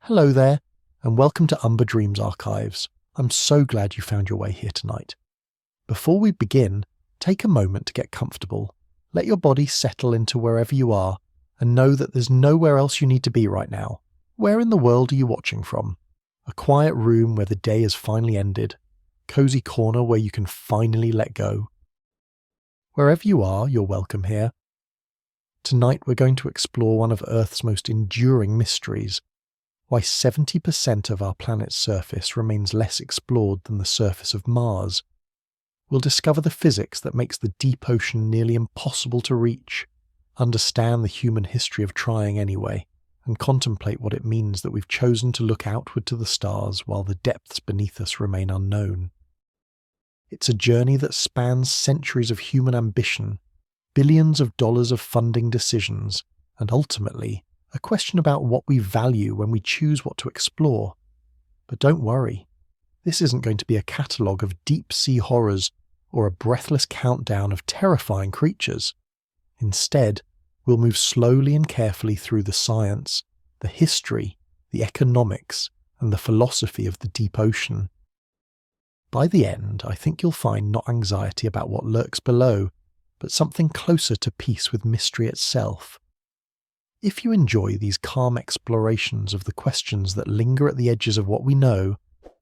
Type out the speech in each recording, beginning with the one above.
Hello there, and welcome to Umber Dreams Archives. I'm so glad you found your way here tonight. Before we begin, take a moment to get comfortable. Let your body settle into wherever you are, and know that there's nowhere else you need to be right now. Where in the world are you watching from? A quiet room where the day has finally ended? Cozy corner where you can finally let go? Wherever you are, you're welcome here. Tonight we're going to explore one of Earth's most enduring mysteries. Why 70% of our planet's surface remains less explored than the surface of Mars. We'll discover the physics that makes the deep ocean nearly impossible to reach, understand the human history of trying anyway, and contemplate what it means that we've chosen to look outward to the stars while the depths beneath us remain unknown. It's a journey that spans centuries of human ambition, billions of dollars of funding decisions, and ultimately, a question about what we value when we choose what to explore. But don't worry, this isn't going to be a catalogue of deep-sea horrors or a breathless countdown of terrifying creatures. Instead, we'll move slowly and carefully through the science, the history, the economics, and the philosophy of the deep ocean. By the end, I think you'll find not anxiety about what lurks below, but something closer to peace with mystery itself. If you enjoy these calm explorations of the questions that linger at the edges of what we know,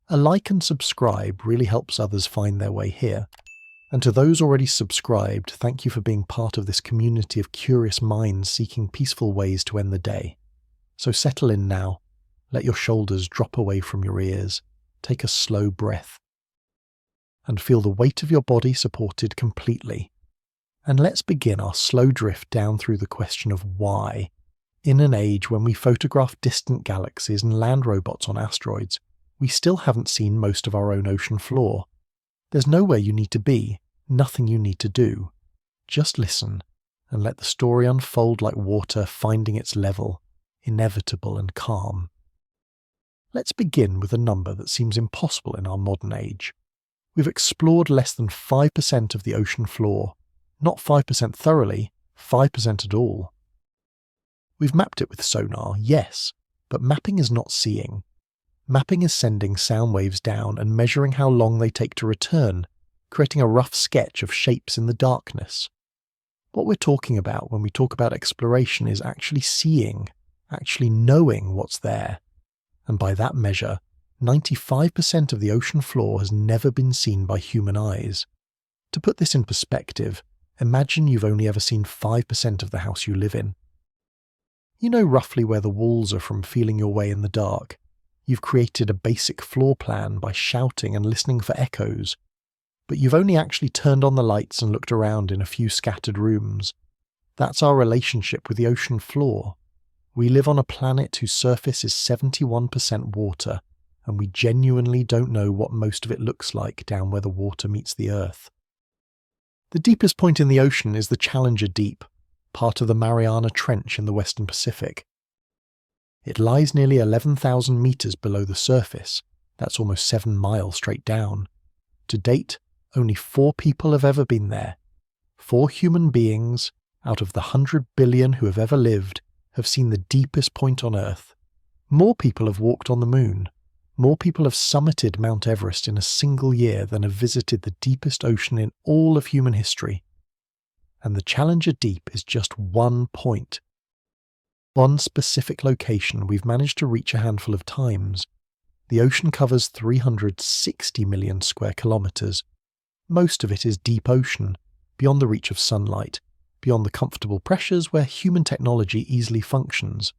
a like and subscribe really helps others find their way here. And to those already subscribed, thank you for being part of this community of curious minds seeking peaceful ways to end the day. So settle in now, let your shoulders drop away from your ears, take a slow breath, and feel the weight of your body supported completely. And let's begin our slow drift down through the question of why. In an age when we photograph distant galaxies and land robots on asteroids, we still haven't seen most of our own ocean floor. There's nowhere you need to be, nothing you need to do. Just listen, and let the story unfold like water finding its level, inevitable and calm. Let's begin with a number that seems impossible in our modern age. We've explored less than 5% of the ocean floor. Not 5% thoroughly, 5% at all. We've mapped it with sonar, yes, but mapping is not seeing. Mapping is sending sound waves down and measuring how long they take to return, creating a rough sketch of shapes in the darkness. What we're talking about when we talk about exploration is actually seeing, actually knowing what's there. And by that measure, 95% of the ocean floor has never been seen by human eyes. To put this in perspective, imagine you've only ever seen 5% of the house you live in. You know roughly where the walls are from feeling your way in the dark. You've created a basic floor plan by shouting and listening for echoes. But you've only actually turned on the lights and looked around in a few scattered rooms. That's our relationship with the ocean floor. We live on a planet whose surface is 71% water, and we genuinely don't know what most of it looks like down where the water meets the earth. The deepest point in the ocean is the Challenger Deep, part of the Mariana Trench in the Western Pacific. It lies nearly 11,000 meters below the surface. That's almost 7 miles straight down. To date, only 4 people have ever been there. 4 human beings, out of the 100 billion who have ever lived, have seen the deepest point on Earth. More people have walked on the moon. More people have summited Mount Everest in a single year than have visited the deepest ocean in all of human history. And the Challenger Deep is just one point. One specific location we've managed to reach a handful of times. The ocean covers 360 million square kilometers. Most of it is deep ocean, beyond the reach of sunlight, beyond the comfortable pressures where human technology easily functions.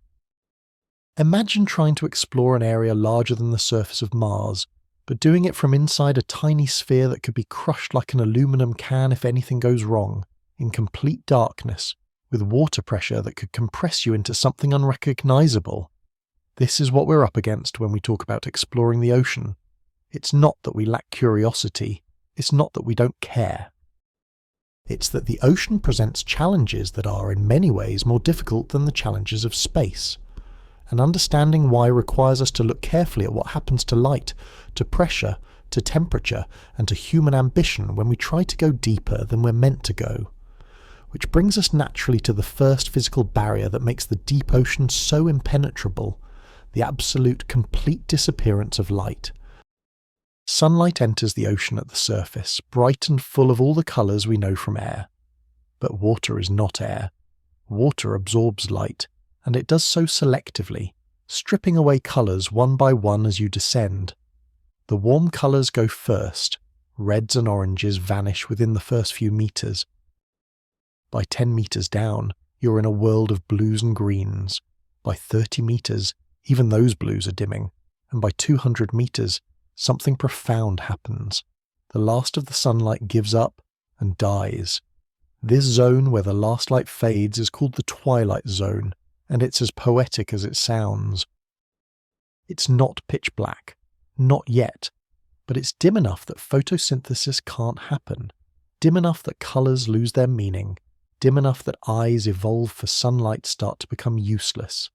Imagine trying to explore an area larger than the surface of Mars, but doing it from inside a tiny sphere that could be crushed like an aluminum can if anything goes wrong, in complete darkness, with water pressure that could compress you into something unrecognizable. This is what we're up against when we talk about exploring the ocean. It's not that we lack curiosity, it's not that we don't care. It's that the ocean presents challenges that are in many ways more difficult than the challenges of space. And understanding why requires us to look carefully at what happens to light, to pressure, to temperature, and to human ambition when we try to go deeper than we're meant to go. Which brings us naturally to the first physical barrier that makes the deep ocean so impenetrable, the absolute complete disappearance of light. Sunlight enters the ocean at the surface, bright and full of all the colours we know from air. But water is not air. Water absorbs light, and it does so selectively, stripping away colours one by one as you descend. The warm colours go first. Reds and oranges vanish within the first few metres. By 10 metres down, you're in a world of blues and greens. By 30 metres, even those blues are dimming. And by 200 metres, something profound happens. The last of the sunlight gives up and dies. This zone where the last light fades is called the twilight zone, and it's as poetic as it sounds. It's not pitch black. Not yet. But it's dim enough that photosynthesis can't happen, dim enough that colours lose their meaning, dim enough that eyes evolve for sunlight start to become useless.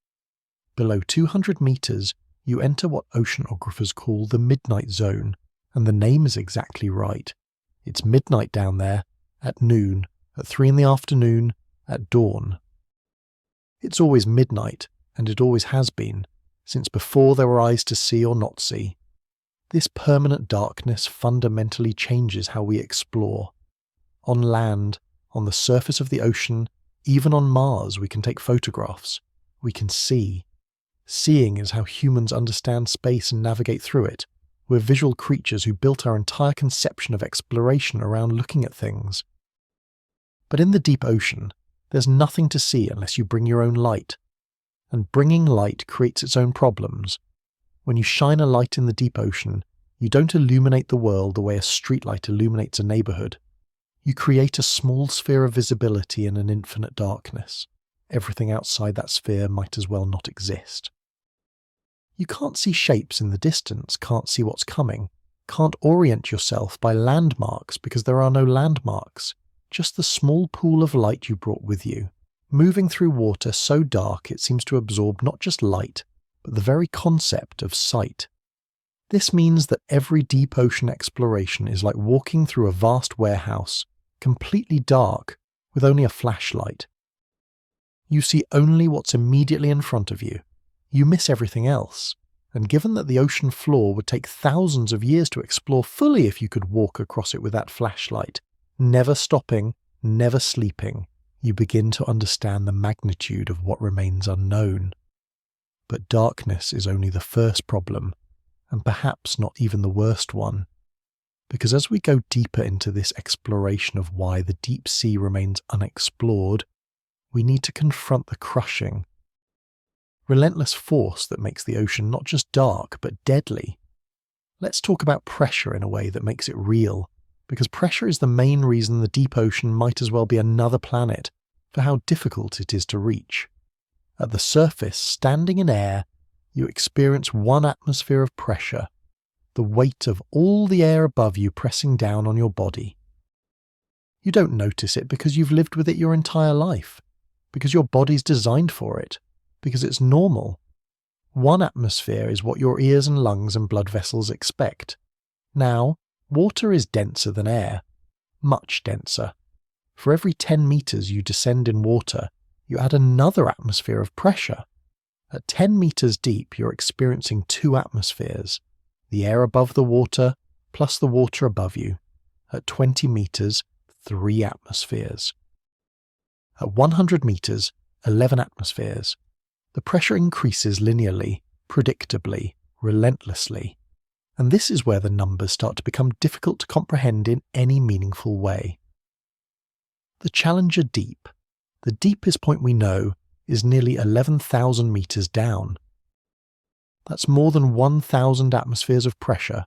Below 200 metres, you enter what oceanographers call the midnight zone, and the name is exactly right. It's midnight down there, at noon, at 3 in the afternoon, at dawn. It's always midnight, and it always has been, since before there were eyes to see or not see. This permanent darkness fundamentally changes how we explore. On land, on the surface of the ocean, even on Mars, we can take photographs. We can see. Seeing is how humans understand space and navigate through it. We're visual creatures who built our entire conception of exploration around looking at things. But in the deep ocean, there's nothing to see unless you bring your own light. And bringing light creates its own problems. When you shine a light in the deep ocean, you don't illuminate the world the way a streetlight illuminates a neighbourhood. You create a small sphere of visibility in an infinite darkness. Everything outside that sphere might as well not exist. You can't see shapes in the distance, can't see what's coming, can't orient yourself by landmarks because there are no landmarks, just the small pool of light you brought with you, moving through water so dark it seems to absorb not just light, but the very concept of sight. This means that every deep ocean exploration is like walking through a vast warehouse, completely dark, with only a flashlight. You see only what's immediately in front of you. You miss everything else, and given that the ocean floor would take thousands of years to explore fully if you could walk across it with that flashlight, never stopping, never sleeping, you begin to understand the magnitude of what remains unknown. But darkness is only the first problem, and perhaps not even the worst one. Because as we go deeper into this exploration of why the deep sea remains unexplored, we need to confront the crushing, relentless force that makes the ocean not just dark, but deadly. Let's talk about pressure in a way that makes it real, because pressure is the main reason the deep ocean might as well be another planet, for how difficult it is to reach. At the surface, standing in air, you experience one atmosphere of pressure, the weight of all the air above you pressing down on your body. You don't notice it because you've lived with it your entire life, because your body's designed for it, because it's normal. One atmosphere is what your ears and lungs and blood vessels expect. Now, water is denser than air, much denser. For every 10 metres you descend in water, you add another atmosphere of pressure. At 10 metres deep, you're experiencing 2 atmospheres, the air above the water plus the water above you. At 20 metres, 3 atmospheres. At 100 metres, 11 atmospheres. The pressure increases linearly, predictably, relentlessly. And this is where the numbers start to become difficult to comprehend in any meaningful way. The Challenger Deep, the deepest point we know, is nearly 11,000 metres down. That's more than 1,000 atmospheres of pressure.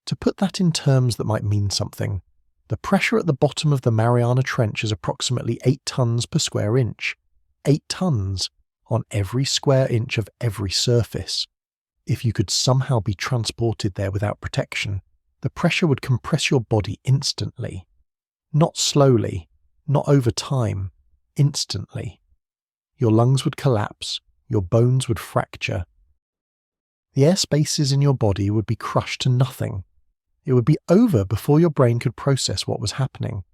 To put that in terms that might mean something, the pressure at the bottom of the Mariana Trench is approximately 8 tons per square inch. 8 tons on every square inch of every surface. If you could somehow be transported there without protection, the pressure would compress your body instantly. Not slowly, not over time, instantly. Your lungs would collapse, your bones would fracture. The air spaces in your body would be crushed to nothing. It would be over before your brain could process what was happening.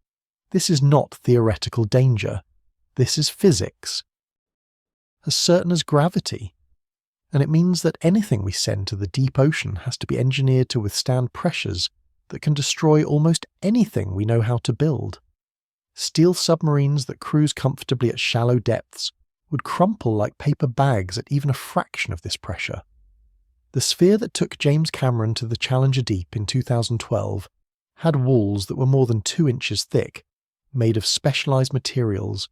This is not theoretical danger. This is physics. As certain as gravity. And it means that anything we send to the deep ocean has to be engineered to withstand pressures that can destroy almost anything we know how to build. Steel submarines that cruise comfortably at shallow depths would crumple like paper bags at even a fraction of this pressure. The sphere that took James Cameron to the Challenger Deep in 2012 had walls that were more than 2 inches thick, made of specialised materials,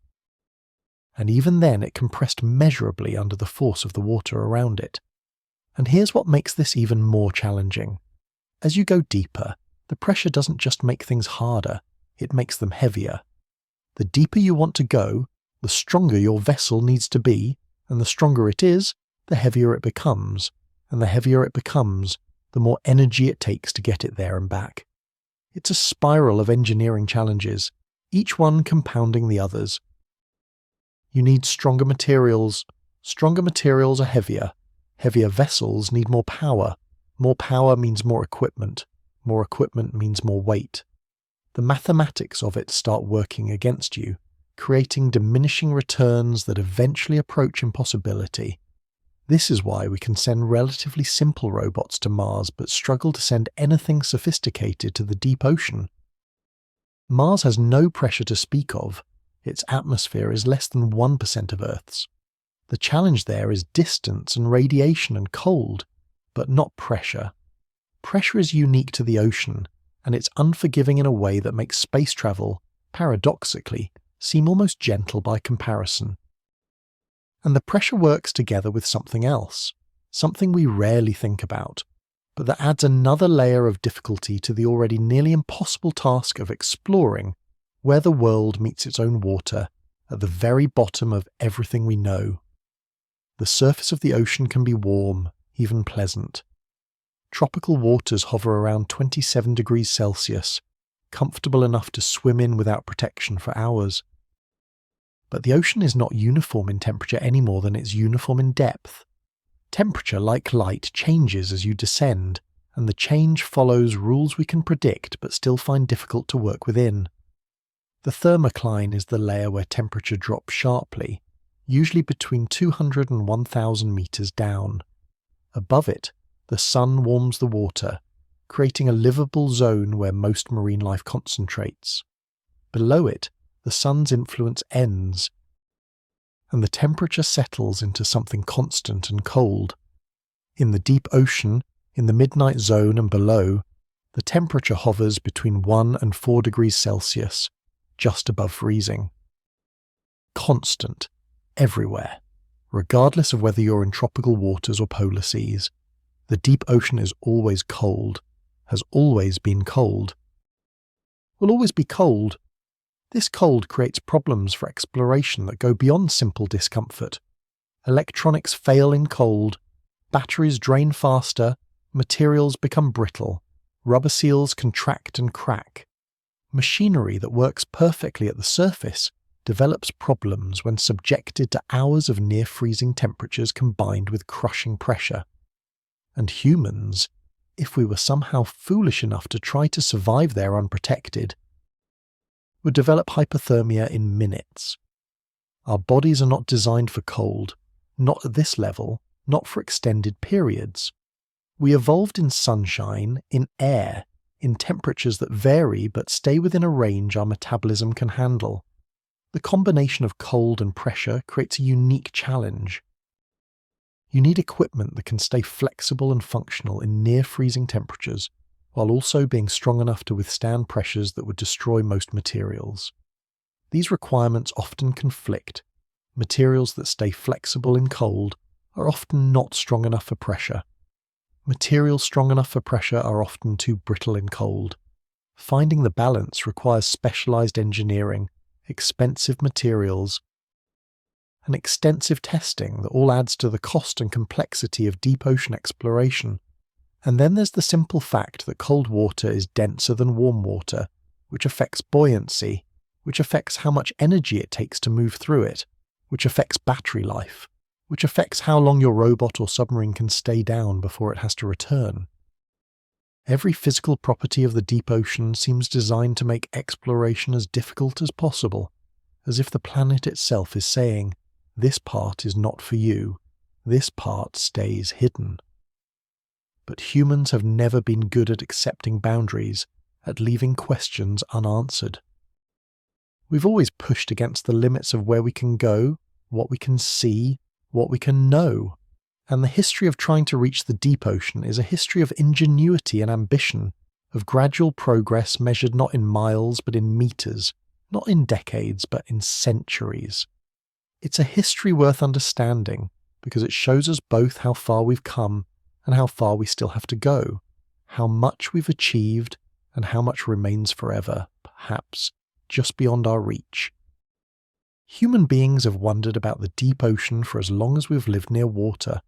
and even then it compressed measurably under the force of the water around it. And here's what makes this even more challenging. As you go deeper, the pressure doesn't just make things harder, it makes them heavier. The deeper you want to go, the stronger your vessel needs to be, and the stronger it is, the heavier it becomes, and the heavier it becomes, the more energy it takes to get it there and back. It's a spiral of engineering challenges, each one compounding the others. You need stronger materials. Stronger materials are heavier. Heavier vessels need more power. More power means more equipment. More equipment means more weight. The mathematics of it start working against you, creating diminishing returns that eventually approach impossibility. This is why we can send relatively simple robots to Mars but struggle to send anything sophisticated to the deep ocean. Mars has no pressure to speak of. Its atmosphere is less than 1% of Earth's. The challenge there is distance and radiation and cold, but not pressure. Pressure is unique to the ocean, and it's unforgiving in a way that makes space travel, paradoxically, seem almost gentle by comparison. And the pressure works together with something else, something we rarely think about, but that adds another layer of difficulty to the already nearly impossible task of exploring where the world meets its own water at the very bottom of everything we know. The surface of the ocean can be warm, even pleasant. Tropical waters hover around 27 degrees Celsius, comfortable enough to swim in without protection for hours. But the ocean is not uniform in temperature any more than it's uniform in depth. Temperature, like light, changes as you descend, and the change follows rules we can predict but still find difficult to work within. The thermocline is the layer where temperature drops sharply, usually between 200 and 1,000 meters down. Above it, the sun warms the water, creating a livable zone where most marine life concentrates. Below it, the sun's influence ends, and the temperature settles into something constant and cold. In the deep ocean, in the midnight zone and below, the temperature hovers between 1 and 4 degrees Celsius, just above freezing. Constant, everywhere, regardless of whether you're in tropical waters or polar seas. The deep ocean is always cold, has always been cold. Will always be cold. This cold creates problems for exploration that go beyond simple discomfort. Electronics fail in cold, batteries drain faster, materials become brittle, rubber seals contract and crack. Machinery that works perfectly at the surface develops problems when subjected to hours of near-freezing temperatures combined with crushing pressure. And humans, if we were somehow foolish enough to try to survive there unprotected, would develop hypothermia in minutes. Our bodies are not designed for cold, not at this level, not for extended periods. We evolved in sunshine, in air, in temperatures that vary but stay within a range our metabolism can handle. The combination of cold and pressure creates a unique challenge. You need equipment that can stay flexible and functional in near-freezing temperatures, while also being strong enough to withstand pressures that would destroy most materials. These requirements often conflict. Materials that stay flexible in cold are often not strong enough for pressure. Materials strong enough for pressure are often too brittle in cold. Finding the balance requires specialized engineering, expensive materials, and extensive testing that all adds to the cost and complexity of deep ocean exploration. And then there's the simple fact that cold water is denser than warm water, which affects buoyancy, which affects how much energy it takes to move through it, which affects battery life, which affects how long your robot or submarine can stay down before it has to return. Every physical property of the deep ocean seems designed to make exploration as difficult as possible, as if the planet itself is saying, "This part is not for you. this part stays hidden. But humans have never been good at accepting boundaries, at leaving questions unanswered. We've always pushed against the limits of where we can go, what we can see, what we can know. And the history of trying to reach the deep ocean is a history of ingenuity and ambition, of gradual progress measured not in miles but in meters, not in decades but in centuries. It's a history worth understanding because it shows us both how far we've come and how far we still have to go, how much we've achieved and how much remains forever, perhaps, just beyond our reach. Human beings have wondered about the deep ocean for as long as we've lived near water.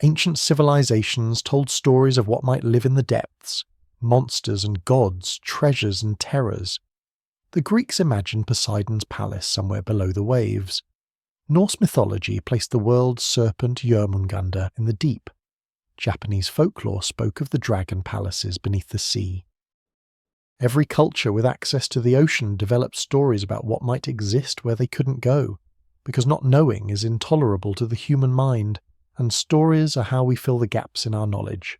Ancient civilizations told stories of what might live in the depths, monsters and gods, treasures and terrors. The Greeks imagined Poseidon's palace somewhere below the waves. Norse mythology placed the world's serpent Jörmungandr in the deep. Japanese folklore spoke of the dragon palaces beneath the sea. Every culture with access to the ocean developed stories about what might exist where they couldn't go, because not knowing is intolerable to the human mind, and stories are how we fill the gaps in our knowledge.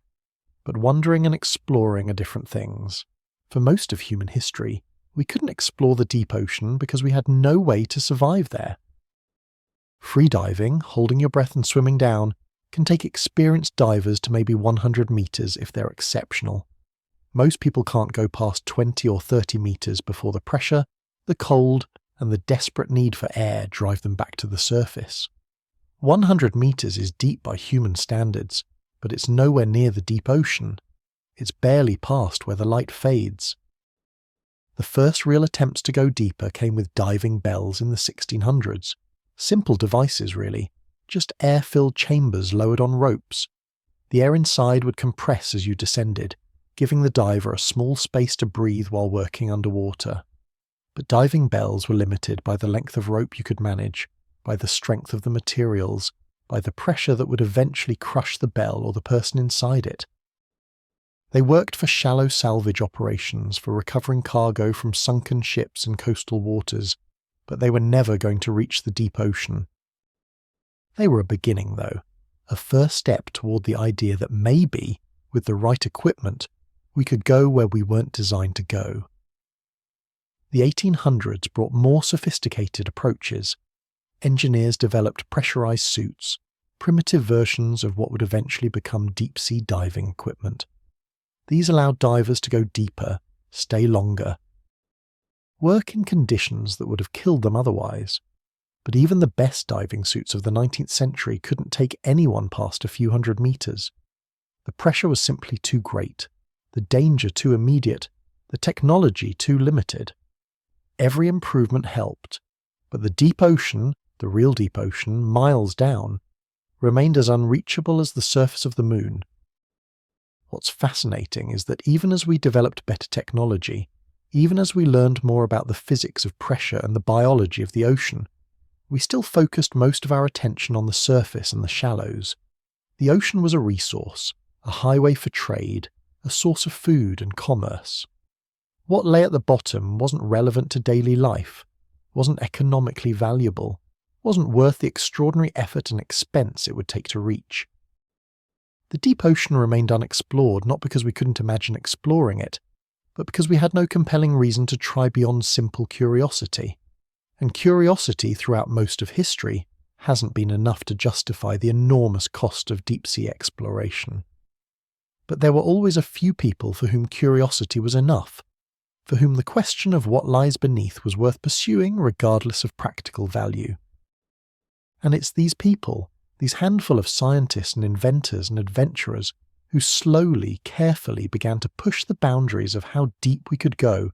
But wondering and exploring are different things. For most of human history, we couldn't explore the deep ocean because we had no way to survive there. Freediving, holding your breath and swimming down, can take experienced divers to maybe 100 meters if they're exceptional. Most people can't go past 20 or 30 meters before the pressure, the cold, and the desperate need for air drive them back to the surface. 100 meters is deep by human standards, but it's nowhere near the deep ocean. It's barely past where the light fades. The first real attempts to go deeper came with diving bells in the 1600s. Simple devices, really, just air-filled chambers lowered on ropes. The air inside would compress as you descended, giving the diver a small space to breathe while working underwater. But diving bells were limited by the length of rope you could manage, by the strength of the materials, by the pressure that would eventually crush the bell or the person inside it. They worked for shallow salvage operations, for recovering cargo from sunken ships in coastal waters, but they were never going to reach the deep ocean. They were a beginning, though, a first step toward the idea that maybe, with the right equipment, we could go where we weren't designed to go. The 1800s brought more sophisticated approaches. Engineers developed pressurized suits, primitive versions of what would eventually become deep-sea diving equipment. These allowed divers to go deeper, stay longer, work in conditions that would have killed them otherwise. But even the best diving suits of the 19th century couldn't take anyone past a few hundred meters. The pressure was simply too great, the danger too immediate, the technology too limited. Every improvement helped, but the deep ocean, the real deep ocean, miles down, remained as unreachable as the surface of the moon. What's fascinating is that even as we developed better technology, even as we learned more about the physics of pressure and the biology of the ocean, we still focused most of our attention on the surface and the shallows. The ocean was a resource, a highway for trade, a source of food and commerce. What lay at the bottom wasn't relevant to daily life, wasn't economically valuable, wasn't worth the extraordinary effort and expense it would take to reach. The deep ocean remained unexplored not because we couldn't imagine exploring it, but because we had no compelling reason to try beyond simple curiosity. And curiosity throughout most of history hasn't been enough to justify the enormous cost of deep-sea exploration. But there were always a few people for whom curiosity was enough, for whom the question of what lies beneath was worth pursuing regardless of practical value. And it's these people, these handful of scientists and inventors and adventurers, who slowly, carefully began to push the boundaries of how deep we could go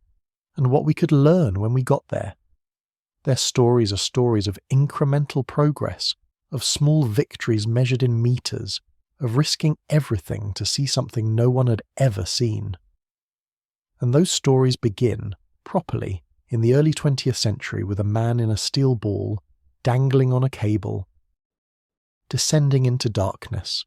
and what we could learn when we got there. Their stories are stories of incremental progress, of small victories measured in meters, of risking everything to see something no one had ever seen. And those stories begin, properly, in the early 20th century with a man in a steel ball, dangling on a cable, descending into darkness.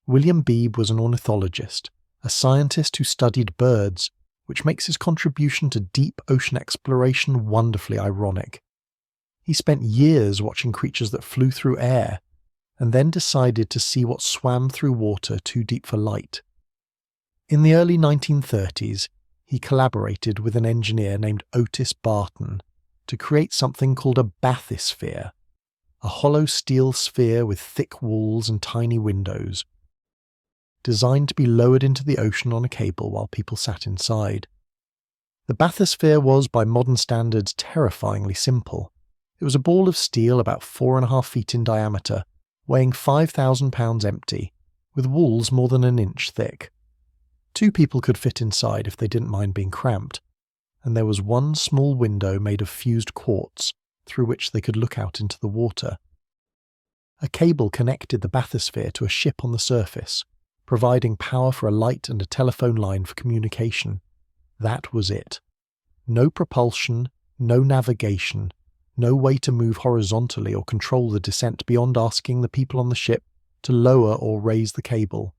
William Beebe was an ornithologist, a scientist who studied birds, which makes his contribution to deep ocean exploration wonderfully ironic. He spent years watching creatures that flew through air, and then decided to see what swam through water too deep for light. In the early 1930s, he collaborated with an engineer named Otis Barton to create something called a bathysphere, a hollow steel sphere with thick walls and tiny windows, designed to be lowered into the ocean on a cable while people sat inside. The bathysphere was, by modern standards, terrifyingly simple. It was a ball of steel about 4.5 feet in diameter, weighing 5,000 pounds empty, with walls more than an inch thick. 2 people could fit inside if they didn't mind being cramped, and there was one small window made of fused quartz through which they could look out into the water. A cable connected the bathysphere to a ship on the surface, providing power for a light and a telephone line for communication. That was it. No propulsion, no navigation, no way to move horizontally or control the descent beyond asking the people on the ship to lower or raise the cable.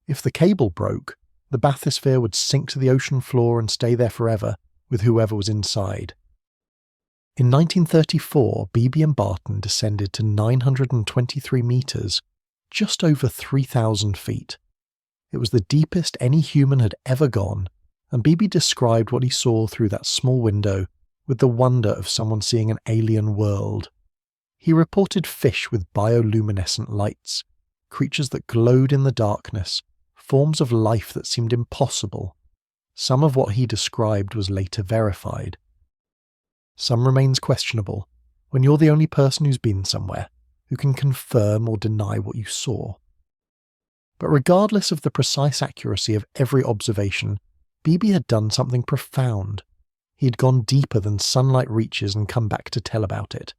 If the cable broke, the bathysphere would sink to the ocean floor and stay there forever, with whoever was inside. In 1934, Beebe and Barton descended to 923 metres, just over 3,000 feet. It was the deepest any human had ever gone, and Beebe described what he saw through that small window with the wonder of someone seeing an alien world. He reported fish with bioluminescent lights, creatures that glowed in the darkness, forms of life that seemed impossible. Some of what he described was later verified. Some remains questionable when you're the only person who's been somewhere who can confirm or deny what you saw. But regardless of the precise accuracy of every observation, Beebe had done something profound. He had gone deeper than sunlight reaches and come back to tell about it.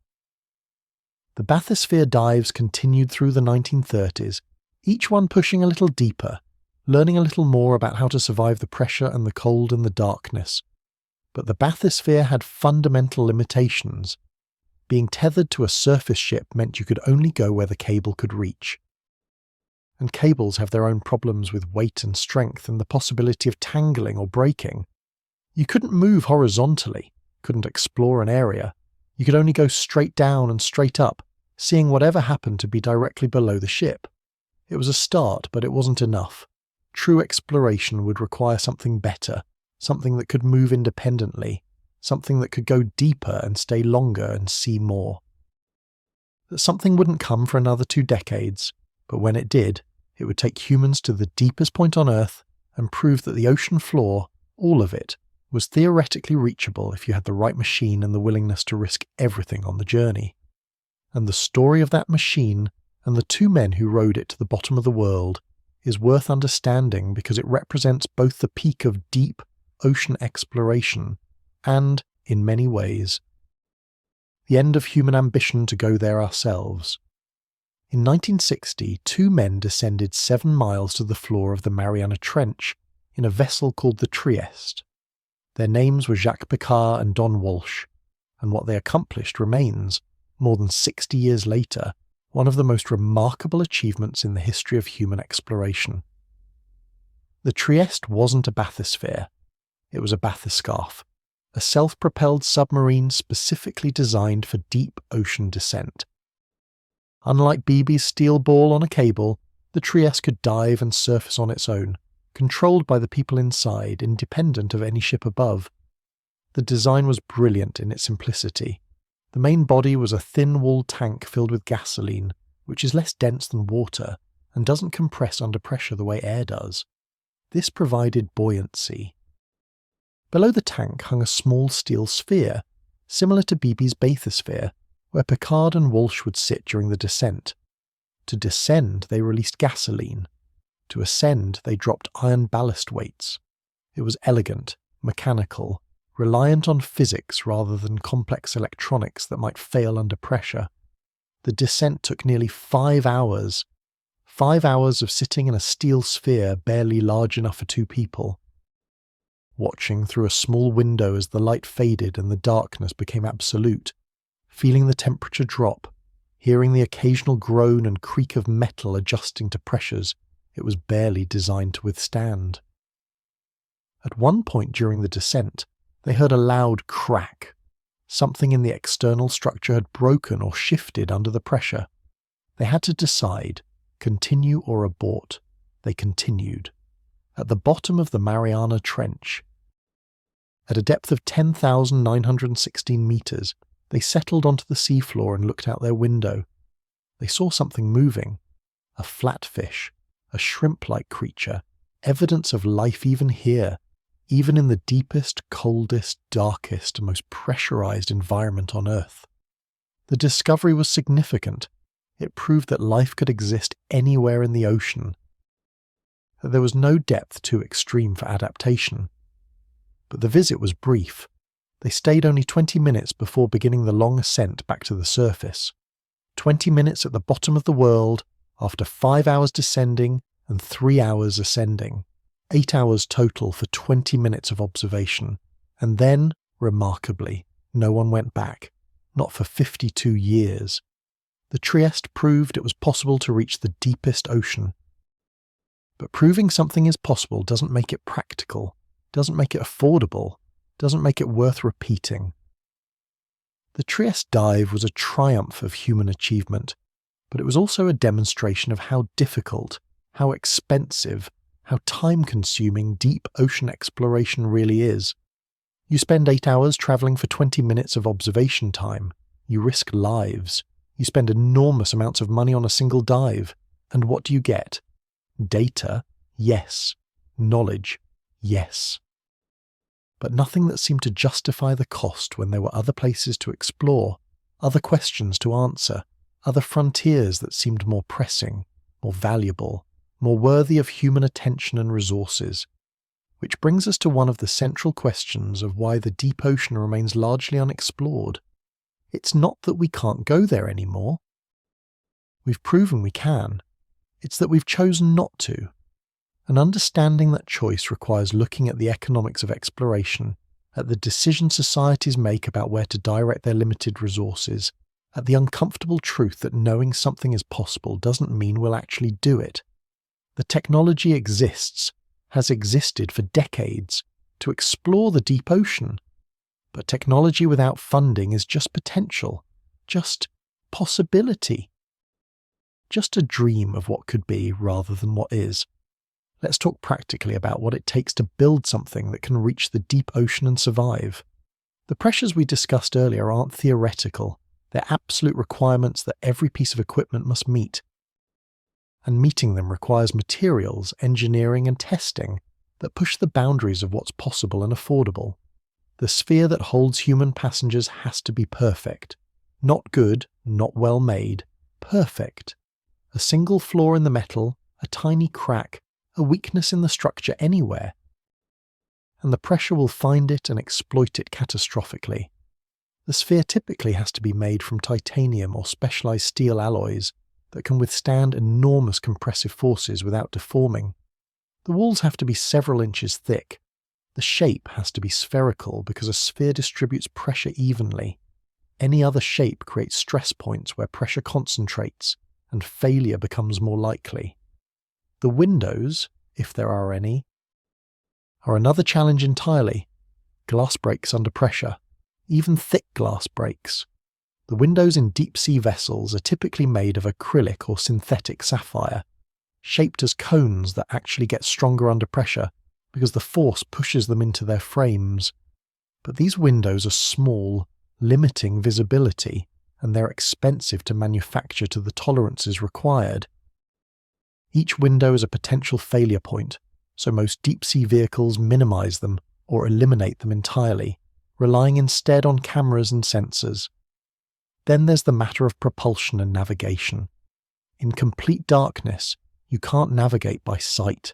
The bathysphere dives continued through the 1930s, each one pushing a little deeper, learning a little more about how to survive the pressure and the cold and the darkness. But the bathysphere had fundamental limitations. Being tethered to a surface ship meant you could only go where the cable could reach. And cables have their own problems with weight and strength and the possibility of tangling or breaking. You couldn't move horizontally, couldn't explore an area. You could only go straight down and straight up, seeing whatever happened to be directly below the ship. It was a start, but it wasn't enough. True exploration would require something better, something that could move independently, something that could go deeper and stay longer and see more. That something wouldn't come for another 2 decades, but when it did, it would take humans to the deepest point on Earth and prove that the ocean floor, all of it, was theoretically reachable if you had the right machine and the willingness to risk everything on the journey. And the story of that machine and the 2 men who rowed it to the bottom of the world is worth understanding because it represents both the peak of deep ocean exploration and, in many ways, the end of human ambition to go there ourselves. In 1960, 2 men descended 7 miles to the floor of the Mariana Trench in a vessel called the Trieste. Their names were Jacques Picard and Don Walsh, and what they accomplished remains, more than 60 years later, one of the most remarkable achievements in the history of human exploration. The Trieste wasn't a bathysphere, it was a bathyscarf, a self-propelled submarine specifically designed for deep ocean descent. Unlike Beebe's steel ball on a cable, the Trieste could dive and surface on its own, controlled by the people inside, independent of any ship above. The design was brilliant in its simplicity. The main body was a thin-walled tank filled with gasoline, which is less dense than water and doesn't compress under pressure the way air does. This provided buoyancy. Below the tank hung a small steel sphere, similar to Beebe's bathysphere, where Picard and Walsh would sit during the descent. To descend, they released gasoline. To ascend, they dropped iron ballast weights. It was elegant, mechanical, reliant on physics rather than complex electronics that might fail under pressure. The descent took nearly 5 hours. 5 hours of sitting in a steel sphere barely large enough for 2 people. Watching through a small window as the light faded and the darkness became absolute, feeling the temperature drop, hearing the occasional groan and creak of metal adjusting to pressures it was barely designed to withstand. At one point during the descent, they heard a loud crack. Something in the external structure had broken or shifted under the pressure. They had to decide, continue or abort. They continued. At the bottom of the Mariana Trench, at a depth of 10,916 meters, they settled onto the seafloor and looked out their window. They saw something moving. A flatfish, a shrimp-like creature, evidence of life even here, even in the deepest, coldest, darkest, most pressurized environment on Earth. The discovery was significant. It proved that life could exist anywhere in the ocean, that there was no depth too extreme for adaptation. But the visit was brief. They stayed only 20 minutes before beginning the long ascent back to the surface. 20 minutes at the bottom of the world, after 5 hours descending and 3 hours ascending. 8 hours total for 20 minutes of observation. And then, remarkably, no one went back. Not for 52 years. The Trieste proved it was possible to reach the deepest ocean. But proving something is possible doesn't make it practical, doesn't make it affordable, doesn't make it worth repeating. The Trieste dive was a triumph of human achievement, but it was also a demonstration of how difficult, how expensive, how time-consuming deep ocean exploration really is. You spend 8 hours travelling for 20 minutes of observation time. You risk lives. You spend enormous amounts of money on a single dive. And what do you get? Data? Yes. Knowledge? Yes. But nothing that seemed to justify the cost when there were other places to explore, other questions to answer, other frontiers that seemed more pressing, more valuable, more worthy of human attention and resources. Which brings us to one of the central questions of why the deep ocean remains largely unexplored. It's not that we can't go there anymore. We've proven we can. It's that we've chosen not to. And understanding that choice requires looking at the economics of exploration, at the decisions societies make about where to direct their limited resources, at the uncomfortable truth that knowing something is possible doesn't mean we'll actually do it. The technology exists, has existed for decades, to explore the deep ocean. But technology without funding is just potential, just possibility. Just a dream of what could be rather than what is. Let's talk practically about what it takes to build something that can reach the deep ocean and survive. The pressures we discussed earlier aren't theoretical, they're absolute requirements that every piece of equipment must meet. And meeting them requires materials, engineering and testing that push the boundaries of what's possible and affordable. The sphere that holds human passengers has to be perfect. Not good, not well made, perfect. A single flaw in the metal, a tiny crack, a weakness in the structure anywhere. And the pressure will find it and exploit it catastrophically. The sphere typically has to be made from titanium or specialized steel alloys that can withstand enormous compressive forces without deforming. The walls have to be several inches thick. The shape has to be spherical because a sphere distributes pressure evenly. Any other shape creates stress points where pressure concentrates and failure becomes more likely. The windows, if there are any, are another challenge entirely. Glass breaks under pressure, even thick glass breaks. The windows in deep-sea vessels are typically made of acrylic or synthetic sapphire, shaped as cones that actually get stronger under pressure because the force pushes them into their frames. But these windows are small, limiting visibility, and they're expensive to manufacture to the tolerances required. Each window is a potential failure point, so most deep-sea vehicles minimize them or eliminate them entirely, relying instead on cameras and sensors. Then there's the matter of propulsion and navigation. In complete darkness, you can't navigate by sight.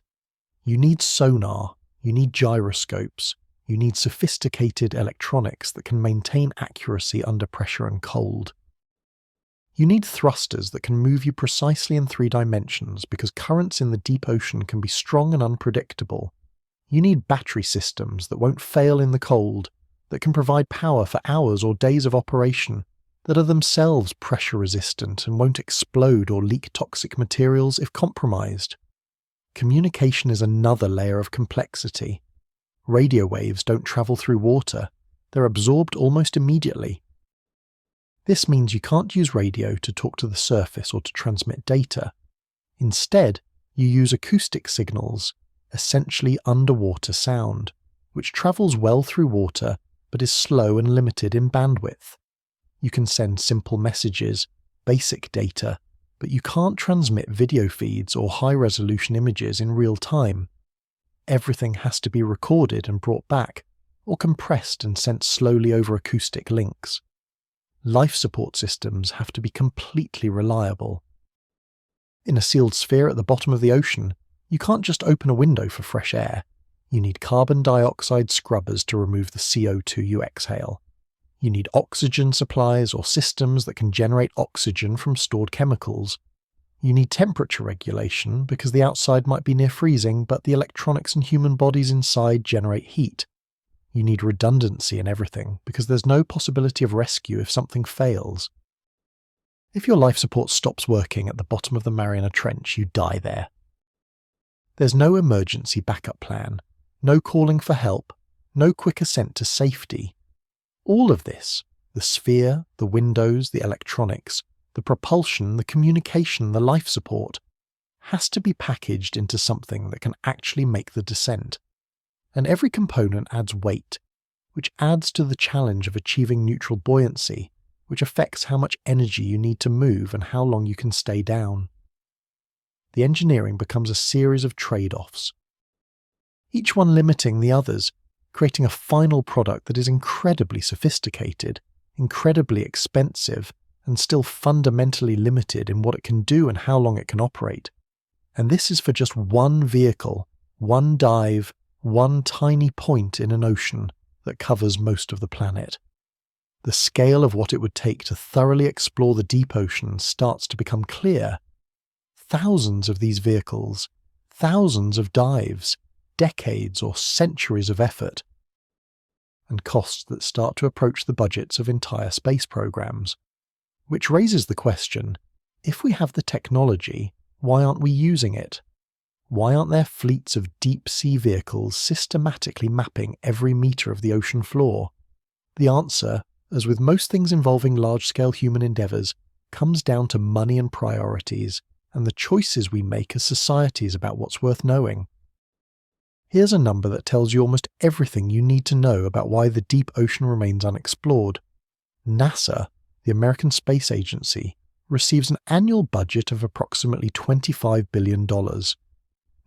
You need sonar, you need gyroscopes, you need sophisticated electronics that can maintain accuracy under pressure and cold. You need thrusters that can move you precisely in 3 dimensions because currents in the deep ocean can be strong and unpredictable. You need battery systems that won't fail in the cold, that can provide power for hours or days of operation, that are themselves pressure resistant and won't explode or leak toxic materials if compromised. Communication is another layer of complexity. Radio waves don't travel through water, they're absorbed almost immediately. This means you can't use radio to talk to the surface or to transmit data. Instead, you use acoustic signals, essentially underwater sound, which travels well through water but is slow and limited in bandwidth. You can send simple messages, basic data, but you can't transmit video feeds or high-resolution images in real time. Everything has to be recorded and brought back, or compressed and sent slowly over acoustic links. Life support systems have to be completely reliable. In a sealed sphere at the bottom of the ocean, you can't just open a window for fresh air. You need carbon dioxide scrubbers to remove the CO2 you exhale. You need oxygen supplies or systems that can generate oxygen from stored chemicals. You need temperature regulation because the outside might be near freezing, but the electronics and human bodies inside generate heat. You need redundancy in everything because there's no possibility of rescue if something fails. If your life support stops working at the bottom of the Mariana Trench, you die there. There's no emergency backup plan, no calling for help, no quick ascent to safety. All of this, the sphere, the windows, the electronics, the propulsion, the communication, the life support, has to be packaged into something that can actually make the descent. And every component adds weight, which adds to the challenge of achieving neutral buoyancy, which affects how much energy you need to move and how long you can stay down. The engineering becomes a series of trade-offs, each one limiting the others, creating a final product that is incredibly sophisticated, incredibly expensive, and still fundamentally limited in what it can do and how long it can operate. And this is for just one vehicle, one dive, one tiny point in an ocean that covers most of the planet. The scale of what it would take to thoroughly explore the deep ocean starts to become clear. Thousands of these vehicles, thousands of dives, decades or centuries of effort, and costs that start to approach the budgets of entire space programs. Which raises the question, if we have the technology, why aren't we using it? Why aren't there fleets of deep-sea vehicles systematically mapping every metre of the ocean floor? The answer, as with most things involving large-scale human endeavours, comes down to money and priorities, and the choices we make as societies about what's worth knowing. Here's a number that tells you almost everything you need to know about why the deep ocean remains unexplored. NASA, the American Space Agency, receives an annual budget of approximately $25 billion.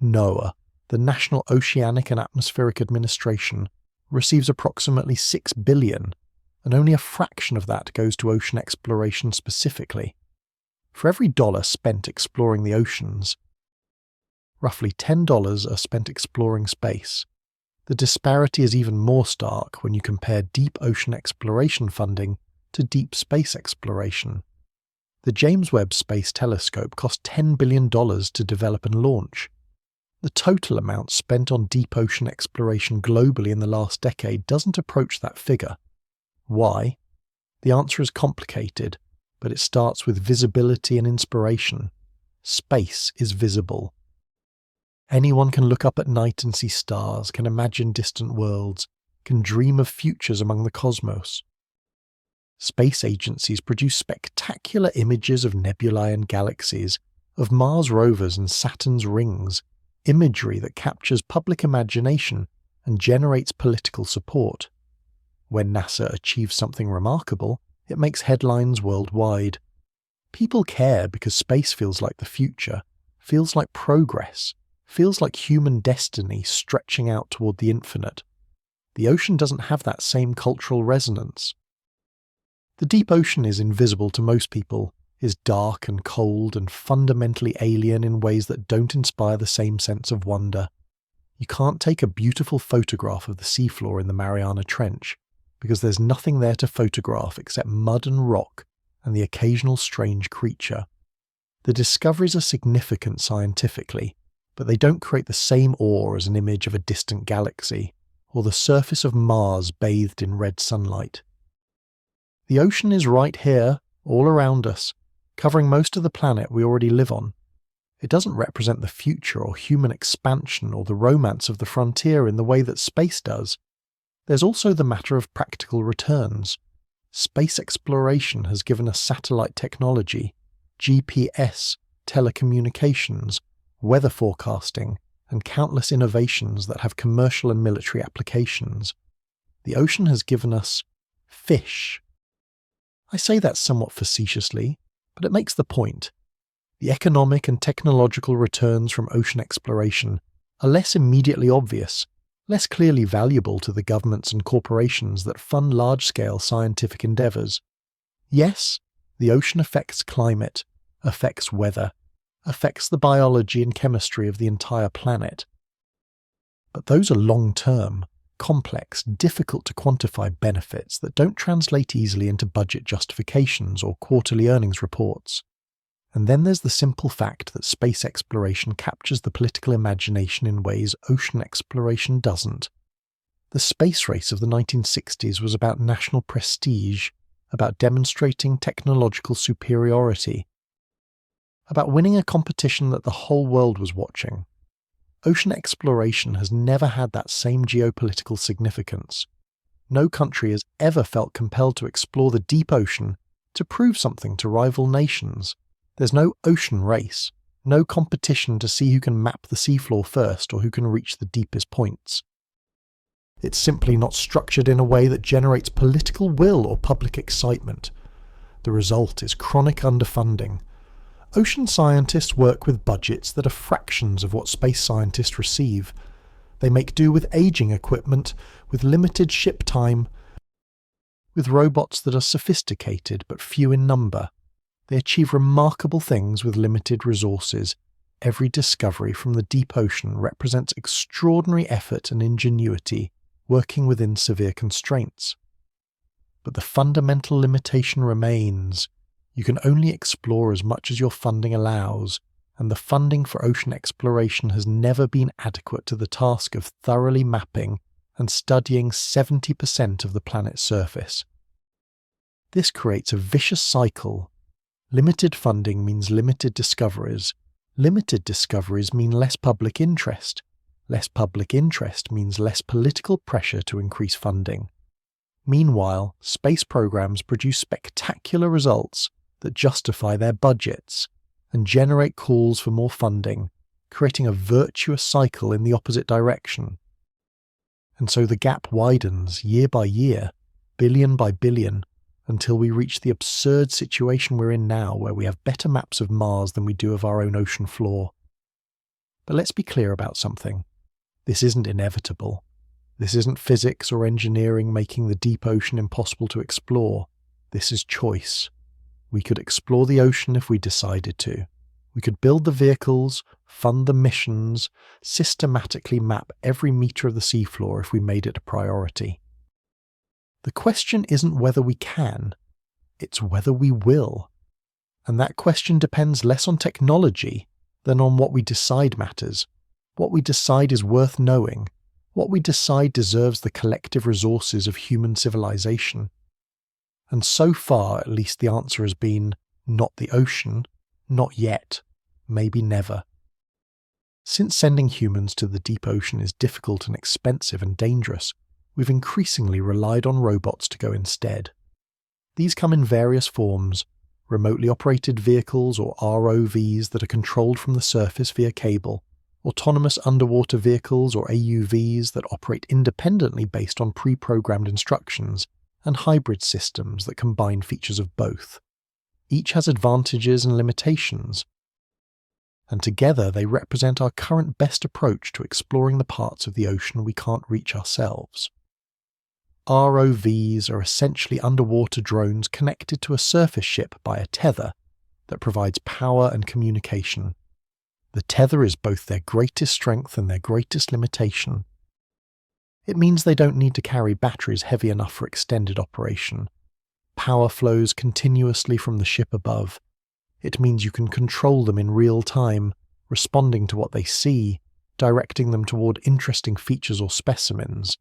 NOAA, the National Oceanic and Atmospheric Administration, receives approximately $6 billion, and only a fraction of that goes to ocean exploration specifically. For every dollar spent exploring the oceans, roughly $10 are spent exploring space. The disparity is even more stark when you compare deep ocean exploration funding to deep space exploration. The James Webb Space Telescope cost $10 billion to develop and launch. The total amount spent on deep ocean exploration globally in the last decade doesn't approach that figure. Why? The answer is complicated, but it starts with visibility and inspiration. Space is visible. Anyone can look up at night and see stars, can imagine distant worlds, can dream of futures among the cosmos. Space agencies produce spectacular images of nebulae and galaxies, of Mars rovers and Saturn's rings, imagery that captures public imagination and generates political support. When NASA achieves something remarkable, it makes headlines worldwide. People care because space feels like the future, feels like progress, feels like human destiny stretching out toward the infinite. The ocean doesn't have that same cultural resonance. The deep ocean is invisible to most people, is dark and cold and fundamentally alien in ways that don't inspire the same sense of wonder. You can't take a beautiful photograph of the seafloor in the Mariana Trench, because there's nothing there to photograph except mud and rock and the occasional strange creature. The discoveries are significant scientifically, but they don't create the same awe as an image of a distant galaxy, or the surface of Mars bathed in red sunlight. The ocean is right here, all around us, covering most of the planet we already live on. It doesn't represent the future or human expansion or the romance of the frontier in the way that space does. There's also the matter of practical returns. Space exploration has given us satellite technology, GPS, telecommunications, weather forecasting, and countless innovations that have commercial and military applications. The ocean has given us fish. I say that somewhat facetiously, but it makes the point. The economic and technological returns from ocean exploration are less immediately obvious, less clearly valuable to the governments and corporations that fund large-scale scientific endeavours. Yes, the ocean affects climate, affects weather, affects the biology and chemistry of the entire planet. But those are long-term, complex, difficult to quantify benefits that don't translate easily into budget justifications or quarterly earnings reports. And then there's the simple fact that space exploration captures the political imagination in ways ocean exploration doesn't. The space race of the 1960s was about national prestige, about demonstrating technological superiority, about winning a competition that the whole world was watching. Ocean exploration has never had that same geopolitical significance. No country has ever felt compelled to explore the deep ocean to prove something to rival nations. There's no ocean race, no competition to see who can map the seafloor first or who can reach the deepest points. It's simply not structured in a way that generates political will or public excitement. The result is chronic underfunding. Ocean scientists work with budgets that are fractions of what space scientists receive. They make do with aging equipment, with limited ship time, with robots that are sophisticated but few in number. They achieve remarkable things with limited resources. Every discovery from the deep ocean represents extraordinary effort and ingenuity, working within severe constraints. But the fundamental limitation remains. You can only explore as much as your funding allows, and the funding for ocean exploration has never been adequate to the task of thoroughly mapping and studying 70% of the planet's surface. This creates a vicious cycle. Limited funding means limited discoveries. Limited discoveries mean less public interest. Less public interest means less political pressure to increase funding. Meanwhile, space programs produce spectacular results that justify their budgets and generate calls for more funding, creating a virtuous cycle in the opposite direction. And so the gap widens year by year, billion by billion, until we reach the absurd situation we're in now, where we have better maps of Mars than we do of our own ocean floor. But let's be clear about something. This isn't inevitable. This isn't physics or engineering making the deep ocean impossible to explore. This is choice. We could explore the ocean if we decided to. We could build the vehicles, fund the missions, systematically map every metre of the seafloor if we made it a priority. The question isn't whether we can, it's whether we will. And that question depends less on technology than on what we decide matters, what we decide is worth knowing, what we decide deserves the collective resources of human civilization. And so far, at least, the answer has been not the ocean, not yet, maybe never. Since sending humans to the deep ocean is difficult and expensive and dangerous, we've increasingly relied on robots to go instead. These come in various forms: remotely operated vehicles or ROVs that are controlled from the surface via cable, autonomous underwater vehicles or AUVs that operate independently based on pre-programmed instructions, and hybrid systems that combine features of both. Each has advantages and limitations, and together they represent our current best approach to exploring the parts of the ocean we can't reach ourselves. ROVs are essentially underwater drones connected to a surface ship by a tether that provides power and communication. The tether is both their greatest strength and their greatest limitation. It means they don't need to carry batteries heavy enough for extended operation. Power flows continuously from the ship above. It means you can control them in real time, responding to what they see, directing them toward interesting features or specimens.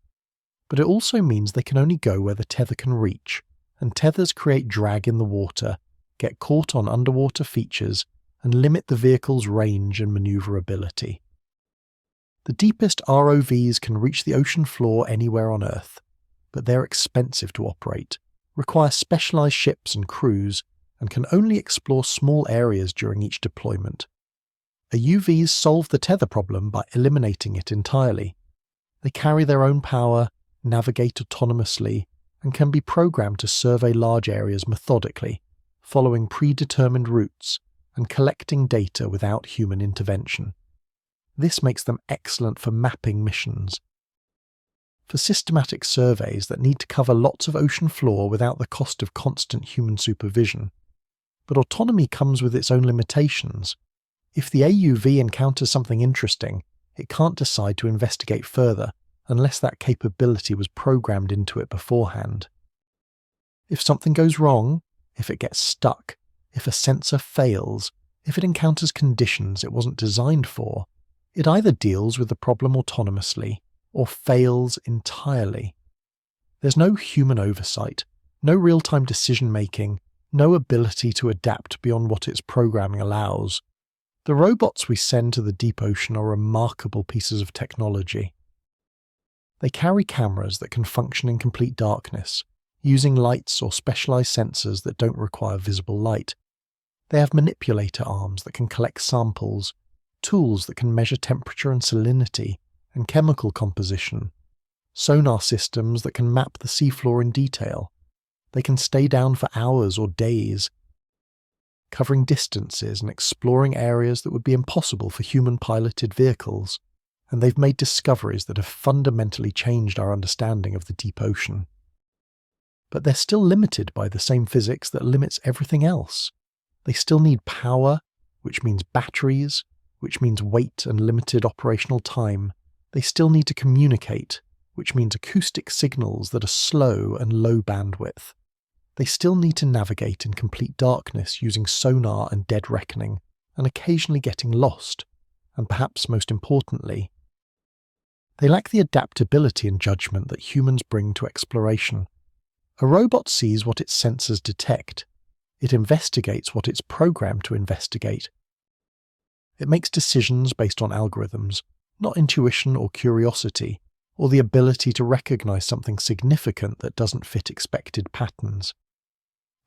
But it also means they can only go where the tether can reach, and tethers create drag in the water, get caught on underwater features, and limit the vehicle's range and maneuverability. The deepest ROVs can reach the ocean floor anywhere on Earth, but they're expensive to operate, require specialized ships and crews, and can only explore small areas during each deployment. UVs solve the tether problem by eliminating it entirely. They carry their own power, navigate autonomously, and can be programmed to survey large areas methodically, following predetermined routes and collecting data without human intervention. This makes them excellent for mapping missions. For systematic surveys that need to cover lots of ocean floor without the cost of constant human supervision. But autonomy comes with its own limitations. If the AUV encounters something interesting, it can't decide to investigate further unless that capability was programmed into it beforehand. If something goes wrong, if it gets stuck, if a sensor fails, if it encounters conditions it wasn't designed for, it either deals with the problem autonomously or fails entirely. There's no human oversight, no real-time decision-making, no ability to adapt beyond what its programming allows. The robots we send to the deep ocean are remarkable pieces of technology. They carry cameras that can function in complete darkness, using lights or specialized sensors that don't require visible light. They have manipulator arms that can collect samples, tools that can measure temperature and salinity and chemical composition, sonar systems that can map the seafloor in detail. They can stay down for hours or days, covering distances and exploring areas that would be impossible for human-piloted vehicles, and they've made discoveries that have fundamentally changed our understanding of the deep ocean. But they're still limited by the same physics that limits everything else. They still need power, which means batteries, which means weight and limited operational time. They still need to communicate, which means acoustic signals that are slow and low bandwidth. They still need to navigate in complete darkness using sonar and dead reckoning, and occasionally getting lost, and perhaps most importantly, they lack the adaptability and judgment that humans bring to exploration. A robot sees what its sensors detect. It investigates what it's programmed to investigate. It makes decisions based on algorithms, not intuition or curiosity, or the ability to recognize something significant that doesn't fit expected patterns.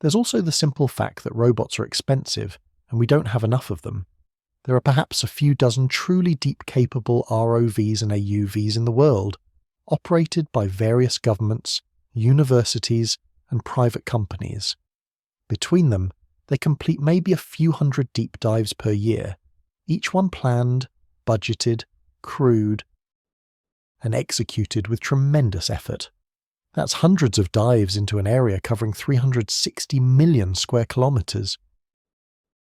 There's also the simple fact that robots are expensive, and we don't have enough of them. There are perhaps a few dozen truly deep-capable ROVs and AUVs in the world, operated by various governments, universities, and private companies. Between them, they complete maybe a few hundred deep dives per year, each one planned, budgeted, crewed, and executed with tremendous effort. That's hundreds of dives into an area covering 360 million square kilometers.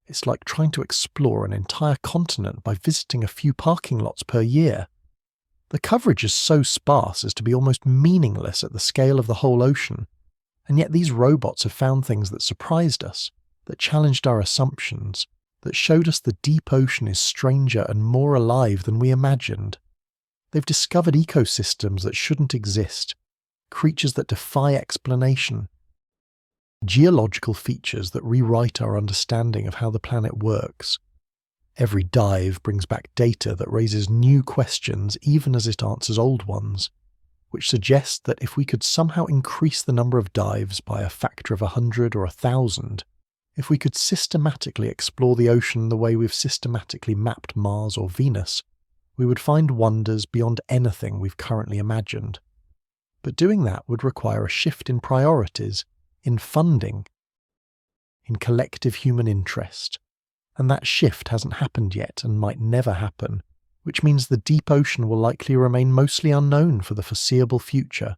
It's like trying to explore an entire continent by visiting a few parking lots per year. The coverage is so sparse as to be almost meaningless at the scale of the whole ocean, and yet these robots have found things that surprised us, that challenged our assumptions, that showed us the deep ocean is stranger and more alive than we imagined. They've discovered ecosystems that shouldn't exist, creatures that defy explanation, geological features that rewrite our understanding of how the planet works. Every dive brings back data that raises new questions even as it answers old ones, which suggests that if we could somehow increase the number of dives by a factor of 100 or 1,000, if we could systematically explore the ocean the way we've systematically mapped Mars or Venus, we would find wonders beyond anything we've currently imagined. But doing that would require a shift in priorities, in funding, in collective human interest. And that shift hasn't happened yet and might never happen, which means the deep ocean will likely remain mostly unknown for the foreseeable future,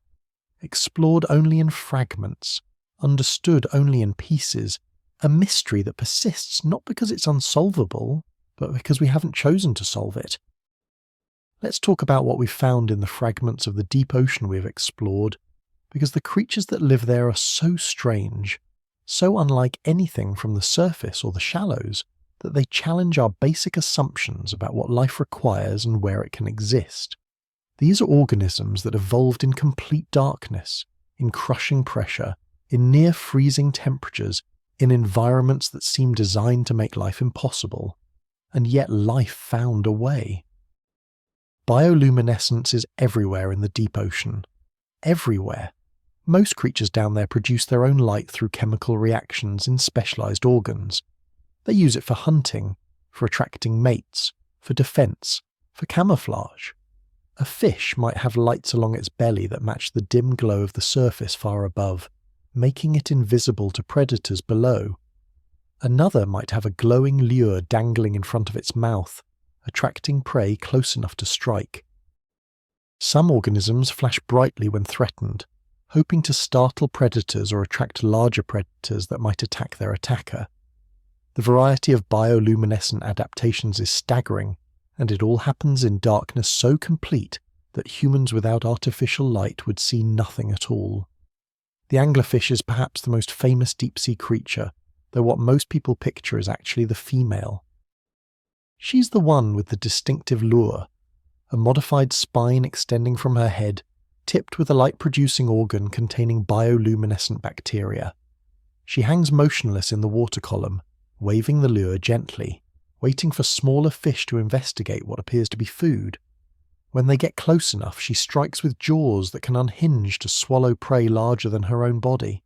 explored only in fragments, understood only in pieces, a mystery that persists not because it's unsolvable, but because we haven't chosen to solve it. Let's talk about what we've found in the fragments of the deep ocean we've explored, because the creatures that live there are so strange, so unlike anything from the surface or the shallows, that they challenge our basic assumptions about what life requires and where it can exist. These are organisms that evolved in complete darkness, in crushing pressure, in near-freezing temperatures, in environments that seem designed to make life impossible, and yet life found a way. Bioluminescence is everywhere in the deep ocean. Everywhere. Most creatures down there produce their own light through chemical reactions in specialized organs. They use it for hunting, for attracting mates, for defense, for camouflage. A fish might have lights along its belly that match the dim glow of the surface far above, making it invisible to predators below. Another might have a glowing lure dangling in front of its mouth, attracting prey close enough to strike. Some organisms flash brightly when threatened, hoping to startle predators or attract larger predators that might attack their attacker. The variety of bioluminescent adaptations is staggering, and it all happens in darkness so complete that humans without artificial light would see nothing at all. The anglerfish is perhaps the most famous deep-sea creature, though what most people picture is actually the female. She's the one with the distinctive lure, a modified spine extending from her head, tipped with a light-producing organ containing bioluminescent bacteria. She hangs motionless in the water column, waving the lure gently, waiting for smaller fish to investigate what appears to be food. When they get close enough, she strikes with jaws that can unhinge to swallow prey larger than her own body.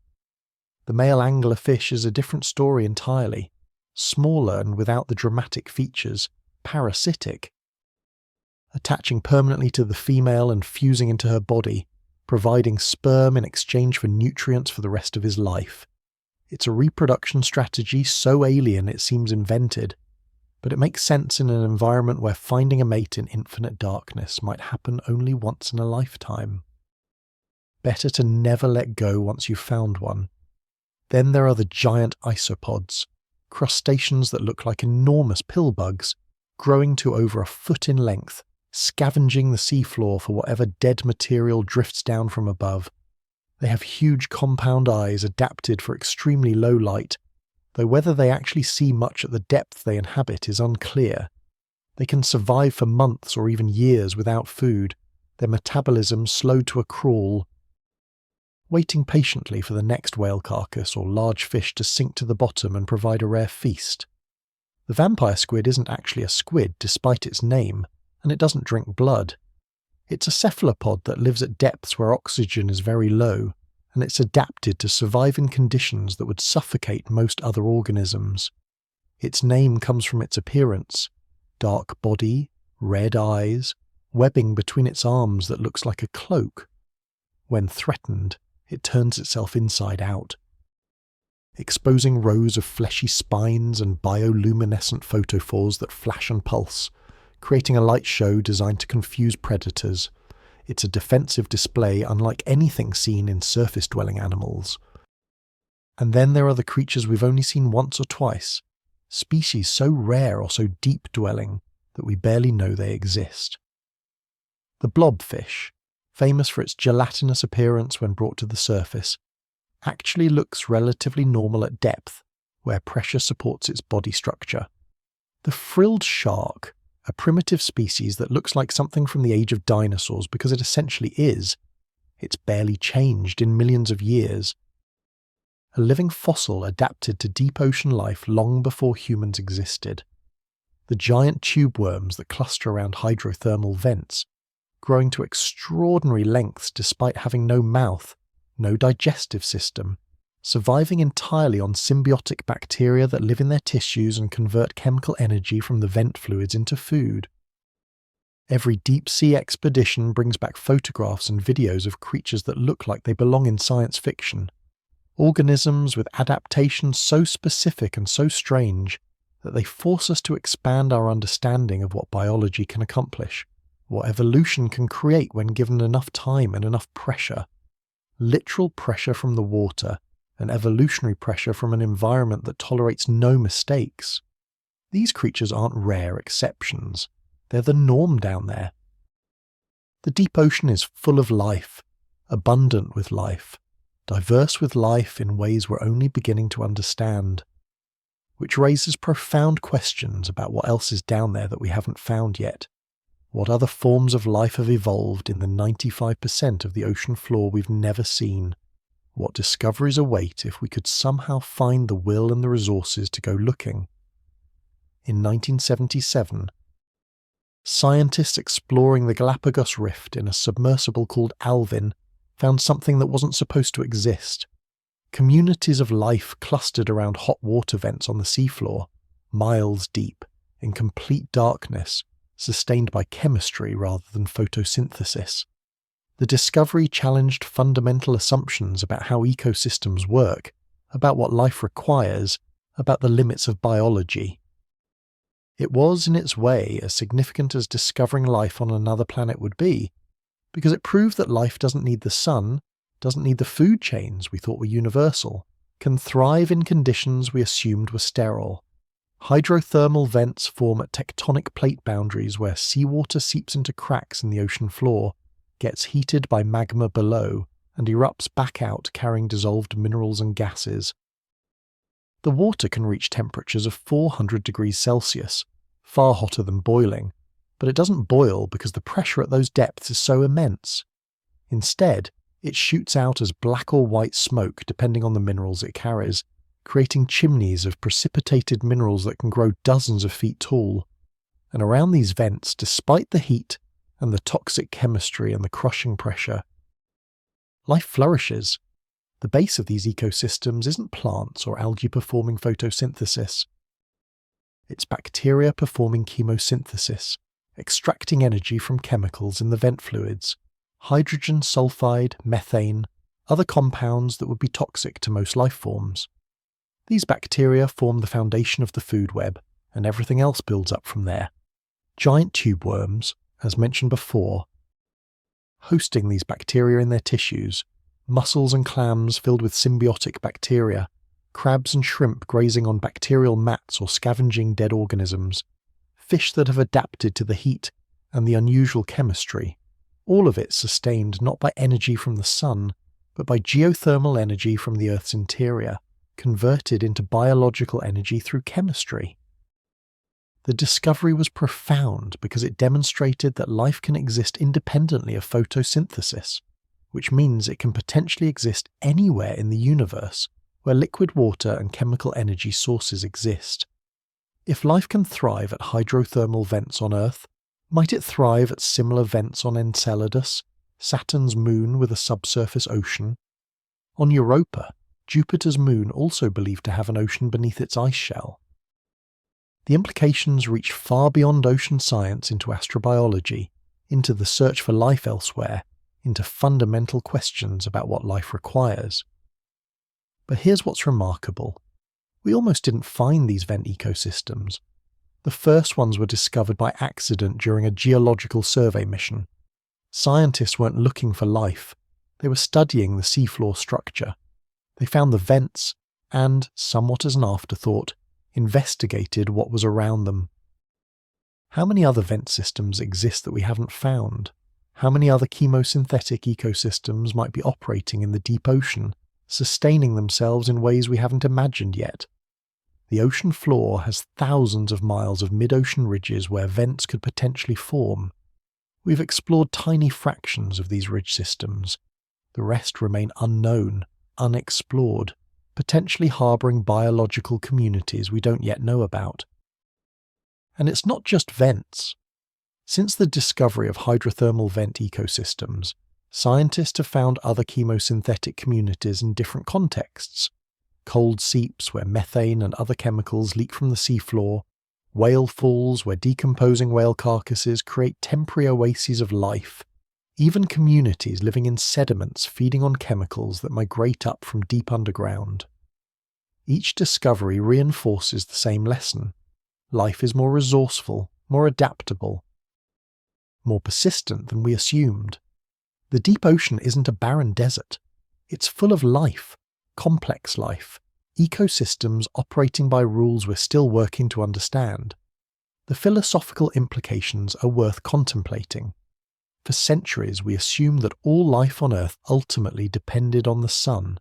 The male anglerfish is a different story entirely, smaller and without the dramatic features, parasitic. Attaching permanently to the female and fusing into her body, providing sperm in exchange for nutrients for the rest of his life. It's a reproduction strategy so alien it seems invented, but it makes sense in an environment where finding a mate in infinite darkness might happen only once in a lifetime. Better to never let go once you've found one. Then there are the giant isopods, crustaceans that look like enormous pill bugs, growing to over a foot in length, scavenging the seafloor for whatever dead material drifts down from above. They have huge compound eyes adapted for extremely low light, though whether they actually see much at the depth they inhabit is unclear. They can survive for months or even years without food, their metabolism slowed to a crawl, waiting patiently for the next whale carcass or large fish to sink to the bottom and provide a rare feast. The vampire squid isn't actually a squid despite its name, and it doesn't drink blood. It's a cephalopod that lives at depths where oxygen is very low, and it's adapted to survive in conditions that would suffocate most other organisms. Its name comes from its appearance: dark body, red eyes, webbing between its arms that looks like a cloak. When threatened, it turns itself inside out, exposing rows of fleshy spines and bioluminescent photophores that flash and pulse, creating a light show designed to confuse predators. It's a defensive display unlike anything seen in surface-dwelling animals. And then there are the creatures we've only seen once or twice, species so rare or so deep-dwelling that we barely know they exist. The blobfish, famous for its gelatinous appearance when brought to the surface, actually looks relatively normal at depth, where pressure supports its body structure. The frilled shark, a primitive species that looks like something from the age of dinosaurs because it essentially is. It's barely changed in millions of years. A living fossil adapted to deep ocean life long before humans existed. The giant tube worms that cluster around hydrothermal vents, growing to extraordinary lengths despite having no mouth, no digestive system, surviving entirely on symbiotic bacteria that live in their tissues and convert chemical energy from the vent fluids into food. Every deep-sea expedition brings back photographs and videos of creatures that look like they belong in science fiction. Organisms with adaptations so specific and so strange that they force us to expand our understanding of what biology can accomplish, what evolution can create when given enough time and enough pressure. Literal pressure from the water, and evolutionary pressure from an environment that tolerates no mistakes. These creatures aren't rare exceptions. They're the norm down there. The deep ocean is full of life, abundant with life, diverse with life in ways we're only beginning to understand, which raises profound questions about what else is down there that we haven't found yet. What other forms of life have evolved in the 95% of the ocean floor we've never seen? What discoveries await if we could somehow find the will and the resources to go looking? In 1977, scientists exploring the Galapagos Rift in a submersible called Alvin found something that wasn't supposed to exist. Communities of life clustered around hot water vents on the seafloor, miles deep, in complete darkness, sustained by chemistry rather than photosynthesis. The discovery challenged fundamental assumptions about how ecosystems work, about what life requires, about the limits of biology. It was, in its way, as significant as discovering life on another planet would be, because it proved that life doesn't need the sun, doesn't need the food chains we thought were universal, can thrive in conditions we assumed were sterile. Hydrothermal vents form at tectonic plate boundaries where seawater seeps into cracks in the ocean floor, gets heated by magma below, and erupts back out carrying dissolved minerals and gases. The water can reach temperatures of 400 degrees Celsius, far hotter than boiling, but it doesn't boil because the pressure at those depths is so immense. Instead, it shoots out as black or white smoke depending on the minerals it carries, creating chimneys of precipitated minerals that can grow dozens of feet tall. And around these vents, despite the heat and the toxic chemistry and the crushing pressure, life flourishes. The base of these ecosystems isn't plants or algae performing photosynthesis. It's bacteria performing chemosynthesis, extracting energy from chemicals in the vent fluids, hydrogen sulfide, methane, other compounds that would be toxic to most life forms. These bacteria form the foundation of the food web, and everything else builds up from there. Giant tube worms, as mentioned before, hosting these bacteria in their tissues, mussels and clams filled with symbiotic bacteria, crabs and shrimp grazing on bacterial mats or scavenging dead organisms, fish that have adapted to the heat and the unusual chemistry, all of it sustained not by energy from the sun, but by geothermal energy from the Earth's interior, converted into biological energy through chemistry. The discovery was profound because it demonstrated that life can exist independently of photosynthesis, which means it can potentially exist anywhere in the universe where liquid water and chemical energy sources exist. If life can thrive at hydrothermal vents on Earth, might it thrive at similar vents on Enceladus, Saturn's moon with a subsurface ocean? On Europa, Jupiter's moon also believed to have an ocean beneath its ice shell. The implications reach far beyond ocean science into astrobiology, into the search for life elsewhere, into fundamental questions about what life requires. But here's what's remarkable. We almost didn't find these vent ecosystems. The first ones were discovered by accident during a geological survey mission. Scientists weren't looking for life. They were studying the seafloor structure. They found the vents and, somewhat as an afterthought, investigated what was around them. How many other vent systems exist that we haven't found? How many other chemosynthetic ecosystems might be operating in the deep ocean, sustaining themselves in ways we haven't imagined yet? The ocean floor has thousands of miles of mid-ocean ridges where vents could potentially form. We've explored tiny fractions of these ridge systems. The rest remain unknown, unexplored, potentially harbouring biological communities we don't yet know about. And it's not just vents. Since the discovery of hydrothermal vent ecosystems, scientists have found other chemosynthetic communities in different contexts. Cold seeps where methane and other chemicals leak from the seafloor, whale falls where decomposing whale carcasses create temporary oases of life, even communities living in sediments feeding on chemicals that migrate up from deep underground. Each discovery reinforces the same lesson. Life is more resourceful, more adaptable, more persistent than we assumed. The deep ocean isn't a barren desert. It's full of life, complex life, ecosystems operating by rules we're still working to understand. The philosophical implications are worth contemplating. For centuries we assumed that all life on Earth ultimately depended on the sun,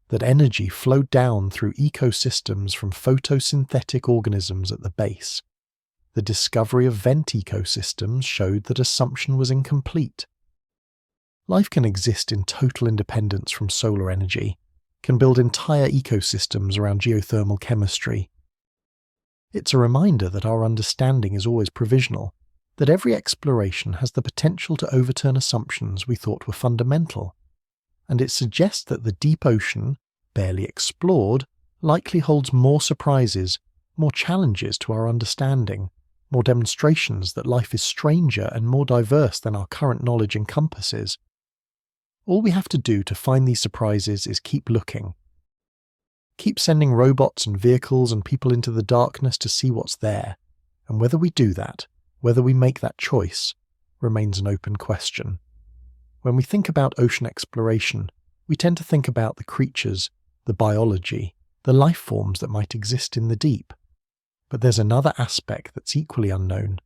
that energy flowed down through ecosystems from photosynthetic organisms at the base. The discovery of vent ecosystems showed that assumption was incomplete. Life can exist in total independence from solar energy, can build entire ecosystems around geothermal chemistry. It's a reminder that our understanding is always provisional, that every exploration has the potential to overturn assumptions we thought were fundamental. and it suggests that the deep ocean, barely explored, likely holds more surprises, more challenges to our understanding, more demonstrations that life is stranger and more diverse than our current knowledge encompasses. All we have to do to find these surprises is keep looking. Keep sending robots and vehicles and people into the darkness to see what's there, and whether we do that, whether we make that choice, remains an open question. When we think about ocean exploration, we tend to think about the creatures, the biology, the life forms that might exist in the deep. But there's another aspect that's equally unknown,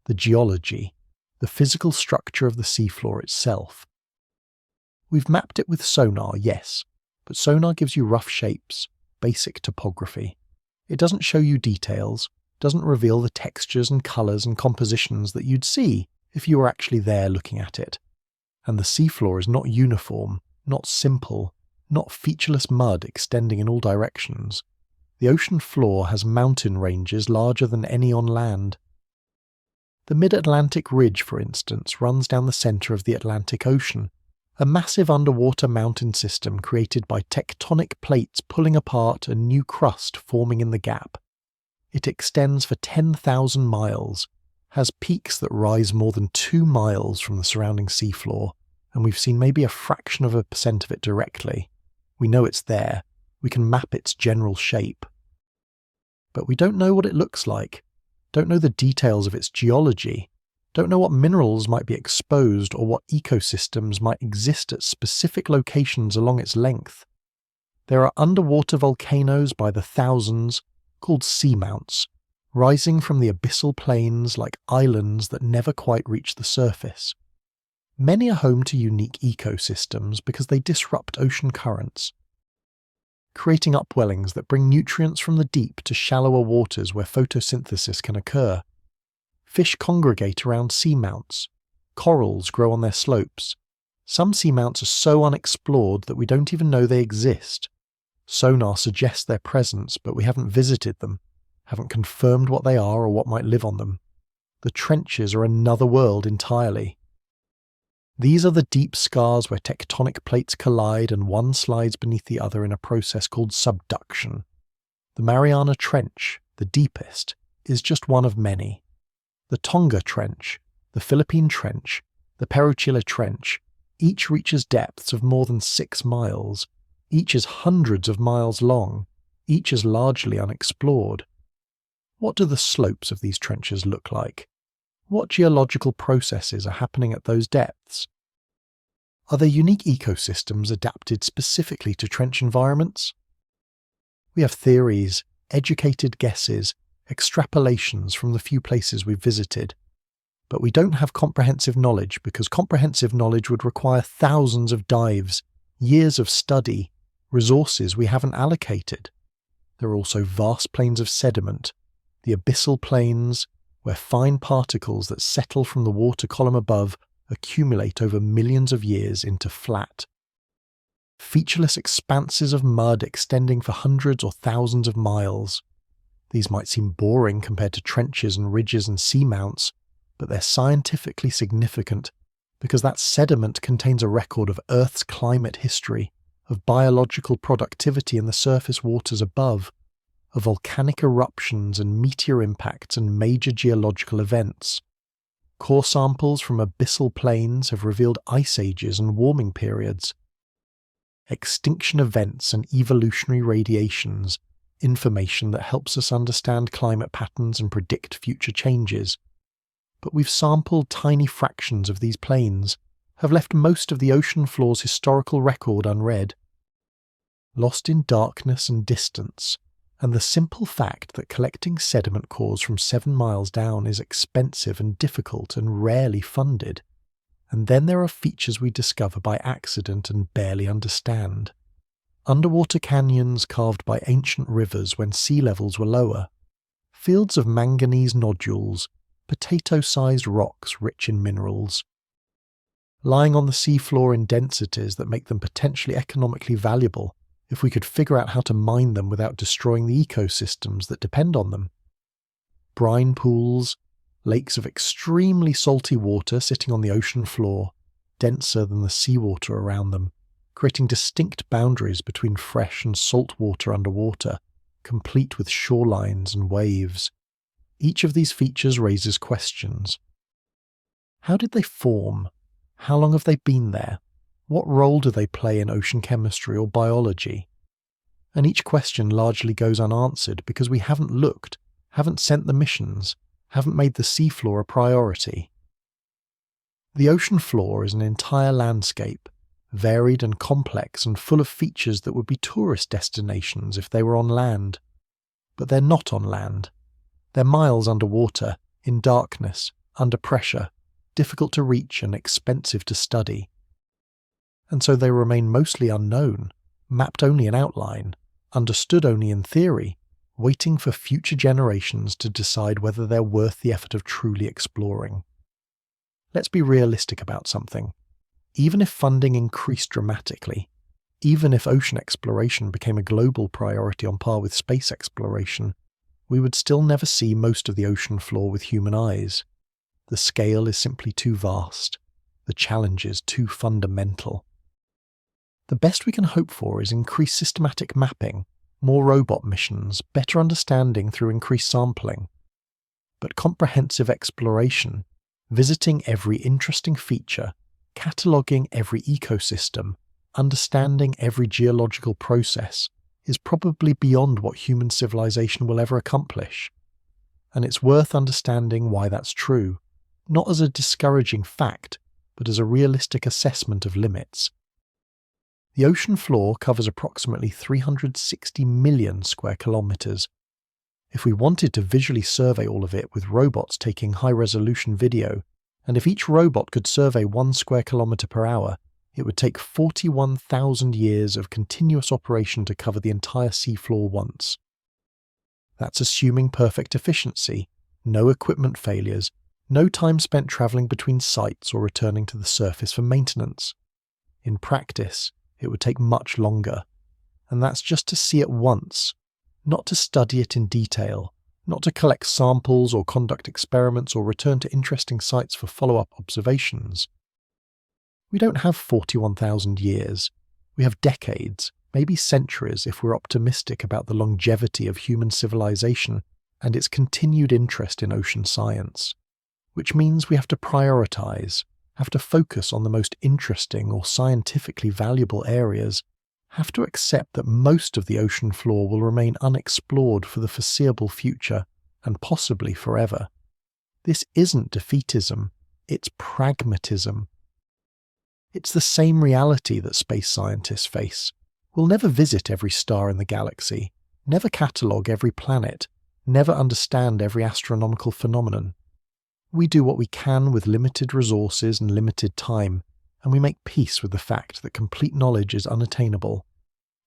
the geology, the physical structure of the seafloor itself. We've mapped it with sonar, yes, but sonar gives you rough shapes, basic topography. It doesn't show you details, doesn't reveal the textures and colours and compositions that you'd see if you were actually there looking at it. And the seafloor is not uniform, not simple, not featureless mud extending in all directions. The ocean floor has mountain ranges larger than any on land. The Mid-Atlantic Ridge, for instance, runs down the centre of the Atlantic Ocean, a massive underwater mountain system created by tectonic plates pulling apart and new crust forming in the gap. It extends for 10,000 miles, has peaks that rise more than 2 miles from the surrounding seafloor, and we've seen maybe a fraction of a percent of it directly. We know it's there. We can map its general shape. But we don't know what it looks like, don't know the details of its geology, don't know what minerals might be exposed or what ecosystems might exist at specific locations along its length. There are underwater volcanoes by the thousands, called seamounts, rising from the abyssal plains like islands that never quite reach the surface. Many are home to unique ecosystems because they disrupt ocean currents, creating upwellings that bring nutrients from the deep to shallower waters where photosynthesis can occur. Fish congregate around seamounts. Corals grow on their slopes. Some seamounts are so unexplored that we don't even know they exist. Sonar suggests their presence, but we haven't visited them, haven't confirmed what they are or what might live on them. The trenches are another world entirely. These are the deep scars where tectonic plates collide and one slides beneath the other in a process called subduction. The Mariana Trench, the deepest, is just one of many. The Tonga Trench, the Philippine Trench, the Peruchila Trench, each reaches depths of more than 6 miles. Each is hundreds of miles long. Each is largely unexplored. What do the slopes of these trenches look like? What geological processes are happening at those depths? Are there unique ecosystems adapted specifically to trench environments? We have theories, educated guesses, extrapolations from the few places we've visited. But we don't have comprehensive knowledge because comprehensive knowledge would require thousands of dives, years of study, resources we haven't allocated. There are also vast plains of sediment, the abyssal plains, where fine particles that settle from the water column above accumulate over millions of years into flat, featureless expanses of mud extending for hundreds or thousands of miles. These might seem boring compared to trenches and ridges and seamounts, but they're scientifically significant because that sediment contains a record of Earth's climate history, of biological productivity in the surface waters above, of volcanic eruptions and meteor impacts and major geological events. Core samples from abyssal plains have revealed ice ages and warming periods, extinction events and evolutionary radiations, information that helps us understand climate patterns and predict future changes. But we've sampled tiny fractions of these plains, have left most of the ocean floor's historical record unread. Lost in darkness and distance, and the simple fact that collecting sediment cores from 7 miles down is expensive and difficult and rarely funded. And then there are features we discover by accident and barely understand. Underwater canyons carved by ancient rivers when sea levels were lower. Fields of manganese nodules, potato-sized rocks rich in minerals. Lying on the seafloor in densities that make them potentially economically valuable if we could figure out how to mine them without destroying the ecosystems that depend on them. Brine pools, lakes of extremely salty water sitting on the ocean floor, denser than the seawater around them, creating distinct boundaries between fresh and salt water underwater, complete with shorelines and waves. Each of these features raises questions. How did they form? How long have they been there? What role do they play in ocean chemistry or biology? And each question largely goes unanswered because we haven't looked, haven't sent the missions, haven't made the seafloor a priority. The ocean floor is an entire landscape, varied and complex and full of features that would be tourist destinations if they were on land. But they're not on land. They're miles underwater, in darkness, under pressure, difficult to reach and expensive to study. And so they remain mostly unknown, mapped only in outline, understood only in theory, waiting for future generations to decide whether they're worth the effort of truly exploring. Let's be realistic about something. Even if funding increased dramatically, even if ocean exploration became a global priority on par with space exploration, we would still never see most of the ocean floor with human eyes. The scale is simply too vast, the challenges too fundamental. The best we can hope for is increased systematic mapping, more robot missions, better understanding through increased sampling. But comprehensive exploration, visiting every interesting feature, cataloguing every ecosystem, understanding every geological process, is probably beyond what human civilization will ever accomplish. And it's worth understanding why that's true, not as a discouraging fact, but as a realistic assessment of limits. The ocean floor covers approximately 360 million square kilometres. If we wanted to visually survey all of it with robots taking high-resolution video, and if each robot could survey 1 square kilometre per hour, it would take 41,000 years of continuous operation to cover the entire seafloor once. That's assuming perfect efficiency, no equipment failures, no time spent travelling between sites or returning to the surface for maintenance. In practice, it would take much longer, and that's just to see it once, not to study it in detail, not to collect samples or conduct experiments or return to interesting sites for follow-up observations. We don't have 41,000 years. We have decades, maybe centuries if we're optimistic about the longevity of human civilization and its continued interest in ocean science. Which means we have to prioritize, have to focus on the most interesting or scientifically valuable areas, have to accept that most of the ocean floor will remain unexplored for the foreseeable future and possibly forever. This isn't defeatism, it's pragmatism. It's the same reality that space scientists face. We'll never visit every star in the galaxy, never catalogue every planet, never understand every astronomical phenomenon. We do what we can with limited resources and limited time, and we make peace with the fact that complete knowledge is unattainable.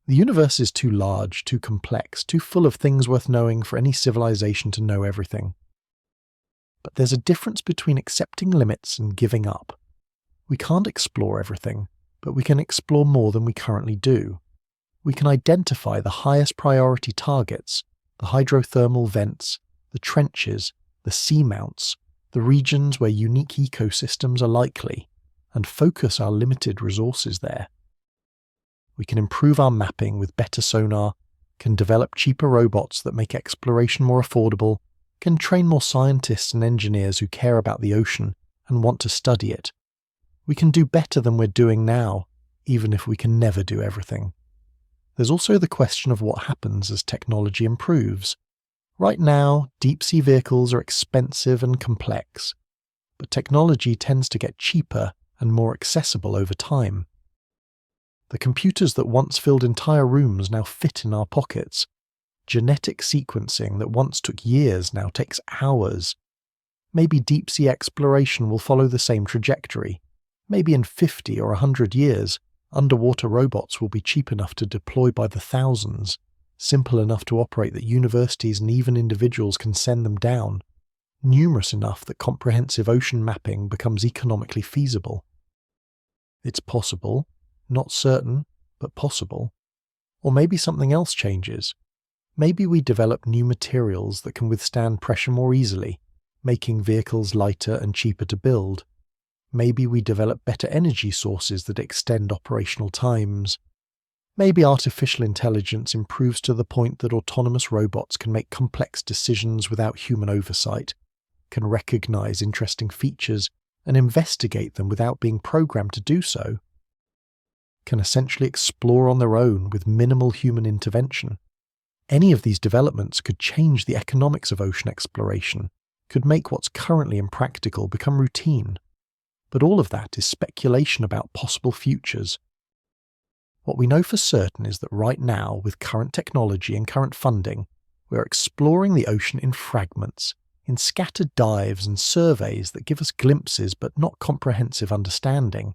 The universe is too large, too complex, too full of things worth knowing for any civilization to know everything. But there's a difference between accepting limits and giving up. We can't explore everything, but we can explore more than we currently do. We can identify the highest priority targets, the hydrothermal vents, the trenches, the seamounts, the regions where unique ecosystems are likely, and focus our limited resources there. We can improve our mapping with better sonar, can develop cheaper robots that make exploration more affordable, can train more scientists and engineers who care about the ocean and want to study it. We can do better than we're doing now, even if we can never do everything. There's also the question of what happens as technology improves. Right now, deep-sea vehicles are expensive and complex, but technology tends to get cheaper and more accessible over time. The computers that once filled entire rooms now fit in our pockets. Genetic sequencing that once took years now takes hours. Maybe deep-sea exploration will follow the same trajectory. Maybe in 50 or 100 years, underwater robots will be cheap enough to deploy by the thousands, simple enough to operate that universities and even individuals can send them down, numerous enough that comprehensive ocean mapping becomes economically feasible. It's possible, not certain, but possible. Or maybe something else changes. Maybe we develop new materials that can withstand pressure more easily, making vehicles lighter and cheaper to build. Maybe we develop better energy sources that extend operational times. Maybe artificial intelligence improves to the point that autonomous robots can make complex decisions without human oversight, can recognize interesting features and investigate them without being programmed to do so, can essentially explore on their own with minimal human intervention. Any of these developments could change the economics of ocean exploration, could make what's currently impractical become routine. But all of that is speculation about possible futures. What we know for certain is that right now, with current technology and current funding, we're exploring the ocean in fragments, in scattered dives and surveys that give us glimpses but not comprehensive understanding,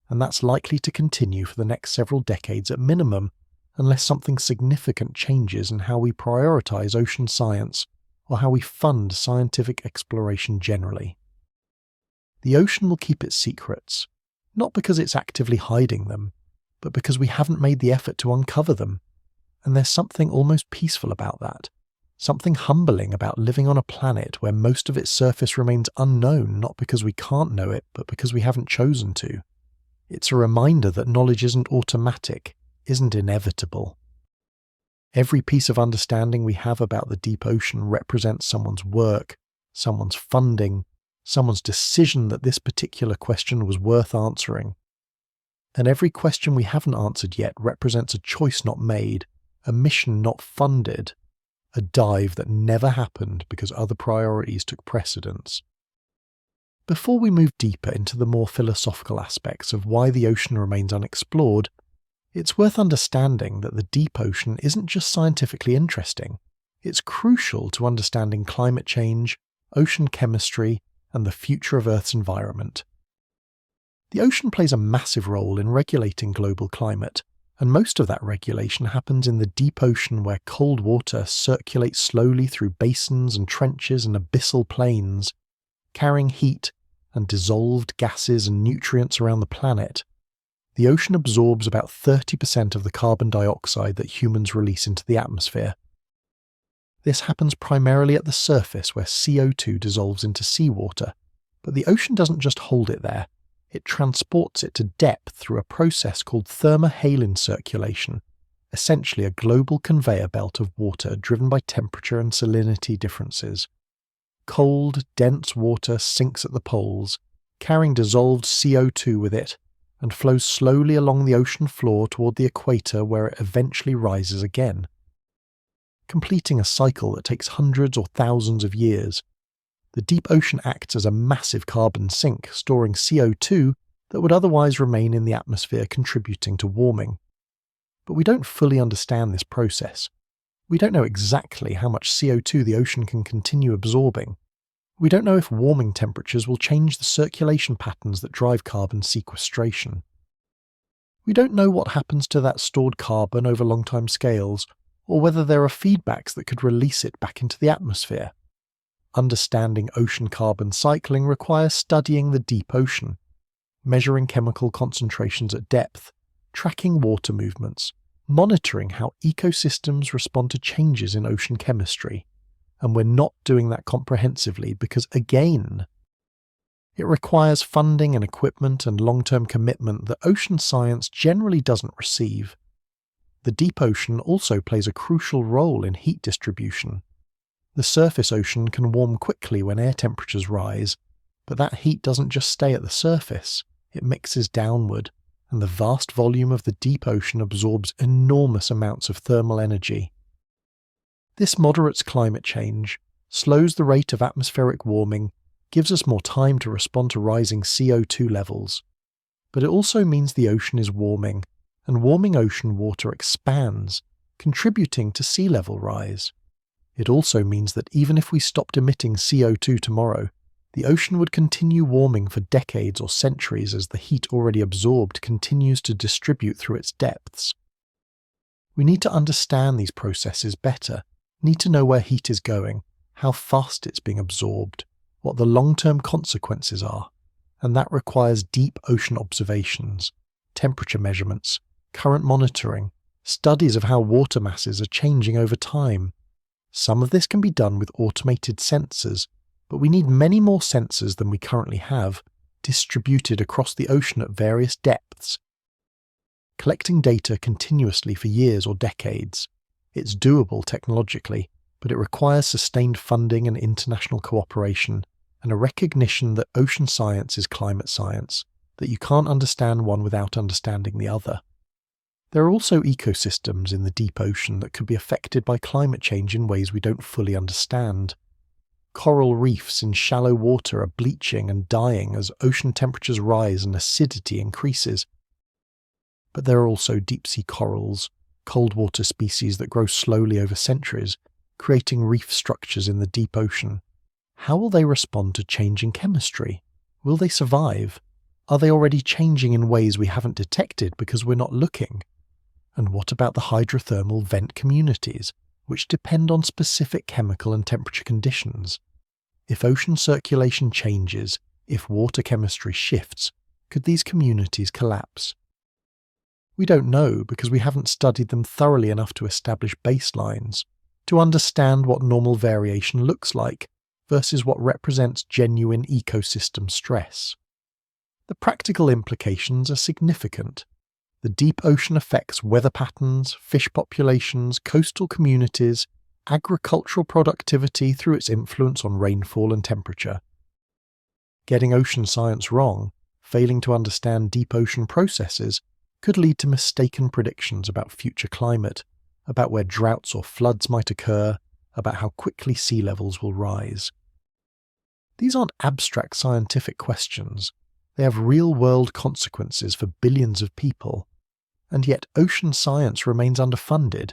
and that's likely to continue for the next several decades at minimum, unless something significant changes in how we prioritize ocean science or how we fund scientific exploration generally. The ocean will keep its secrets, not because it's actively hiding them, but because we haven't made the effort to uncover them. And there's something almost peaceful about that, something humbling about living on a planet where most of its surface remains unknown, not because we can't know it, but because we haven't chosen to. It's a reminder that knowledge isn't automatic, isn't inevitable. Every piece of understanding we have about the deep ocean represents someone's work, someone's funding, someone's decision that this particular question was worth answering. And every question we haven't answered yet represents a choice not made, a mission not funded, a dive that never happened because other priorities took precedence. Before we move deeper into the more philosophical aspects of why the ocean remains unexplored, it's worth understanding that the deep ocean isn't just scientifically interesting, it's crucial to understanding climate change, ocean chemistry, and the future of Earth's environment. The ocean plays a massive role in regulating global climate, and most of that regulation happens in the deep ocean where cold water circulates slowly through basins and trenches and abyssal plains, carrying heat and dissolved gases and nutrients around the planet. The ocean absorbs about 30% of the carbon dioxide that humans release into the atmosphere. This happens primarily at the surface where CO2 dissolves into seawater, but the ocean doesn't just hold it there. It transports it to depth through a process called thermohaline circulation, essentially a global conveyor belt of water driven by temperature and salinity differences. Cold, dense water sinks at the poles, carrying dissolved CO2 with it, and flows slowly along the ocean floor toward the equator where it eventually rises again, completing a cycle that takes hundreds or thousands of years. The deep ocean acts as a massive carbon sink, storing CO2 that would otherwise remain in the atmosphere, contributing to warming. But we don't fully understand this process. We don't know exactly how much CO2 the ocean can continue absorbing. We don't know if warming temperatures will change the circulation patterns that drive carbon sequestration. We don't know what happens to that stored carbon over long time scales, or whether there are feedbacks that could release it back into the atmosphere. Understanding ocean carbon cycling requires studying the deep ocean, measuring chemical concentrations at depth, tracking water movements, monitoring how ecosystems respond to changes in ocean chemistry. And we're not doing that comprehensively because, again, it requires funding and equipment and long-term commitment that ocean science generally doesn't receive. The deep ocean also plays a crucial role in heat distribution. The surface ocean can warm quickly when air temperatures rise, but that heat doesn't just stay at the surface, it mixes downward, and the vast volume of the deep ocean absorbs enormous amounts of thermal energy. This moderates climate change, slows the rate of atmospheric warming, gives us more time to respond to rising CO2 levels. But it also means the ocean is warming, and warming ocean water expands, contributing to sea level rise. It also means that even if we stopped emitting CO2 tomorrow, the ocean would continue warming for decades or centuries as the heat already absorbed continues to distribute through its depths. We need to understand these processes better, need to know where heat is going, how fast it's being absorbed, what the long-term consequences are, and that requires deep ocean observations, temperature measurements, current monitoring, studies of how water masses are changing over time. Some of this can be done with automated sensors, but we need many more sensors than we currently have, distributed across the ocean at various depths. Collecting data continuously for years or decades. It's doable technologically, but it requires sustained funding and international cooperation, and a recognition that ocean science is climate science, that you can't understand one without understanding the other. There are also ecosystems in the deep ocean that could be affected by climate change in ways we don't fully understand. Coral reefs in shallow water are bleaching and dying as ocean temperatures rise and acidity increases. But there are also deep-sea corals, cold water species that grow slowly over centuries, creating reef structures in the deep ocean. How will they respond to changing chemistry? Will they survive? Are they already changing in ways we haven't detected because we're not looking? And what about the hydrothermal vent communities, which depend on specific chemical and temperature conditions? If ocean circulation changes, if water chemistry shifts, could these communities collapse? We don't know because we haven't studied them thoroughly enough to establish baselines, to understand what normal variation looks like versus what represents genuine ecosystem stress. The practical implications are significant. The deep ocean affects weather patterns, fish populations, coastal communities, agricultural productivity through its influence on rainfall and temperature. Getting ocean science wrong, failing to understand deep ocean processes, could lead to mistaken predictions about future climate, about where droughts or floods might occur, about how quickly sea levels will rise. These aren't abstract scientific questions. They have real-world consequences for billions of people. And yet ocean science remains underfunded,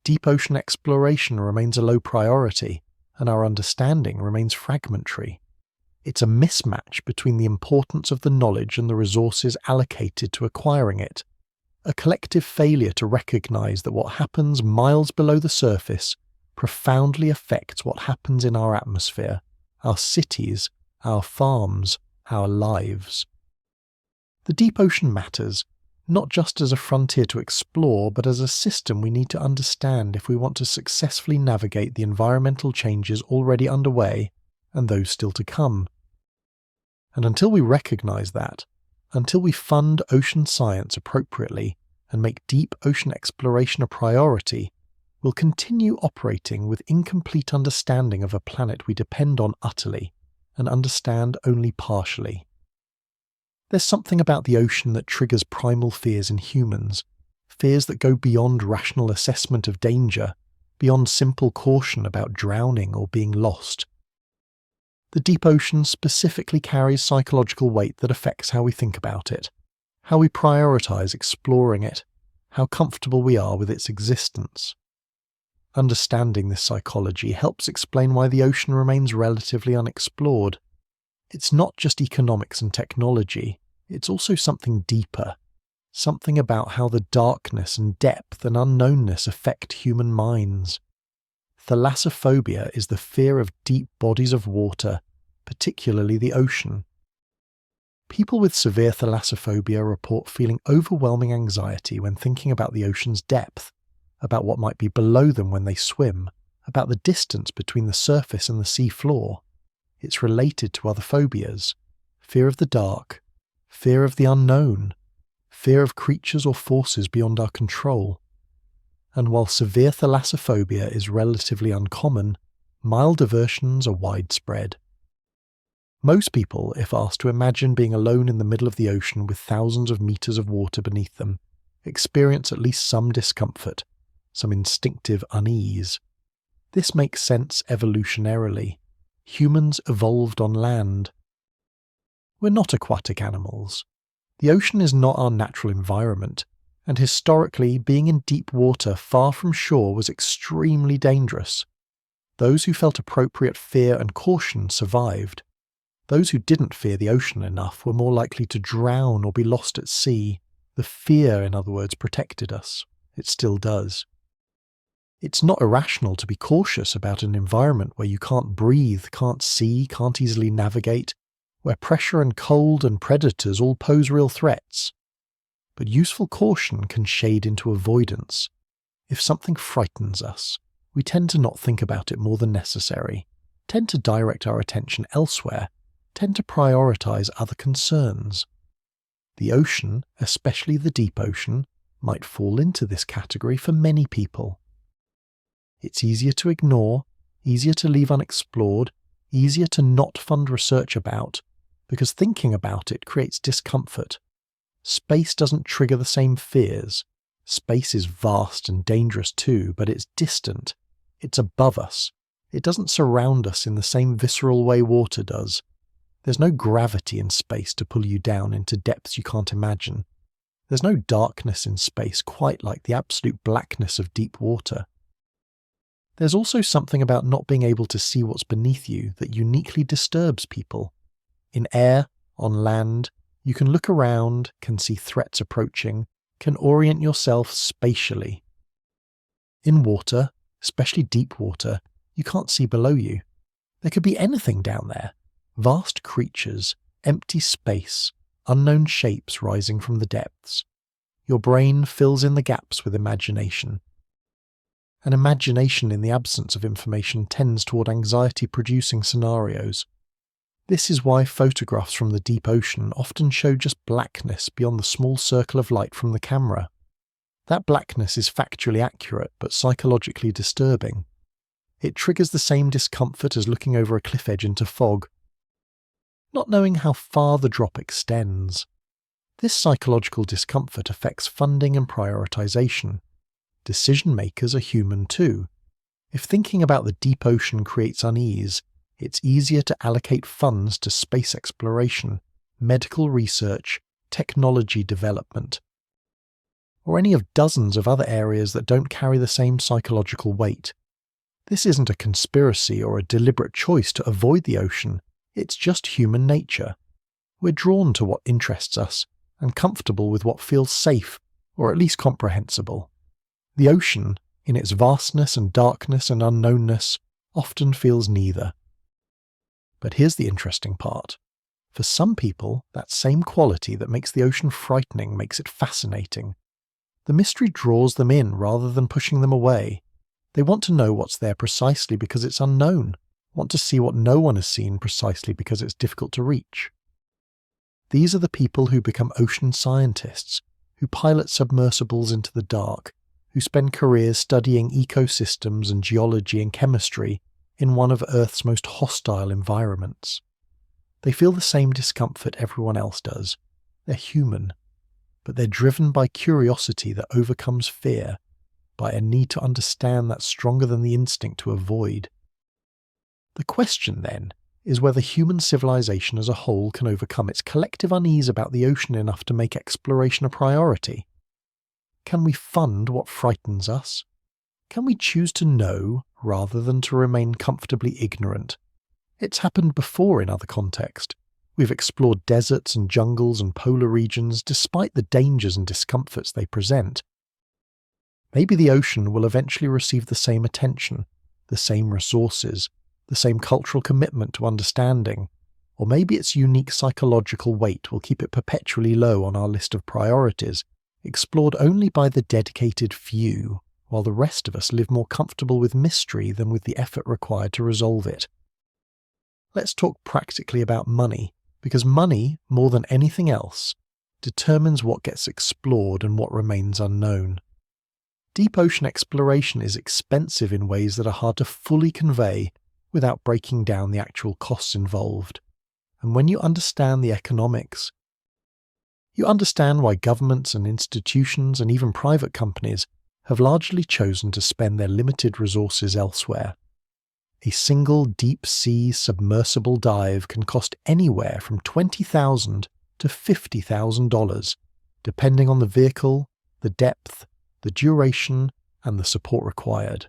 deep ocean exploration remains a low priority, and our understanding remains fragmentary. It's a mismatch between the importance of the knowledge and the resources allocated to acquiring it, a collective failure to recognize that what happens miles below the surface profoundly affects what happens in our atmosphere, our cities, our farms, our lives. The deep ocean matters, not just as a frontier to explore, but as a system we need to understand if we want to successfully navigate the environmental changes already underway and those still to come. And until we recognize that, until we fund ocean science appropriately and make deep ocean exploration a priority, we'll continue operating with incomplete understanding of a planet we depend on utterly and understand only partially. There's something about the ocean that triggers primal fears in humans, fears that go beyond rational assessment of danger, beyond simple caution about drowning or being lost. The deep ocean specifically carries psychological weight that affects how we think about it, how we prioritize exploring it, how comfortable we are with its existence. Understanding this psychology helps explain why the ocean remains relatively unexplored. It's not just economics and technology, it's also something deeper, something about how the darkness and depth and unknownness affect human minds. Thalassophobia is the fear of deep bodies of water, particularly the ocean. People with severe thalassophobia report feeling overwhelming anxiety when thinking about the ocean's depth, about what might be below them when they swim, about the distance between the surface and the sea floor. It's related to other phobias: fear of the dark, fear of the unknown, fear of creatures or forces beyond our control. And while severe thalassophobia is relatively uncommon, milder versions are widespread. Most people, if asked to imagine being alone in the middle of the ocean with thousands of meters of water beneath them, experience at least some discomfort, some instinctive unease. This makes sense evolutionarily. Humans evolved on land. We're not aquatic animals. The ocean is not our natural environment, and historically, being in deep water far from shore was extremely dangerous. Those who felt appropriate fear and caution survived. Those who didn't fear the ocean enough were more likely to drown or be lost at sea. The fear, in other words, protected us. It still does. It's not irrational to be cautious about an environment where you can't breathe, can't see, can't easily navigate, where pressure and cold and predators all pose real threats. But useful caution can shade into avoidance. If something frightens us, we tend to not think about it more than necessary, tend to direct our attention elsewhere, tend to prioritize other concerns. The ocean, especially the deep ocean, might fall into this category for many people. It's easier to ignore, easier to leave unexplored, easier to not fund research about, because thinking about it creates discomfort. Space doesn't trigger the same fears. Space is vast and dangerous too, but it's distant. It's above us. It doesn't surround us in the same visceral way water does. There's no gravity in space to pull you down into depths you can't imagine. There's no darkness in space quite like the absolute blackness of deep water. There's also something about not being able to see what's beneath you that uniquely disturbs people. In air, on land, you can look around, can see threats approaching, can orient yourself spatially. In water, especially deep water, you can't see below you. There could be anything down there. Vast creatures, empty space, unknown shapes rising from the depths. Your brain fills in the gaps with imagination. And imagination in the absence of information tends toward anxiety-producing scenarios. This is why photographs from the deep ocean often show just blackness beyond the small circle of light from the camera. That blackness is factually accurate but psychologically disturbing. It triggers the same discomfort as looking over a cliff edge into fog. Not knowing how far the drop extends. This psychological discomfort affects funding and prioritization. Decision makers are human too. If thinking about the deep ocean creates unease, it's easier to allocate funds to space exploration, medical research, technology development, or any of dozens of other areas that don't carry the same psychological weight. This isn't a conspiracy or a deliberate choice to avoid the ocean, it's just human nature. We're drawn to what interests us and comfortable with what feels safe, or at least comprehensible. The ocean, in its vastness and darkness and unknownness, often feels neither. But here's the interesting part. For some people, that same quality that makes the ocean frightening makes it fascinating. The mystery draws them in rather than pushing them away. They want to know what's there precisely because it's unknown, want to see what no one has seen precisely because it's difficult to reach. These are the people who become ocean scientists, who pilot submersibles into the dark, who spend careers studying ecosystems and geology and chemistry in one of Earth's most hostile environments. They feel the same discomfort everyone else does. They're human, but they're driven by curiosity that overcomes fear, by a need to understand that's stronger than the instinct to avoid. The question, then, is whether human civilization as a whole can overcome its collective unease about the ocean enough to make exploration a priority. Can we fund what frightens us? Can we choose to know rather than to remain comfortably ignorant? It's happened before in other contexts. We've explored deserts and jungles and polar regions despite the dangers and discomforts they present. Maybe the ocean will eventually receive the same attention, the same resources, the same cultural commitment to understanding, or maybe its unique psychological weight will keep it perpetually low on our list of priorities, explored only by the dedicated few, while the rest of us live more comfortable with mystery than with the effort required to resolve it. Let's talk practically about money, because money, more than anything else, determines what gets explored and what remains unknown. Deep ocean exploration is expensive in ways that are hard to fully convey without breaking down the actual costs involved. And when you understand the economics, you understand why governments and institutions and even private companies have largely chosen to spend their limited resources elsewhere. A single deep-sea submersible dive can cost anywhere from $20,000 to $50,000, depending on the vehicle, the depth, the duration, and the support required.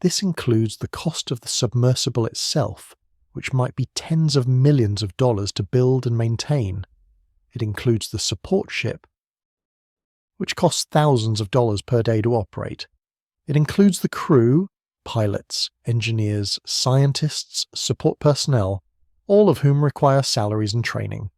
This includes the cost of the submersible itself, which might be tens of millions of dollars to build and maintain. It includes the support ship, which costs thousands of dollars per day to operate. It includes the crew, pilots, engineers, scientists, support personnel, all of whom require salaries and training.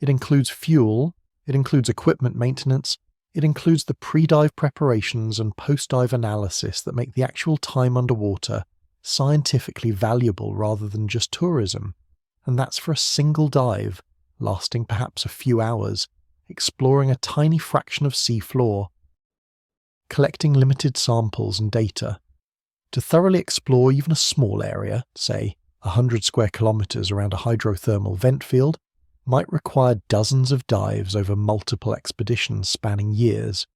It includes fuel, it includes equipment maintenance, it includes the pre-dive preparations and post-dive analysis that make the actual time underwater scientifically valuable rather than just tourism. and that's for a single dive, lasting perhaps a few hours, exploring a tiny fraction of sea floor, collecting limited samples and data. To thoroughly explore even a small area, say 100 square kilometres around a hydrothermal vent field, might require dozens of dives over multiple expeditions spanning years.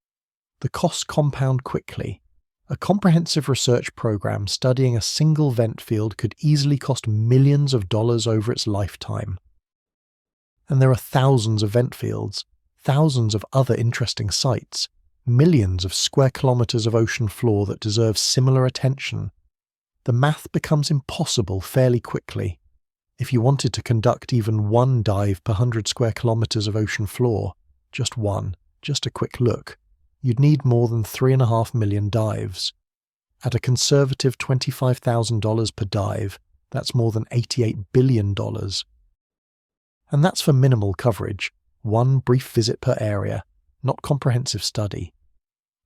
The costs compound quickly. A comprehensive research program studying a single vent field could easily cost millions of dollars over its lifetime. And there are thousands of vent fields, thousands of other interesting sites, millions of square kilometres of ocean floor that deserve similar attention. The math becomes impossible fairly quickly. If you wanted to conduct even one dive per 100 square kilometres of ocean floor, just one, just a quick look, you'd need more than 3.5 million dives. At a conservative $25,000 per dive, that's more than $88 billion. And that's for minimal coverage, one brief visit per area, not comprehensive study.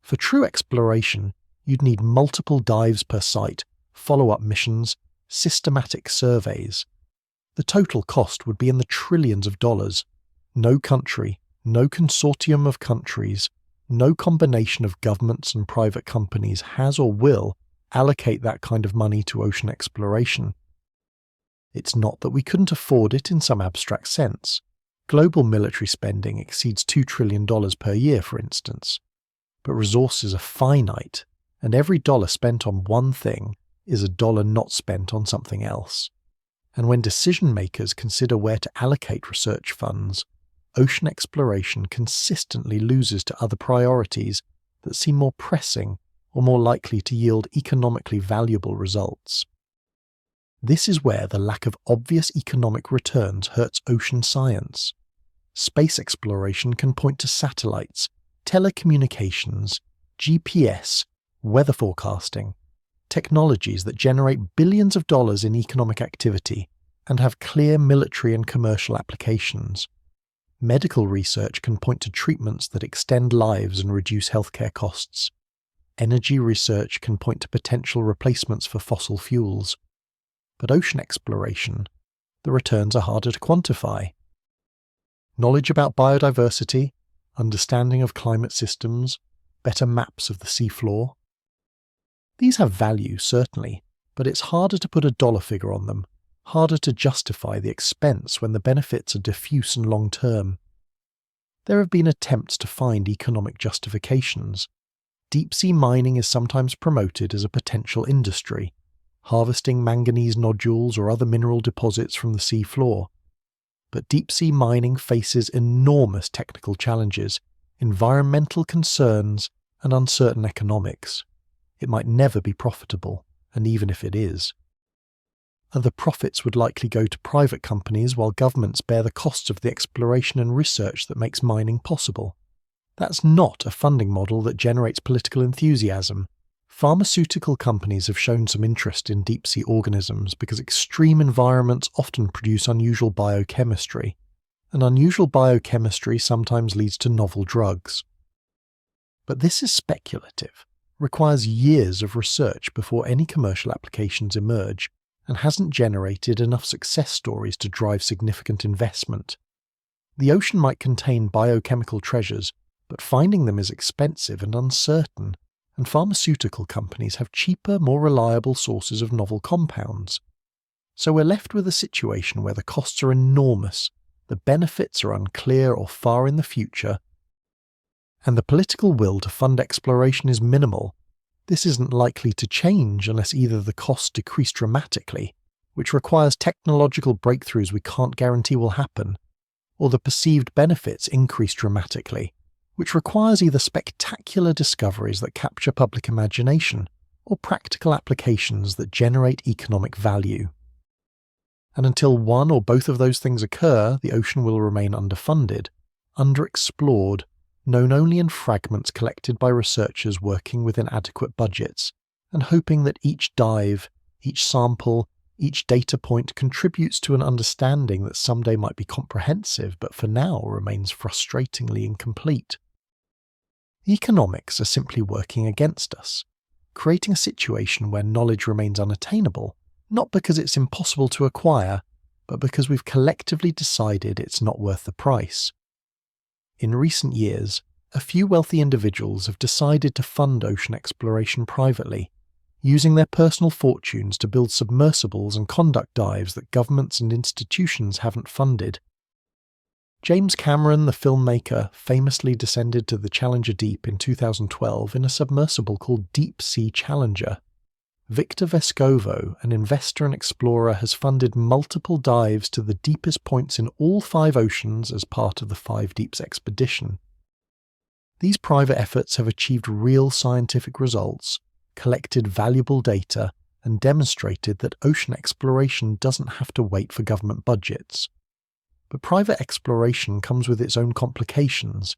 For true exploration, you'd need multiple dives per site, follow-up missions, systematic surveys. The total cost would be in the trillions of dollars. No country, no consortium of countries, no combination of governments and private companies has or will allocate that kind of money to ocean exploration. It's not that we couldn't afford it in some abstract sense. Global military spending exceeds $2 trillion per year, for instance. But resources are finite, and every dollar spent on one thing is a dollar not spent on something else. And when decision makers consider where to allocate research funds, ocean exploration consistently loses to other priorities that seem more pressing or more likely to yield economically valuable results. This is where the lack of obvious economic returns hurts ocean science. Space exploration can point to satellites, telecommunications, GPS, weather forecasting, technologies that generate billions of dollars in economic activity and have clear military and commercial applications. Medical research can point to treatments that extend lives and reduce healthcare costs. Energy research can point to potential replacements for fossil fuels. But ocean exploration, the returns are harder to quantify. Knowledge about biodiversity, understanding of climate systems, better maps of the seafloor. These have value, certainly, but it's harder to put a dollar figure on them, harder to justify the expense when the benefits are diffuse and long-term. There have been attempts to find economic justifications. Deep-sea mining is sometimes promoted as a potential industry, harvesting manganese nodules or other mineral deposits from the sea floor. But deep-sea mining faces enormous technical challenges, environmental concerns, and uncertain economics. It might never be profitable, and even if it is. And the profits would likely go to private companies while governments bear the costs of the exploration and research that makes mining possible. That's not a funding model that generates political enthusiasm. Pharmaceutical companies have shown some interest in deep-sea organisms because extreme environments often produce unusual biochemistry, and unusual biochemistry sometimes leads to novel drugs. But this is speculative, requires years of research before any commercial applications emerge, and hasn't generated enough success stories to drive significant investment. The ocean might contain biochemical treasures, but finding them is expensive and uncertain, and pharmaceutical companies have cheaper, more reliable sources of novel compounds. So we're left with a situation where the costs are enormous, the benefits are unclear or far in the future, and the political will to fund exploration is minimal. This isn't likely to change unless either the costs decrease dramatically, which requires technological breakthroughs we can't guarantee will happen, or the perceived benefits increase dramatically, which requires either spectacular discoveries that capture public imagination or practical applications that generate economic value. And until one or both of those things occur, the ocean will remain underfunded, underexplored, known only in fragments collected by researchers working within adequate budgets, and hoping that each dive, each sample, each data point contributes to an understanding that someday might be comprehensive but for now remains frustratingly incomplete. The economics are simply working against us, creating a situation where knowledge remains unattainable, not because it's impossible to acquire, but because we've collectively decided it's not worth the price. In recent years, a few wealthy individuals have decided to fund ocean exploration privately, using their personal fortunes to build submersibles and conduct dives that governments and institutions haven't funded. James Cameron, the filmmaker, famously descended to the Challenger Deep in 2012 in a submersible called Deep Sea Challenger. Victor Vescovo, an investor and explorer, has funded multiple dives to the deepest points in all 5 oceans as part of the 5 Deeps expedition. These private efforts have achieved real scientific results, collected valuable data, and demonstrated that ocean exploration doesn't have to wait for government budgets. But private exploration comes with its own complications.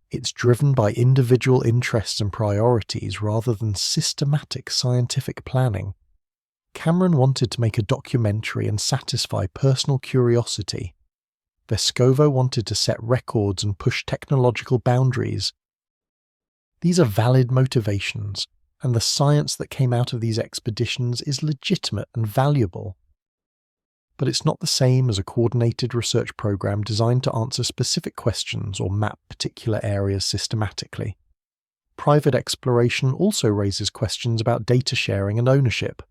It's driven by individual interests and priorities rather than systematic scientific planning. Cameron wanted to make a documentary and satisfy personal curiosity. Vescovo wanted to set records and push technological boundaries. These are valid motivations, and the science that came out of these expeditions is legitimate and valuable. But it's not the same as a coordinated research program designed to answer specific questions or map particular areas systematically. Private exploration also raises questions about data sharing and ownership.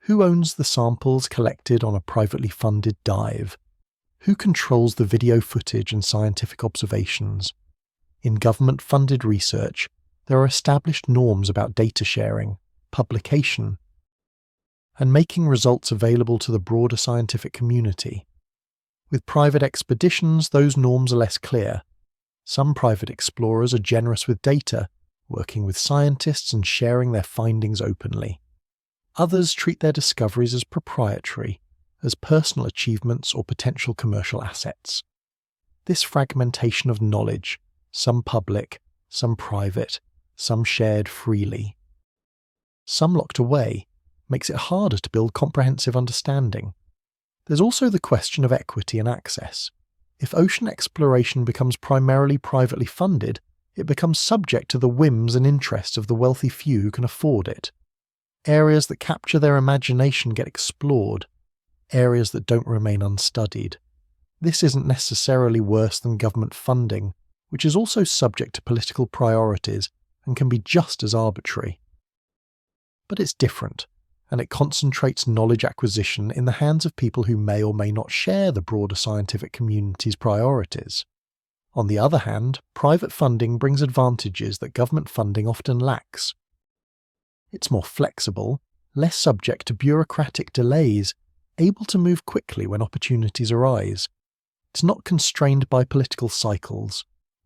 Who owns the samples collected on a privately funded dive? Who controls the video footage and scientific observations? In government-funded research, there are established norms about data sharing, publication, and making results available to the broader scientific community. With private expeditions, those norms are less clear. Some private explorers are generous with data, working with scientists and sharing their findings openly. Others treat their discoveries as proprietary, as personal achievements or potential commercial assets. This fragmentation of knowledge, some public, some private, some shared freely, some locked away, makes it harder to build comprehensive understanding. There's also the question of equity and access. If ocean exploration becomes primarily privately funded, it becomes subject to the whims and interests of the wealthy few who can afford it. Areas that capture their imagination get explored, areas that don't remain unstudied. This isn't necessarily worse than government funding, which is also subject to political priorities and can be just as arbitrary. But it's different, and it concentrates knowledge acquisition in the hands of people who may or may not share the broader scientific community's priorities. On the other hand, private funding brings advantages that government funding often lacks. It's more flexible, less subject to bureaucratic delays, able to move quickly when opportunities arise. It's not constrained by political cycles.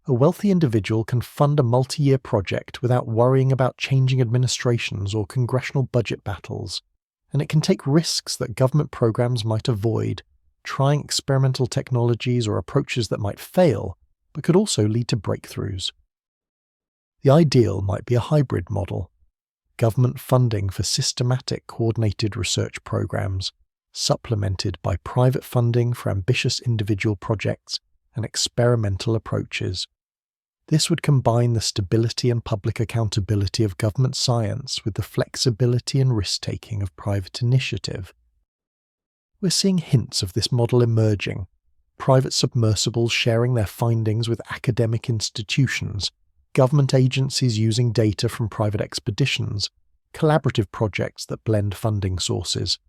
A wealthy individual can fund a multi-year project without worrying about changing administrations or congressional budget battles, and it can take risks that government programs might avoid, trying experimental technologies or approaches that might fail, but could also lead to breakthroughs. The ideal might be a hybrid model: government funding for systematic coordinated research programs, supplemented by private funding for ambitious individual projects and experimental approaches. This would combine the stability and public accountability of government science with the flexibility and risk-taking of private initiative. We're seeing hints of this model emerging: private submersibles sharing their findings with academic institutions, government agencies using data from private expeditions, collaborative projects that blend funding sources.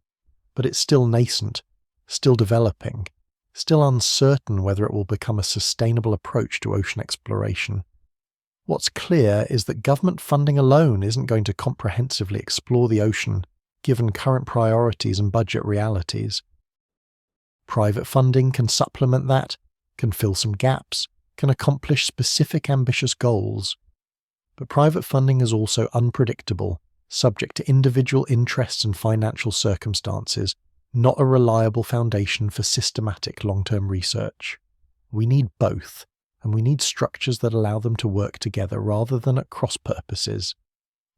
But it's still nascent, still developing, still uncertain whether it will become a sustainable approach to ocean exploration. What's clear is that government funding alone isn't going to comprehensively explore the ocean, given current priorities and budget realities. Private funding can supplement that, can fill some gaps, can accomplish specific ambitious goals. But private funding is also unpredictable, subject to individual interests and financial circumstances, not a reliable foundation for systematic long-term research. We need both, and we need structures that allow them to work together rather than at cross purposes.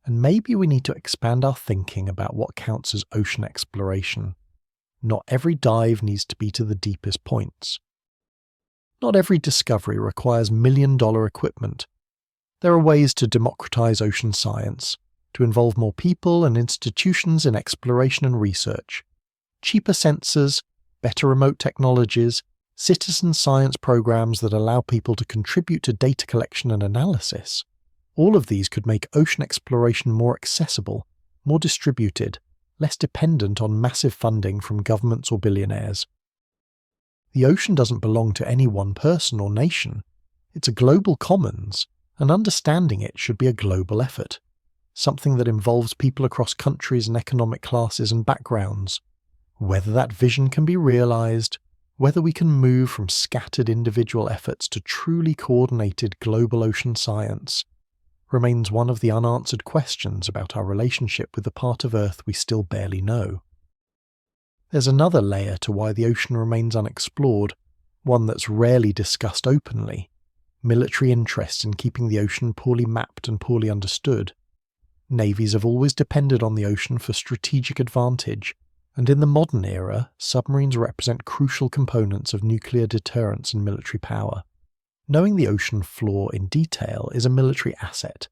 And maybe we need to expand our thinking about what counts as ocean exploration. Not every dive needs to be to the deepest points. Not every discovery requires million-dollar equipment. There are ways to democratize ocean science, to involve more people and institutions in exploration and research. Cheaper sensors, better remote technologies, citizen science programs that allow people to contribute to data collection and analysis. All of these could make ocean exploration more accessible, more distributed, less dependent on massive funding from governments or billionaires. The ocean doesn't belong to any one person or nation. It's a global commons, and understanding it should be a global effort, something that involves people across countries and economic classes and backgrounds. Whether that vision can be realized, whether we can move from scattered individual efforts to truly coordinated global ocean science, remains one of the unanswered questions about our relationship with the part of Earth we still barely know. There's another layer to why the ocean remains unexplored, one that's rarely discussed openly: military interest in keeping the ocean poorly mapped and poorly understood. Navies have always depended on the ocean for strategic advantage, and in the modern era, submarines represent crucial components of nuclear deterrence and military power. Knowing the ocean floor in detail is a military asset.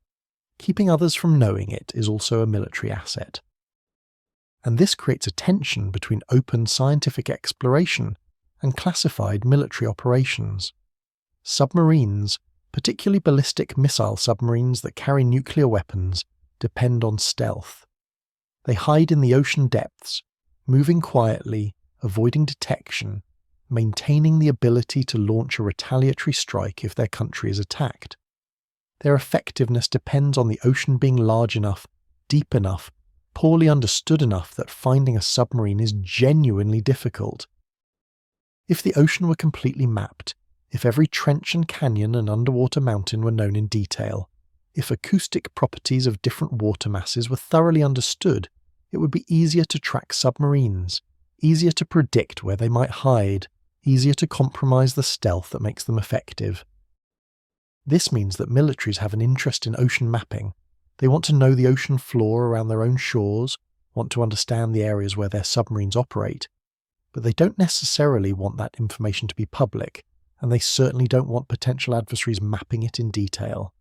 Keeping others from knowing it is also a military asset. And this creates a tension between open scientific exploration and classified military operations. Submarines, particularly ballistic missile submarines that carry nuclear weapons, depend on stealth. They hide in the ocean depths, moving quietly, avoiding detection, maintaining the ability to launch a retaliatory strike if their country is attacked. Their effectiveness depends on the ocean being large enough, deep enough, poorly understood enough that finding a submarine is genuinely difficult. If the ocean were completely mapped, if every trench and canyon and underwater mountain were known in detail, if acoustic properties of different water masses were thoroughly understood, it would be easier to track submarines, easier to predict where they might hide, easier to compromise the stealth that makes them effective. This means that militaries have an interest in ocean mapping. They want to know the ocean floor around their own shores, want to understand the areas where their submarines operate, but they don't necessarily want that information to be public, and they certainly don't want potential adversaries mapping it in detail.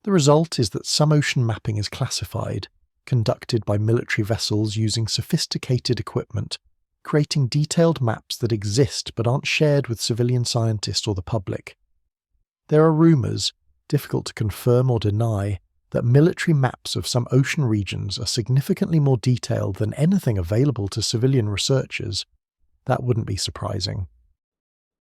The result is that some ocean mapping is classified, conducted by military vessels using sophisticated equipment, creating detailed maps that exist but aren't shared with civilian scientists or the public. There are rumours, difficult to confirm or deny, that military maps of some ocean regions are significantly more detailed than anything available to civilian researchers. That wouldn't be surprising.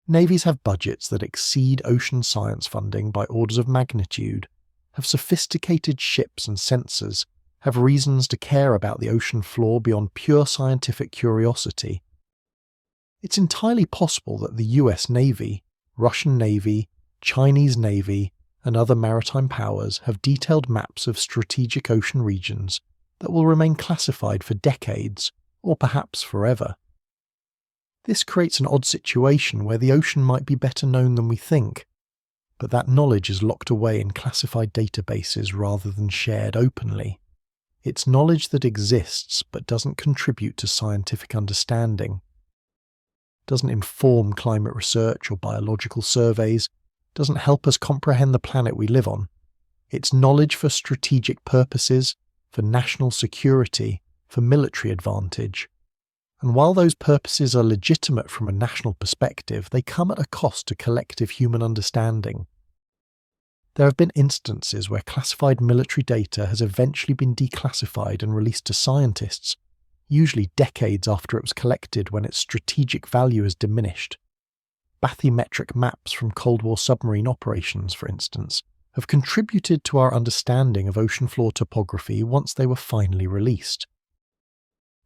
Navies have budgets that exceed ocean science funding by orders of magnitude, have sophisticated ships and sensors, have reasons to care about the ocean floor beyond pure scientific curiosity. It's entirely possible that the US Navy, Russian Navy, Chinese Navy, and other maritime powers have detailed maps of strategic ocean regions that will remain classified for decades, or perhaps forever. This creates an odd situation where the ocean might be better known than we think, but that knowledge is locked away in classified databases rather than shared openly. It's knowledge that exists but doesn't contribute to scientific understanding, doesn't inform climate research or biological surveys, doesn't help us comprehend the planet we live on. It's knowledge for strategic purposes, for national security, for military advantage. And while those purposes are legitimate from a national perspective, they come at a cost to collective human understanding. There have been instances where classified military data has eventually been declassified and released to scientists, usually decades after it was collected when its strategic value has diminished. Bathymetric maps from Cold War submarine operations, for instance, have contributed to our understanding of ocean floor topography once they were finally released.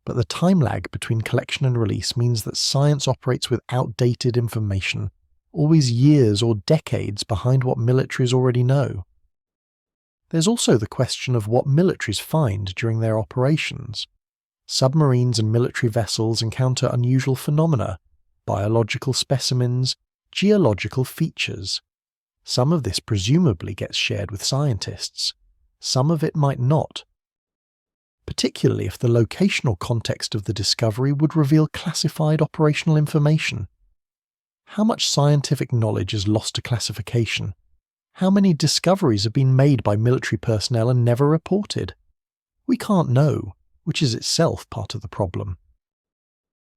But the time lag between collection and release means that science operates with outdated information, always years or decades behind what militaries already know. There's also the question of what militaries find during their operations. Submarines and military vessels encounter unusual phenomena, biological specimens, geological features. Some of this presumably gets shared with scientists. Some of it might not. Particularly if the location or context of the discovery would reveal classified operational information. How much scientific knowledge is lost to classification? How many discoveries have been made by military personnel and never reported? We can't know, which is itself part of the problem.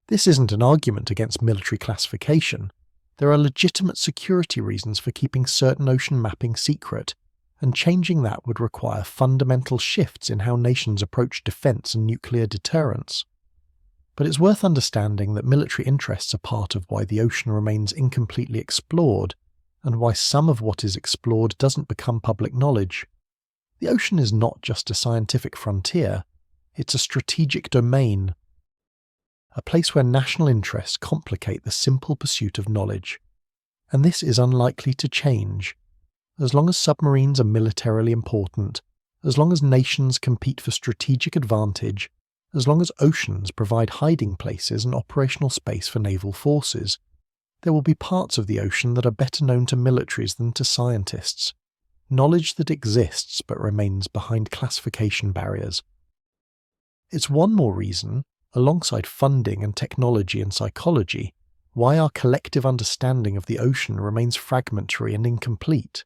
This isn't an argument against military classification. There are legitimate security reasons for keeping certain ocean mapping secret, and changing that would require fundamental shifts in how nations approach defence and nuclear deterrence. But it's worth understanding that military interests are part of why the ocean remains incompletely explored, and why some of what is explored doesn't become public knowledge. The ocean is not just a scientific frontier, it's a strategic domain, a place where national interests complicate the simple pursuit of knowledge. And this is unlikely to change. As long as submarines are militarily important, as long as nations compete for strategic advantage, as long as oceans provide hiding places and operational space for naval forces, there will be parts of the ocean that are better known to militaries than to scientists. Knowledge that exists but remains behind classification barriers. It's one more reason, alongside funding and technology and psychology, why our collective understanding of the ocean remains fragmentary and incomplete.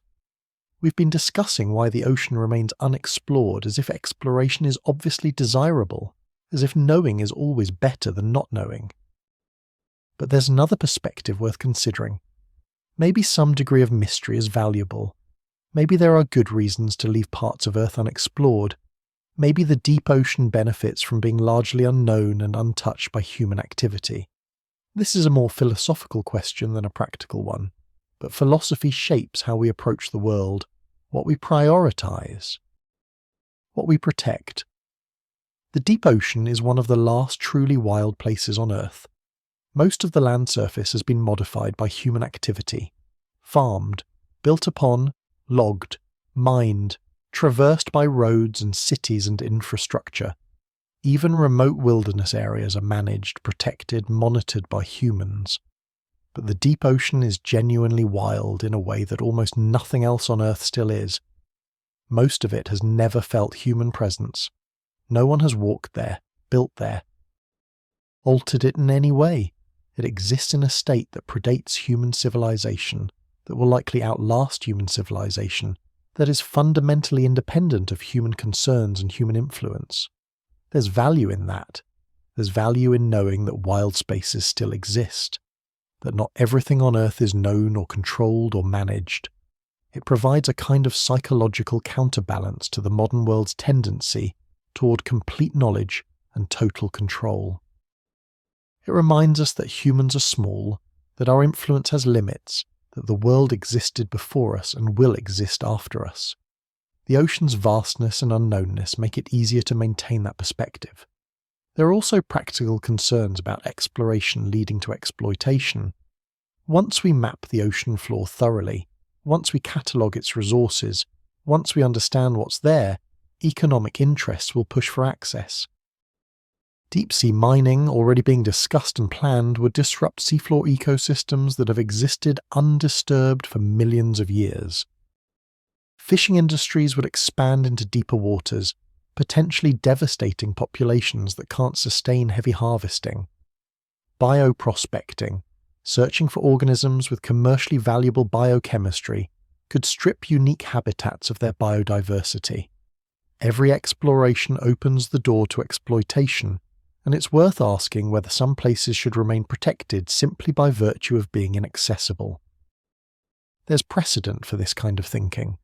We've been discussing why the ocean remains unexplored as if exploration is obviously desirable, as if knowing is always better than not knowing. But there's another perspective worth considering. Maybe some degree of mystery is valuable. Maybe there are good reasons to leave parts of Earth unexplored. Maybe the deep ocean benefits from being largely unknown and untouched by human activity. This is a more philosophical question than a practical one, but philosophy shapes how we approach the world, what we prioritize, what we protect. The deep ocean is one of the last truly wild places on Earth. Most of the land surface has been modified by human activity, farmed, built upon, logged, mined, traversed by roads and cities and infrastructure. Even remote wilderness areas are managed, protected, monitored by humans. But the deep ocean is genuinely wild in a way that almost nothing else on Earth still is. Most of it has never felt human presence. No one has walked there, built there, altered it in any way. It exists in a state that predates human civilization, that will likely outlast human civilization, that is fundamentally independent of human concerns and human influence. There's value in that. There's value in knowing that wild spaces still exist, that not everything on Earth is known or controlled or managed. It provides a kind of psychological counterbalance to the modern world's tendency toward complete knowledge and total control. It reminds us that humans are small, that our influence has limits, that the world existed before us and will exist after us. The ocean's vastness and unknownness make it easier to maintain that perspective. There are also practical concerns about exploration leading to exploitation. Once we map the ocean floor thoroughly, once we catalogue its resources, once we understand what's there, economic interests will push for access. Deep-sea mining, already being discussed and planned, would disrupt seafloor ecosystems that have existed undisturbed for millions of years. Fishing industries would expand into deeper waters, potentially devastating populations that can't sustain heavy harvesting. Bioprospecting, searching for organisms with commercially valuable biochemistry, could strip unique habitats of their biodiversity. Every exploration opens the door to exploitation, and it's worth asking whether some places should remain protected simply by virtue of being inaccessible. There's precedent for this kind of thinking.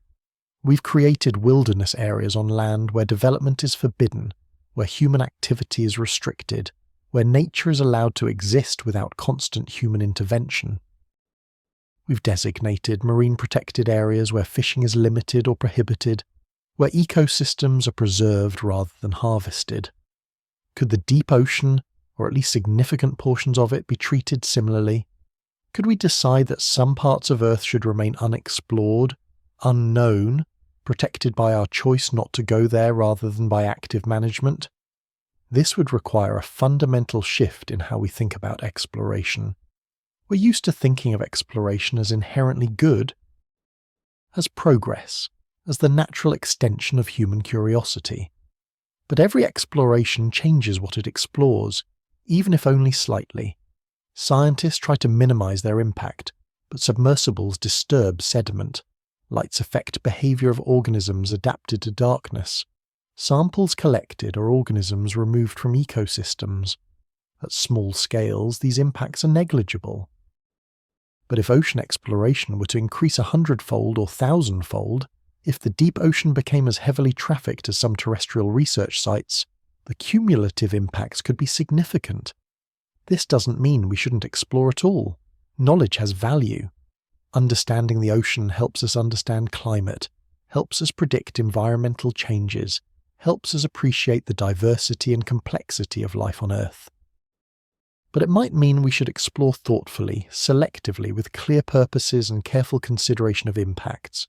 We've created wilderness areas on land where development is forbidden, where human activity is restricted, where nature is allowed to exist without constant human intervention. We've designated marine protected areas where fishing is limited or prohibited, where ecosystems are preserved rather than harvested. Could the deep ocean, or at least significant portions of it, be treated similarly? Could we decide that some parts of Earth should remain unexplored, unknown, protected by our choice not to go there rather than by active management? This would require a fundamental shift in how we think about exploration. We're used to thinking of exploration as inherently good, as progress, as the natural extension of human curiosity. But every exploration changes what it explores, even if only slightly. Scientists try to minimize their impact, but submersibles disturb sediment. Lights affect behavior of organisms adapted to darkness. Samples collected are organisms removed from ecosystems. At small scales, these impacts are negligible. But if ocean exploration were to increase 100-fold or 1,000-fold, if the deep ocean became as heavily trafficked as some terrestrial research sites, the cumulative impacts could be significant. This doesn't mean we shouldn't explore at all. Knowledge has value. Understanding the ocean helps us understand climate, helps us predict environmental changes, helps us appreciate the diversity and complexity of life on Earth. But it might mean we should explore thoughtfully, selectively, with clear purposes and careful consideration of impacts.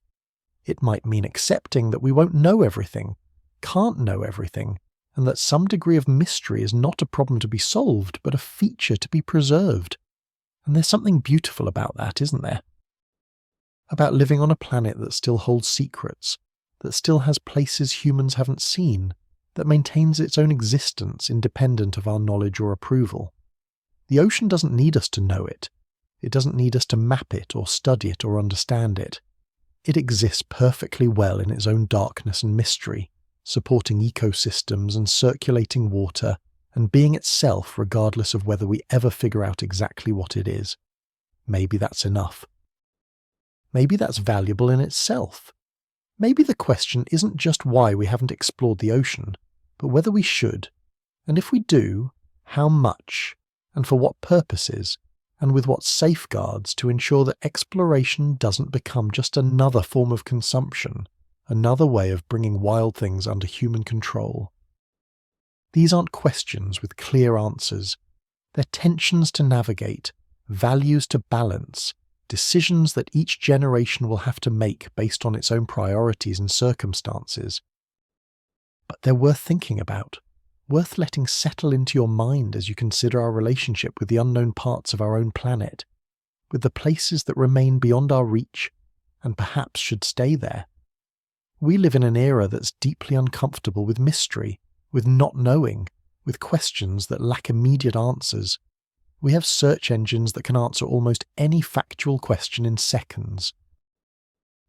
It might mean accepting that we won't know everything, can't know everything, and that some degree of mystery is not a problem to be solved, but a feature to be preserved. And there's something beautiful about that, isn't there? About living on a planet that still holds secrets, that still has places humans haven't seen, that maintains its own existence independent of our knowledge or approval. The ocean doesn't need us to know it. It doesn't need us to map it or study it or understand it. It exists perfectly well in its own darkness and mystery, supporting ecosystems and circulating water, and being itself regardless of whether we ever figure out exactly what it is. Maybe that's enough. Maybe that's valuable in itself. Maybe the question isn't just why we haven't explored the ocean, but whether we should, and if we do, how much, and for what purposes, and with what safeguards to ensure that exploration doesn't become just another form of consumption, another way of bringing wild things under human control. These aren't questions with clear answers. They're tensions to navigate, values to balance, decisions that each generation will have to make based on its own priorities and circumstances. But they're worth thinking about, worth letting settle into your mind as you consider our relationship with the unknown parts of our own planet, with the places that remain beyond our reach and perhaps should stay there. We live in an era that's deeply uncomfortable with mystery, with not knowing, with questions that lack immediate answers. We have search engines that can answer almost any factual question in seconds.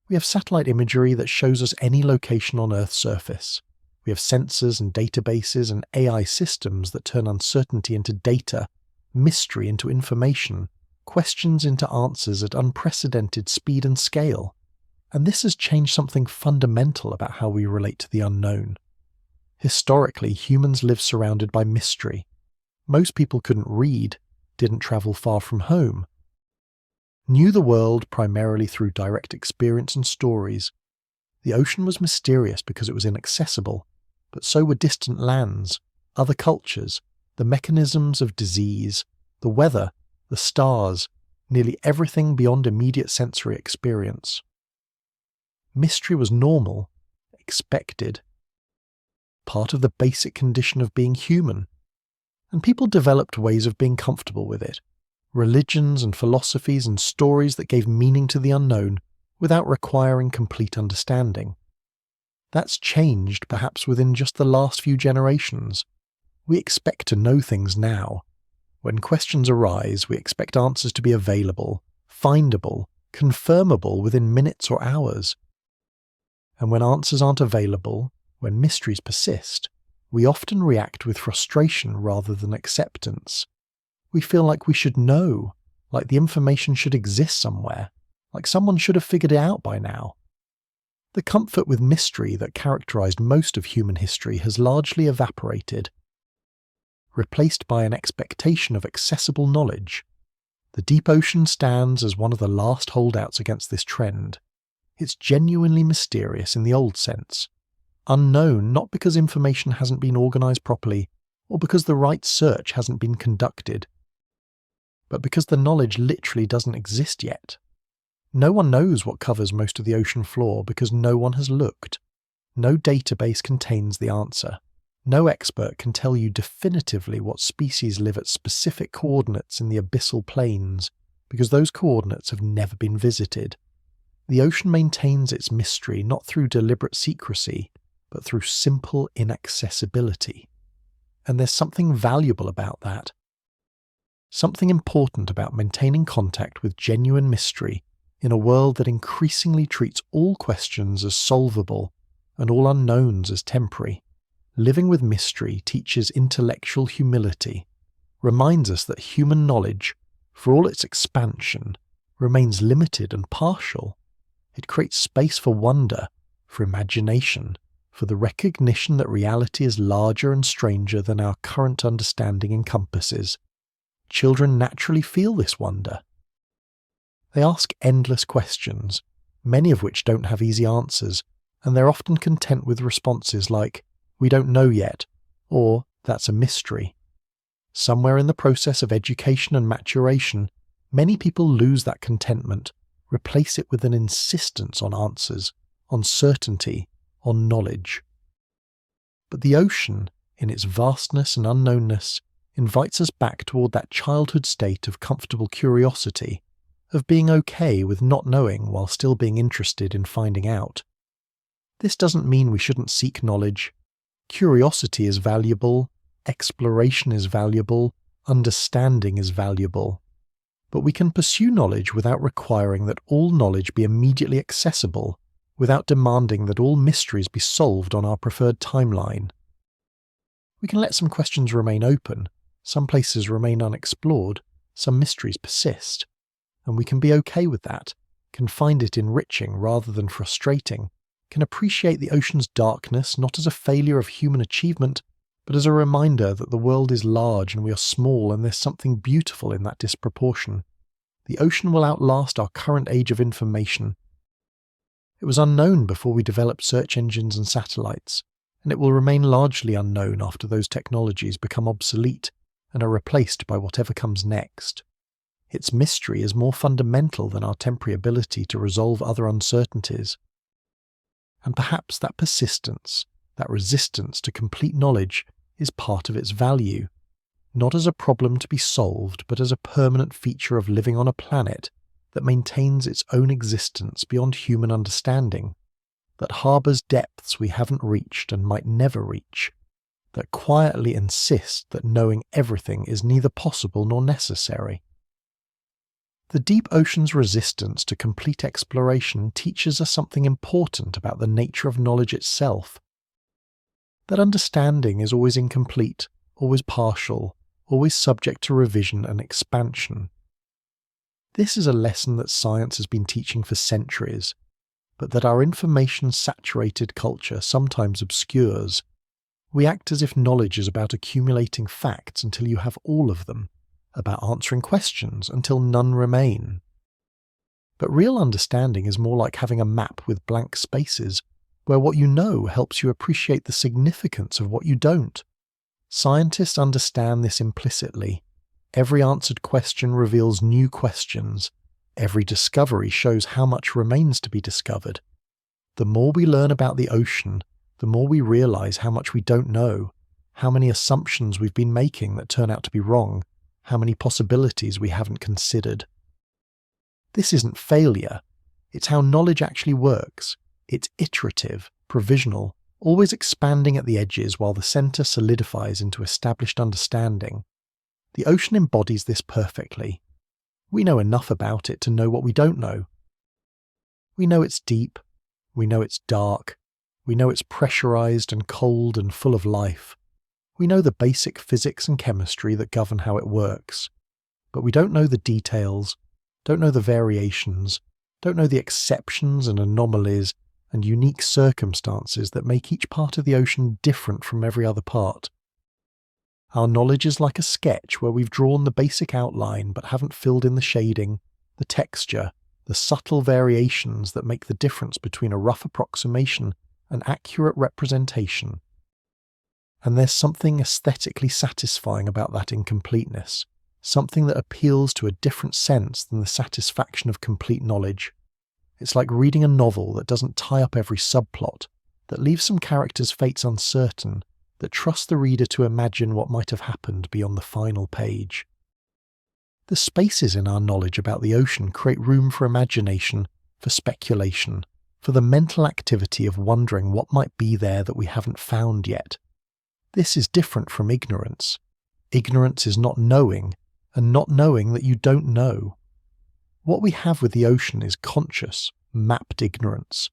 We have satellite imagery that shows us any location on Earth's surface. We have sensors and databases and AI systems that turn uncertainty into data, mystery into information, questions into answers at unprecedented speed and scale. And this has changed something fundamental about how we relate to the unknown. Historically, humans lived surrounded by mystery. Most people couldn't read, didn't travel far from home, knew the world primarily through direct experience and stories. The ocean was mysterious because it was inaccessible, but so were distant lands, other cultures, the mechanisms of disease, the weather, the stars, nearly everything beyond immediate sensory experience. Mystery was normal, expected, part of the basic condition of being human, and people developed ways of being comfortable with it, religions and philosophies and stories that gave meaning to the unknown without requiring complete understanding. That's changed perhaps within just the last few generations. We expect to know things now. When questions arise, we expect answers to be available, findable, confirmable within minutes or hours. And when answers aren't available, when mysteries persist, we often react with frustration rather than acceptance. We feel like we should know, like the information should exist somewhere, like someone should have figured it out by now. The comfort with mystery that characterized most of human history has largely evaporated, replaced by an expectation of accessible knowledge. The deep ocean stands as one of the last holdouts against this trend. It's genuinely mysterious in the old sense. Unknown not because information hasn't been organized properly, or because the right search hasn't been conducted, but because the knowledge literally doesn't exist yet. No one knows what covers most of the ocean floor because no one has looked. No database contains the answer. No expert can tell you definitively what species live at specific coordinates in the abyssal plains, because those coordinates have never been visited. The ocean maintains its mystery not through deliberate secrecy, but through simple inaccessibility. And there's something valuable about that. Something important about maintaining contact with genuine mystery in a world that increasingly treats all questions as solvable and all unknowns as temporary. Living with mystery teaches intellectual humility. reminds us that human knowledge, for all its expansion, remains limited and partial. It creates space for wonder, for imagination, for the recognition that reality is larger and stranger than our current understanding encompasses. Children naturally feel this wonder. They ask endless questions, many of which don't have easy answers, and they're often content with responses like, "We don't know yet," or "That's a mystery." Somewhere in the process of education and maturation, many people lose that contentment, replace it with an insistence on answers, on certainty, on knowledge. But the ocean, in its vastness and unknownness, invites us back toward that childhood state of comfortable curiosity, of being okay with not knowing while still being interested in finding out. This doesn't mean we shouldn't seek knowledge. Curiosity is valuable, exploration is valuable, understanding is valuable. But we can pursue knowledge without requiring that all knowledge be immediately accessible, without demanding that all mysteries be solved on our preferred timeline. We can let some questions remain open, some places remain unexplored, some mysteries persist, and we can be okay with that, can find it enriching rather than frustrating, can appreciate the ocean's darkness not as a failure of human achievement, but as a reminder that the world is large and we are small and there's something beautiful in that disproportion. The ocean will outlast our current age of information. It was unknown before we developed search engines and satellites, and it will remain largely unknown after those technologies become obsolete and are replaced by whatever comes next. Its mystery is more fundamental than our temporary ability to resolve other uncertainties. And perhaps that persistence, that resistance to complete knowledge, is part of its value, not as a problem to be solved, but as a permanent feature of living on a planet that maintains its own existence beyond human understanding, that harbours depths we haven't reached and might never reach, that quietly insist that knowing everything is neither possible nor necessary. The deep ocean's resistance to complete exploration teaches us something important about the nature of knowledge itself. That understanding is always incomplete, always partial, always subject to revision and expansion. This is a lesson that science has been teaching for centuries, but that our information-saturated culture sometimes obscures. We act as if knowledge is about accumulating facts until you have all of them, about answering questions until none remain. But real understanding is more like having a map with blank spaces, where what you know helps you appreciate the significance of what you don't. Scientists understand this implicitly. Every answered question reveals new questions. Every discovery shows how much remains to be discovered. The more we learn about the ocean, the more we realize how much we don't know, how many assumptions we've been making that turn out to be wrong, how many possibilities we haven't considered. This isn't failure. It's how knowledge actually works. It's iterative, provisional, always expanding at the edges while the center solidifies into established understanding. The ocean embodies this perfectly. We know enough about it to know what we don't know. We know it's deep. We know it's dark. We know it's pressurized and cold and full of life. We know the basic physics and chemistry that govern how it works. But we don't know the details, don't know the variations, don't know the exceptions and anomalies and unique circumstances that make each part of the ocean different from every other part. Our knowledge is like a sketch where we've drawn the basic outline but haven't filled in the shading, the texture, the subtle variations that make the difference between a rough approximation and accurate representation. And there's something aesthetically satisfying about that incompleteness, something that appeals to a different sense than the satisfaction of complete knowledge. It's like reading a novel that doesn't tie up every subplot, that leaves some characters' fates uncertain, that trusts the reader to imagine what might have happened beyond the final page. The spaces in our knowledge about the ocean create room for imagination, for speculation, for the mental activity of wondering what might be there that we haven't found yet. This is different from ignorance. Ignorance is not knowing, and not knowing that you don't know. What we have with the ocean is conscious, mapped ignorance.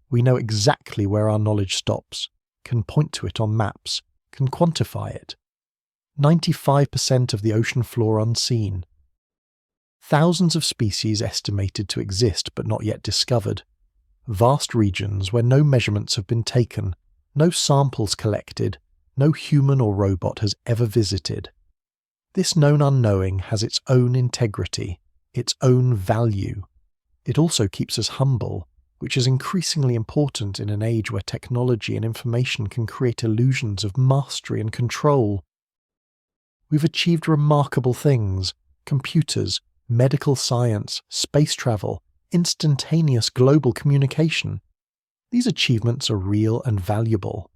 We know exactly where our knowledge stops, can point to it on maps, can quantify it. 95% of the ocean floor unseen. Thousands of species estimated to exist but not yet discovered. Vast regions where no measurements have been taken, no samples collected, no human or robot has ever visited. This known unknowing has its own integrity, its own value. It also keeps us humble, which is increasingly important in an age where technology and information can create illusions of mastery and control. We've achieved remarkable things: computers, medical science, space travel, instantaneous global communication. These achievements are real and valuable,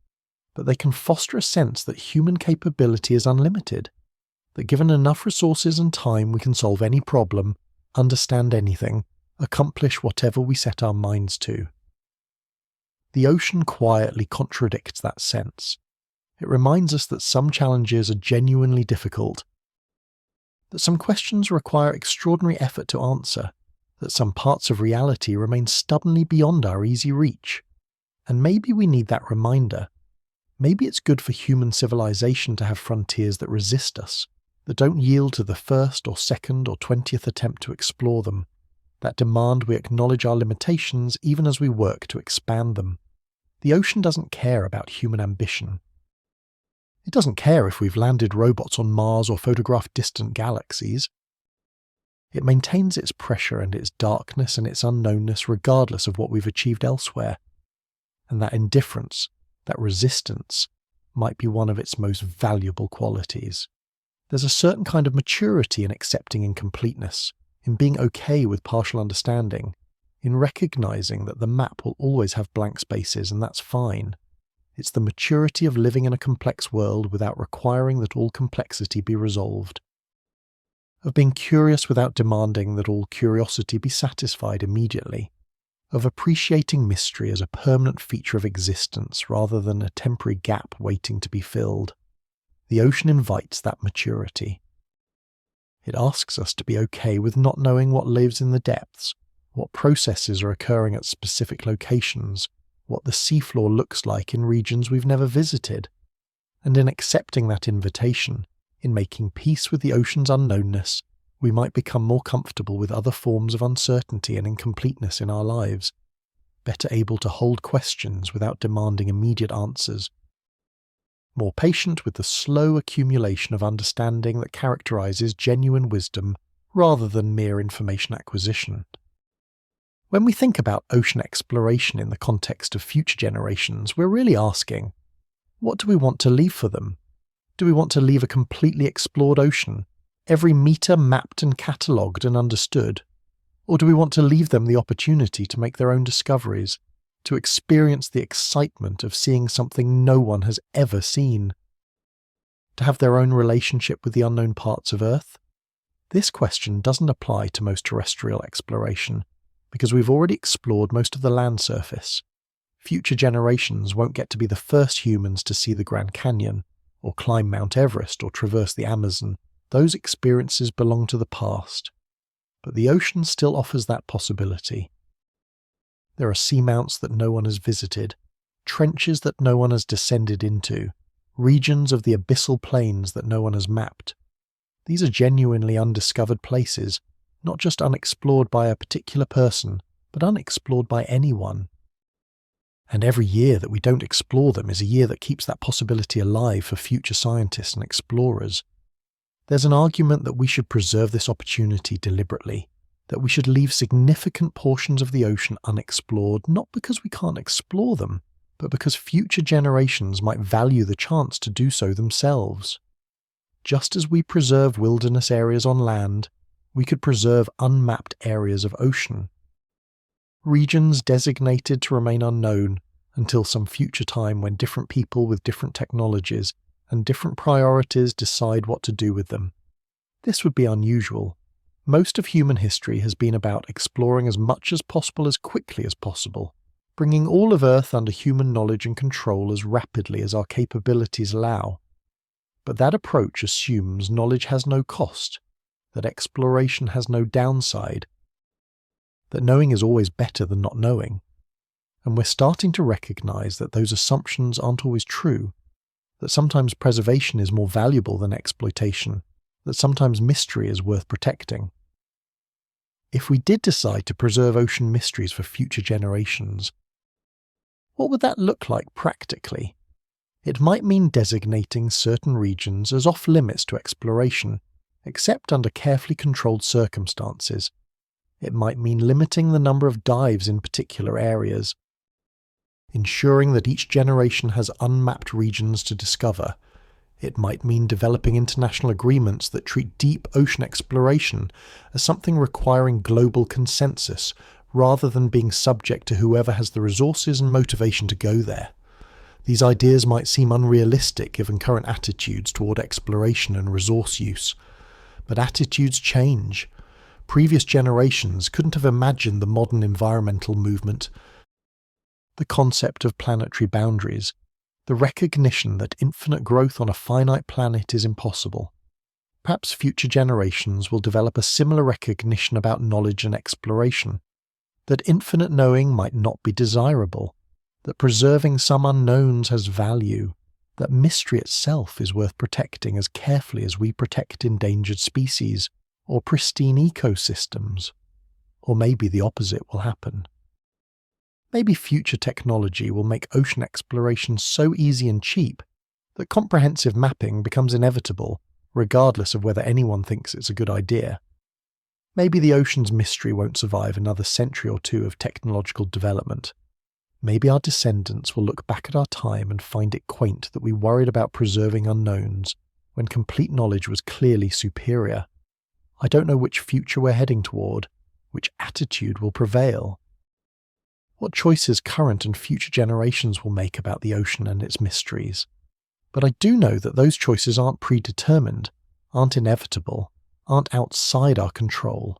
but they can foster a sense that human capability is unlimited, that given enough resources and time we can solve any problem, understand anything, accomplish whatever we set our minds to. The ocean quietly contradicts that sense. It reminds us that some challenges are genuinely difficult, that some questions require extraordinary effort to answer, that some parts of reality remain stubbornly beyond our easy reach. And maybe we need that reminder. Maybe it's good for human civilization to have frontiers that resist us, that don't yield to the first or second or 20th attempt to explore them, that demand we acknowledge our limitations even as we work to expand them. The ocean doesn't care about human ambition. It doesn't care if we've landed robots on Mars or photographed distant galaxies. It maintains its pressure and its darkness and its unknownness regardless of what we've achieved elsewhere. And that indifference, that resistance, might be one of its most valuable qualities. There's a certain kind of maturity in accepting incompleteness, in being okay with partial understanding, in recognizing that the map will always have blank spaces and that's fine. It's the maturity of living in a complex world without requiring that all complexity be resolved, of being curious without demanding that all curiosity be satisfied immediately, of appreciating mystery as a permanent feature of existence rather than a temporary gap waiting to be filled. The ocean invites that maturity. It asks us to be okay with not knowing what lives in the depths, what processes are occurring at specific locations, what the seafloor looks like in regions we've never visited. And in accepting that invitation, in making peace with the ocean's unknownness, we might become more comfortable with other forms of uncertainty and incompleteness in our lives, better able to hold questions without demanding immediate answers, more patient with the slow accumulation of understanding that characterizes genuine wisdom rather than mere information acquisition. When we think about ocean exploration in the context of future generations, we're really asking, what do we want to leave for them? Do we want to leave a completely explored ocean, every meter mapped and catalogued and understood? Or do we want to leave them the opportunity to make their own discoveries, to experience the excitement of seeing something no one has ever seen, to have their own relationship with the unknown parts of Earth? This question doesn't apply to most terrestrial exploration, because we've already explored most of the land surface. Future generations won't get to be the first humans to see the Grand Canyon, or climb Mount Everest, or traverse the Amazon. Those experiences belong to the past. But the ocean still offers that possibility. There are seamounts that no one has visited, trenches that no one has descended into, regions of the abyssal plains that no one has mapped. These are genuinely undiscovered places, not just unexplored by a particular person, but unexplored by anyone. And every year that we don't explore them is a year that keeps that possibility alive for future scientists and explorers. There's an argument that we should preserve this opportunity deliberately, that we should leave significant portions of the ocean unexplored, not because we can't explore them, but because future generations might value the chance to do so themselves. Just as we preserve wilderness areas on land, we could preserve unmapped areas of ocean. Regions designated to remain unknown until some future time when different people with different technologies and different priorities decide what to do with them. This would be unusual. Most of human history has been about exploring as much as possible as quickly as possible, bringing all of Earth under human knowledge and control as rapidly as our capabilities allow. But that approach assumes knowledge has no cost, that exploration has no downside, that knowing is always better than not knowing. And we're starting to recognize that those assumptions aren't always true, that sometimes preservation is more valuable than exploitation, that sometimes mystery is worth protecting. If we did decide to preserve ocean mysteries for future generations, what would that look like practically? It might mean designating certain regions as off-limits to exploration, except under carefully controlled circumstances. It might mean limiting the number of dives in particular areas, ensuring that each generation has unmapped regions to discover. It might mean developing international agreements that treat deep ocean exploration as something requiring global consensus, rather than being subject to whoever has the resources and motivation to go there. These ideas might seem unrealistic given current attitudes toward exploration and resource use. But attitudes change. Previous generations couldn't have imagined the modern environmental movement, the concept of planetary boundaries, the recognition that infinite growth on a finite planet is impossible. Perhaps future generations will develop a similar recognition about knowledge and exploration, that infinite knowing might not be desirable, that preserving some unknowns has value, that mystery itself is worth protecting as carefully as we protect endangered species or pristine ecosystems. Or maybe the opposite will happen. Maybe future technology will make ocean exploration so easy and cheap that comprehensive mapping becomes inevitable, regardless of whether anyone thinks it's a good idea. Maybe the ocean's mystery won't survive another century or two of technological development. Maybe our descendants will look back at our time and find it quaint that we worried about preserving unknowns when complete knowledge was clearly superior. I don't know which future we're heading toward, which attitude will prevail. What choices current and future generations will make about the ocean and its mysteries. But I do know that those choices aren't predetermined, aren't inevitable, aren't outside our control.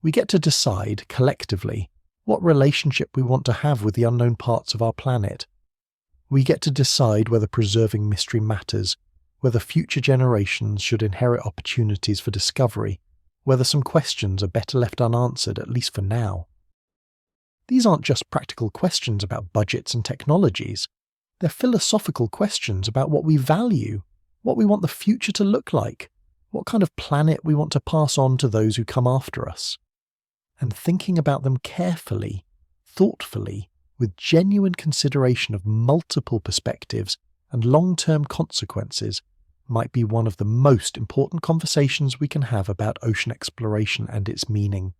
We get to decide, collectively, what relationship we want to have with the unknown parts of our planet. We get to decide whether preserving mystery matters, whether future generations should inherit opportunities for discovery, whether some questions are better left unanswered, at least for now. These aren't just practical questions about budgets and technologies. They're philosophical questions about what we value, what we want the future to look like, what kind of planet we want to pass on to those who come after us. And thinking about them carefully, thoughtfully, with genuine consideration of multiple perspectives and long-term consequences might be one of the most important conversations we can have about ocean exploration and its meaning.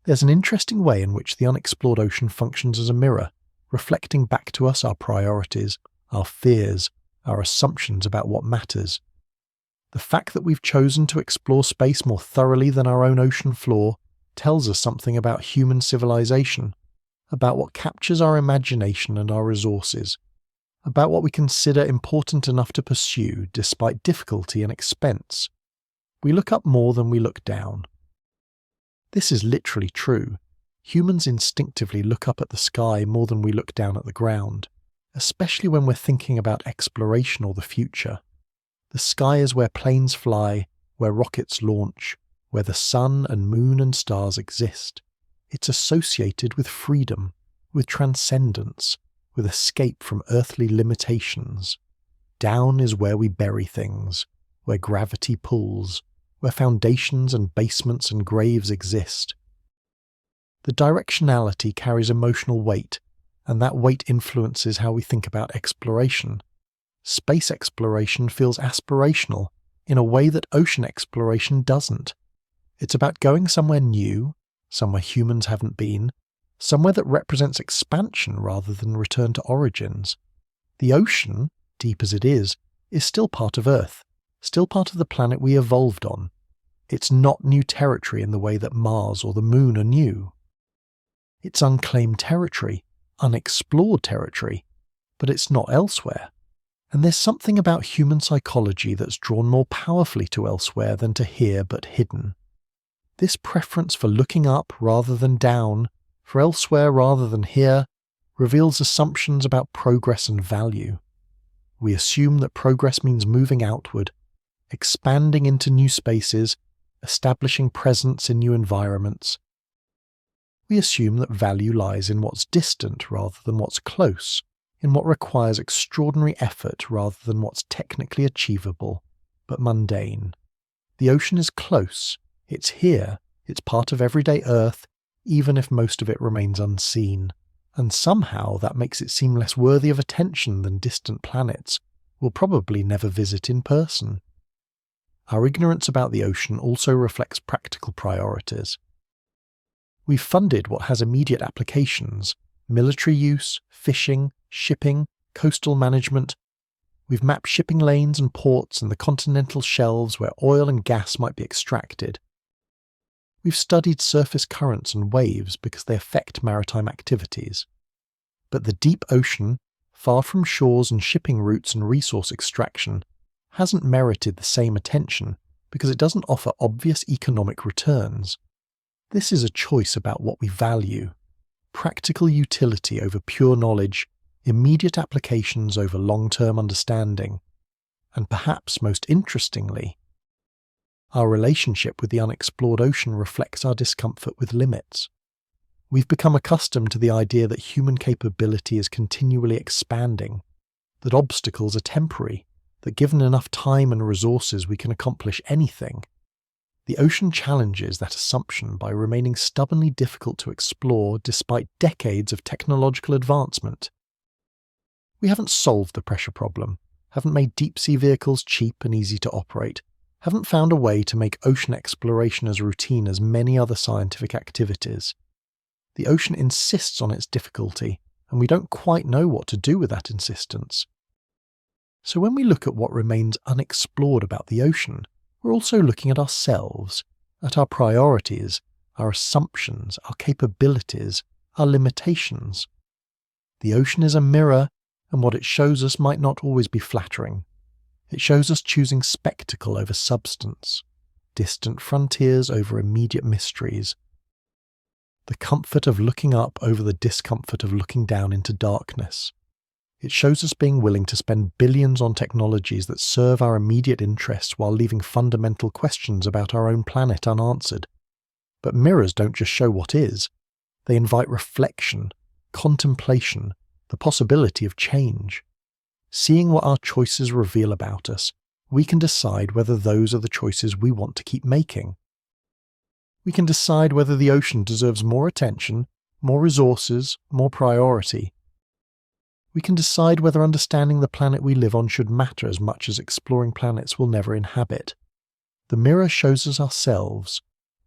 There's an interesting way in which the unexplored ocean functions as a mirror, reflecting back to us our priorities, our fears, our assumptions about what matters. The fact that we've chosen to explore space more thoroughly than our own ocean floor tells us something about human civilization, about what captures our imagination and our resources, about what we consider important enough to pursue despite difficulty and expense. We look up more than we look down. This is literally true. Humans instinctively look up at the sky more than we look down at the ground, especially when we're thinking about exploration or the future. The sky is where planes fly, where rockets launch, where the sun and moon and stars exist. It's associated with freedom, with transcendence, with escape from earthly limitations. Down is where we bury things, where gravity pulls, where foundations and basements and graves exist. The directionality carries emotional weight, and that weight influences how we think about exploration. Space exploration feels aspirational in a way that ocean exploration doesn't. It's about going somewhere new, somewhere humans haven't been, somewhere that represents expansion rather than return to origins. The ocean, deep as it is still part of Earth, still part of the planet we evolved on. It's not new territory in the way that Mars or the Moon are new. It's unclaimed territory, unexplored territory, but it's not elsewhere. And there's something about human psychology that's drawn more powerfully to elsewhere than to here but hidden. This preference for looking up rather than down, for elsewhere rather than here, reveals assumptions about progress and value. We assume that progress means moving outward, expanding into new spaces, establishing presence in new environments. We assume that value lies in what's distant rather than what's close, in what requires extraordinary effort rather than what's technically achievable, but mundane. The ocean is close, it's here, it's part of everyday Earth, even if most of it remains unseen. And somehow that makes it seem less worthy of attention than distant planets we'll probably never visit in person. Our ignorance about the ocean also reflects practical priorities. We've funded what has immediate applications: military use, fishing, shipping, coastal management. We've mapped shipping lanes and ports and the continental shelves where oil and gas might be extracted. We've studied surface currents and waves because they affect maritime activities. But the deep ocean, far from shores and shipping routes and resource extraction, hasn't merited the same attention because it doesn't offer obvious economic returns. This is a choice about what we value: practical utility over pure knowledge, immediate applications over long-term understanding, and perhaps most interestingly, our relationship with the unexplored ocean reflects our discomfort with limits. We've become accustomed to the idea that human capability is continually expanding, that obstacles are temporary, that given enough time and resources we can accomplish anything. The ocean challenges that assumption by remaining stubbornly difficult to explore despite decades of technological advancement. We haven't solved the pressure problem, haven't made deep-sea vehicles cheap and easy to operate, haven't found a way to make ocean exploration as routine as many other scientific activities. The ocean insists on its difficulty, and we don't quite know what to do with that insistence. So when we look at what remains unexplored about the ocean, we're also looking at ourselves, at our priorities, our assumptions, our capabilities, our limitations. The ocean is a mirror, and what it shows us might not always be flattering. It shows us choosing spectacle over substance, distant frontiers over immediate mysteries, the comfort of looking up over the discomfort of looking down into darkness. It shows us being willing to spend billions on technologies that serve our immediate interests while leaving fundamental questions about our own planet unanswered. But mirrors don't just show what is. They invite reflection, contemplation, the possibility of change. Seeing what our choices reveal about us, we can decide whether those are the choices we want to keep making. We can decide whether the ocean deserves more attention, more resources, more priority. We can decide whether understanding the planet we live on should matter as much as exploring planets we'll never inhabit. The mirror shows us ourselves,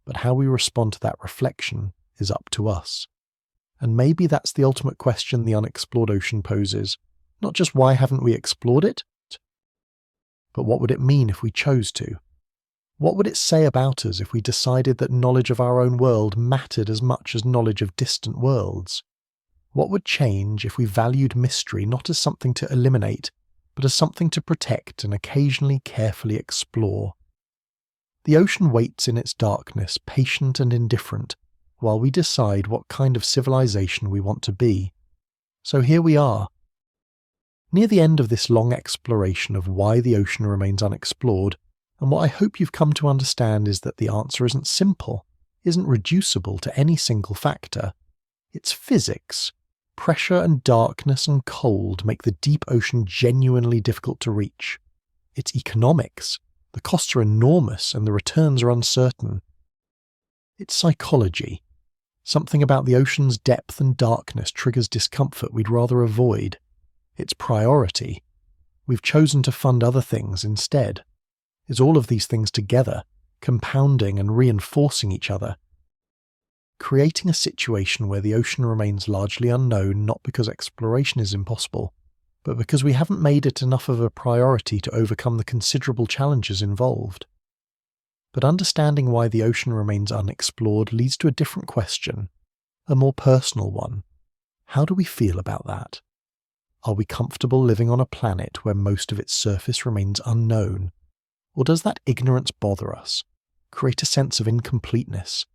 but how we respond to that reflection is up to us. And maybe that's the ultimate question the unexplored ocean poses. Not just why haven't we explored it, but what would it mean if we chose to? What would it say about us if we decided that knowledge of our own world mattered as much as knowledge of distant worlds? What would change if we valued mystery not as something to eliminate, but as something to protect and occasionally carefully explore? The ocean waits in its darkness, patient and indifferent, while we decide what kind of civilization we want to be. So here we are, near the end of this long exploration of why the ocean remains unexplored, and what I hope you've come to understand is that the answer isn't simple, isn't reducible to any single factor. It's physics. Pressure and darkness and cold make the deep ocean genuinely difficult to reach. It's economics. The costs are enormous and the returns are uncertain. It's psychology. Something about the ocean's depth and darkness triggers discomfort we'd rather avoid. It's priority. We've chosen to fund other things instead. It's all of these things together, compounding and reinforcing each other, creating a situation where the ocean remains largely unknown not because exploration is impossible, but because we haven't made it enough of a priority to overcome the considerable challenges involved. But understanding why the ocean remains unexplored leads to a different question, a more personal one. How do we feel about that? Are we comfortable living on a planet where most of its surface remains unknown? Or does that ignorance bother us, create a sense of incompleteness,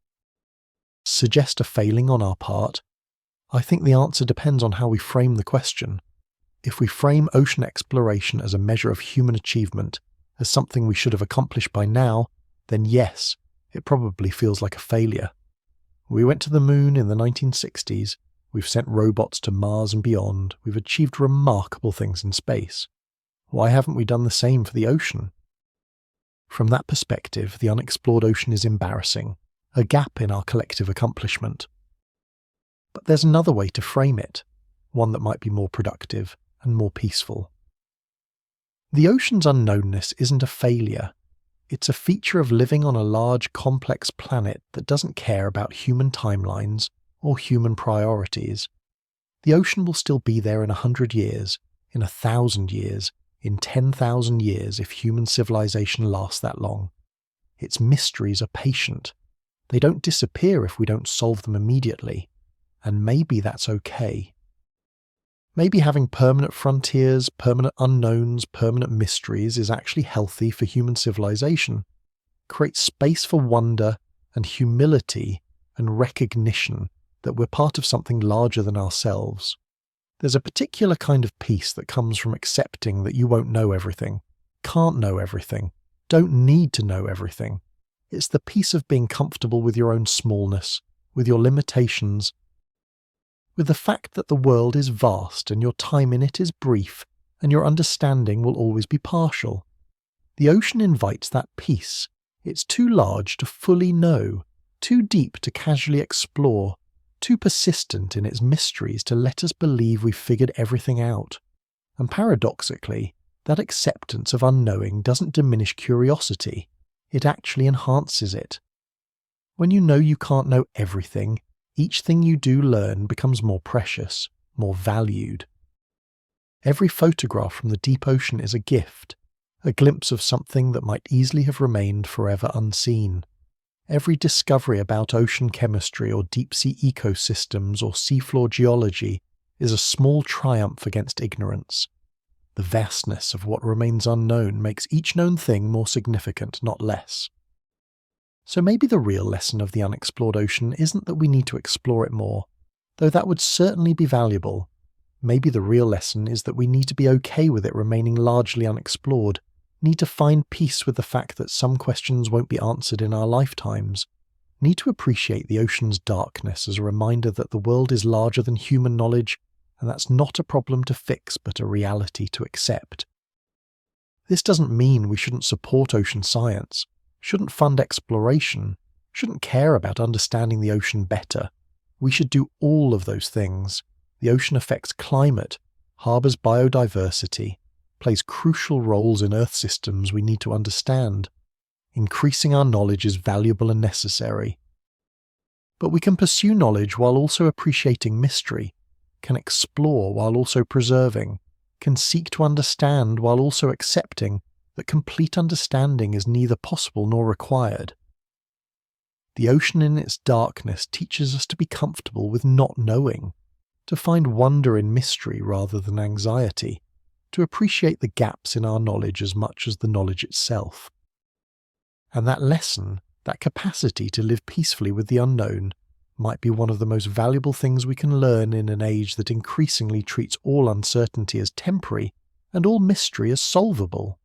suggest a failing on our part? I think the answer depends on how we frame the question. If we frame ocean exploration as a measure of human achievement, as something we should have accomplished by now, then yes, it probably feels like a failure. We went to the moon in the 1960s, We've sent robots to Mars and beyond. We've achieved remarkable things in space. Why haven't we done the same for the ocean? From that perspective, the unexplored ocean is embarrassing, a gap in our collective accomplishment. But there's another way to frame it, one that might be more productive and more peaceful. The ocean's unknownness isn't a failure. It's a feature of living on a large, complex planet that doesn't care about human timelines or human priorities. The ocean will still be there in 100 years, in 1,000 years, in 10,000 years if human civilization lasts that long. Its mysteries are patient. They don't disappear if we don't solve them immediately, and maybe that's okay. Maybe having permanent frontiers, permanent unknowns, permanent mysteries is actually healthy for human civilization. Creates space for wonder and humility and recognition that we're part of something larger than ourselves. There's a particular kind of peace that comes from accepting that you won't know everything, can't know everything, don't need to know everything. It's the peace of being comfortable with your own smallness, with your limitations, with the fact that the world is vast and your time in it is brief and your understanding will always be partial. The ocean invites that peace. It's too large to fully know, too deep to casually explore, too persistent in its mysteries to let us believe we've figured everything out. And paradoxically, that acceptance of unknowing doesn't diminish curiosity, it actually enhances it. When you know you can't know everything, each thing you do learn becomes more precious, more valued. Every photograph from the deep ocean is a gift, a glimpse of something that might easily have remained forever unseen. Every discovery about ocean chemistry or deep-sea ecosystems or seafloor geology is a small triumph against ignorance. The vastness of what remains unknown makes each known thing more significant, not less. So maybe the real lesson of the unexplored ocean isn't that we need to explore it more, though that would certainly be valuable. Maybe the real lesson is that we need to be okay with it remaining largely unexplored, need to find peace with the fact that some questions won't be answered in our lifetimes, need to appreciate the ocean's darkness as a reminder that the world is larger than human knowledge, and that's not a problem to fix but a reality to accept. This doesn't mean we shouldn't support ocean science, shouldn't fund exploration, shouldn't care about understanding the ocean better. We should do all of those things. The ocean affects climate, harbours biodiversity, plays crucial roles in Earth systems we need to understand. Increasing our knowledge is valuable and necessary. But we can pursue knowledge while also appreciating mystery, can explore while also preserving, can seek to understand while also accepting that complete understanding is neither possible nor required. The ocean in its darkness teaches us to be comfortable with not knowing, to find wonder in mystery rather than anxiety, to appreciate the gaps in our knowledge as much as the knowledge itself. And that lesson, that capacity to live peacefully with the unknown, might be one of the most valuable things we can learn in an age that increasingly treats all uncertainty as temporary and all mystery as solvable.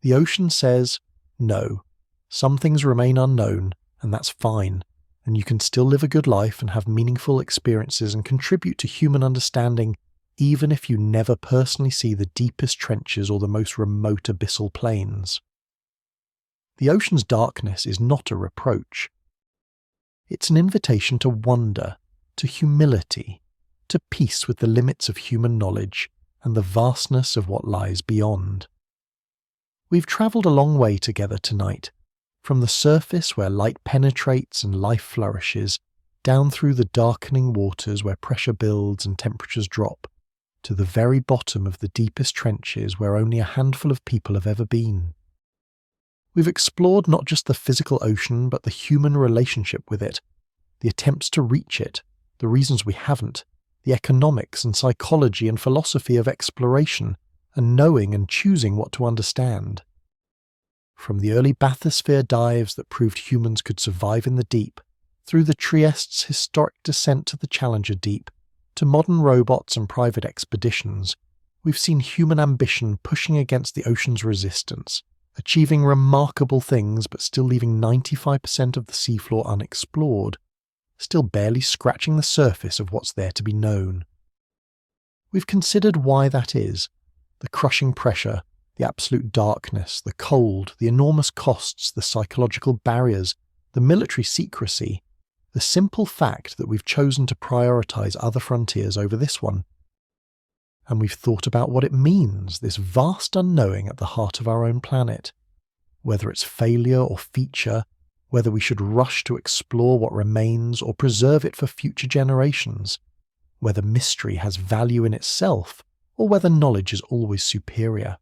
The ocean says, no, some things remain unknown, and that's fine, and you can still live a good life and have meaningful experiences and contribute to human understanding even if you never personally see the deepest trenches or the most remote abyssal plains. The ocean's darkness is not a reproach. It's an invitation to wonder, to humility, to peace with the limits of human knowledge and the vastness of what lies beyond. We've travelled a long way together tonight, from the surface where light penetrates and life flourishes, down through the darkening waters where pressure builds and temperatures drop, to the very bottom of the deepest trenches where only a handful of people have ever been. We've explored not just the physical ocean but the human relationship with it, the attempts to reach it, the reasons we haven't, the economics and psychology and philosophy of exploration, and knowing and choosing what to understand. From the early bathysphere dives that proved humans could survive in the deep, through the Trieste's historic descent to the Challenger Deep, to modern robots and private expeditions, we've seen human ambition pushing against the ocean's resistance, achieving remarkable things but still leaving 95% of the seafloor unexplored, still barely scratching the surface of what's there to be known. We've considered why that is: the crushing pressure, the absolute darkness, the cold, the enormous costs, the psychological barriers, the military secrecy, the simple fact that we've chosen to prioritize other frontiers over this one. And we've thought about what it means, this vast unknowing at the heart of our own planet. Whether it's failure or feature, whether we should rush to explore what remains or preserve it for future generations, whether mystery has value in itself or whether knowledge is always superior.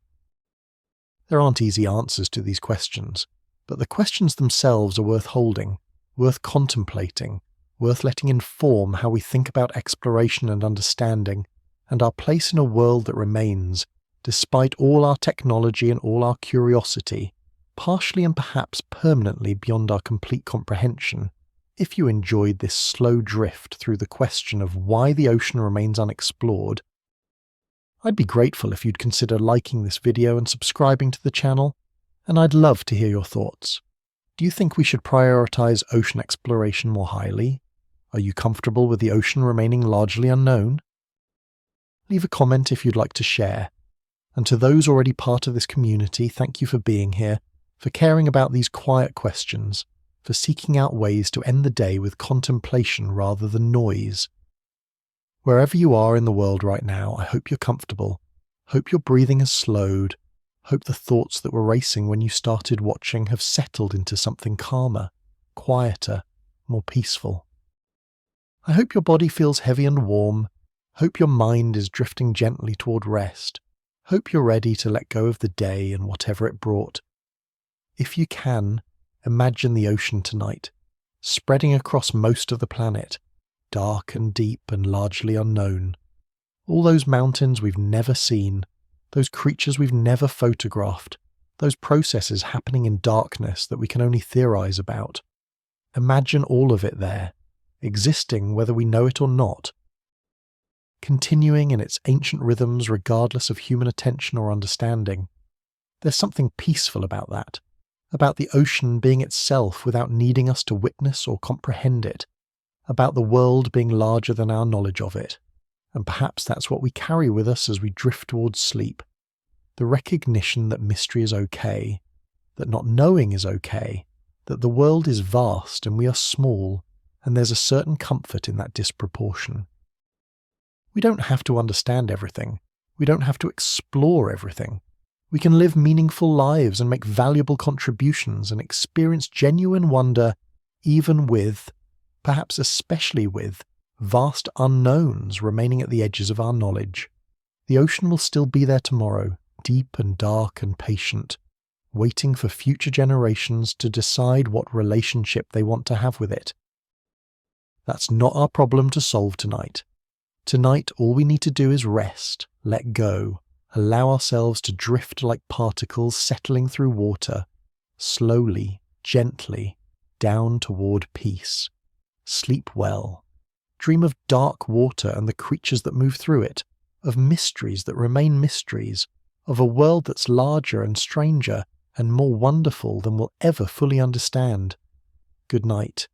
There aren't easy answers to these questions, but the questions themselves are worth holding, worth contemplating, worth letting inform how we think about exploration and understanding, and our place in a world that remains, despite all our technology and all our curiosity, partially and perhaps permanently beyond our complete comprehension. If you enjoyed this slow drift through the question of why the ocean remains unexplored, I'd be grateful if you'd consider liking this video and subscribing to the channel, and I'd love to hear your thoughts. Do you think we should prioritize ocean exploration more highly? Are you comfortable with the ocean remaining largely unknown? Leave a comment if you'd like to share. And to those already part of this community, thank you for being here, for caring about these quiet questions, for seeking out ways to end the day with contemplation rather than noise. Wherever you are in the world right now, I hope you're comfortable, hope your breathing has slowed, hope the thoughts that were racing when you started watching have settled into something calmer, quieter, more peaceful. I hope your body feels heavy and warm, hope your mind is drifting gently toward rest, hope you're ready to let go of the day and whatever it brought. If you can, imagine the ocean tonight, spreading across most of the planet, dark and deep and largely unknown. All those mountains we've never seen, those creatures we've never photographed, those processes happening in darkness that we can only theorize about. Imagine all of it there, existing whether we know it or not, continuing in its ancient rhythms regardless of human attention or understanding. There's something peaceful about that, about the ocean being itself without needing us to witness or comprehend it, about the world being larger than our knowledge of it. And perhaps that's what we carry with us as we drift towards sleep. The recognition that mystery is okay, that not knowing is okay, that the world is vast and we are small, and there's a certain comfort in that disproportion. We don't have to understand everything. We don't have to explore everything. We can live meaningful lives and make valuable contributions and experience genuine wonder even with, perhaps especially with, vast unknowns remaining at the edges of our knowledge. The ocean will still be there tomorrow, deep and dark and patient, waiting for future generations to decide what relationship they want to have with it. That's not our problem to solve tonight. Tonight, all we need to do is rest, let go, allow ourselves to drift like particles settling through water, slowly, gently, down toward peace. Sleep well. Dream of dark water and the creatures that move through it, of mysteries that remain mysteries, of a world that's larger and stranger and more wonderful than we'll ever fully understand. Good night.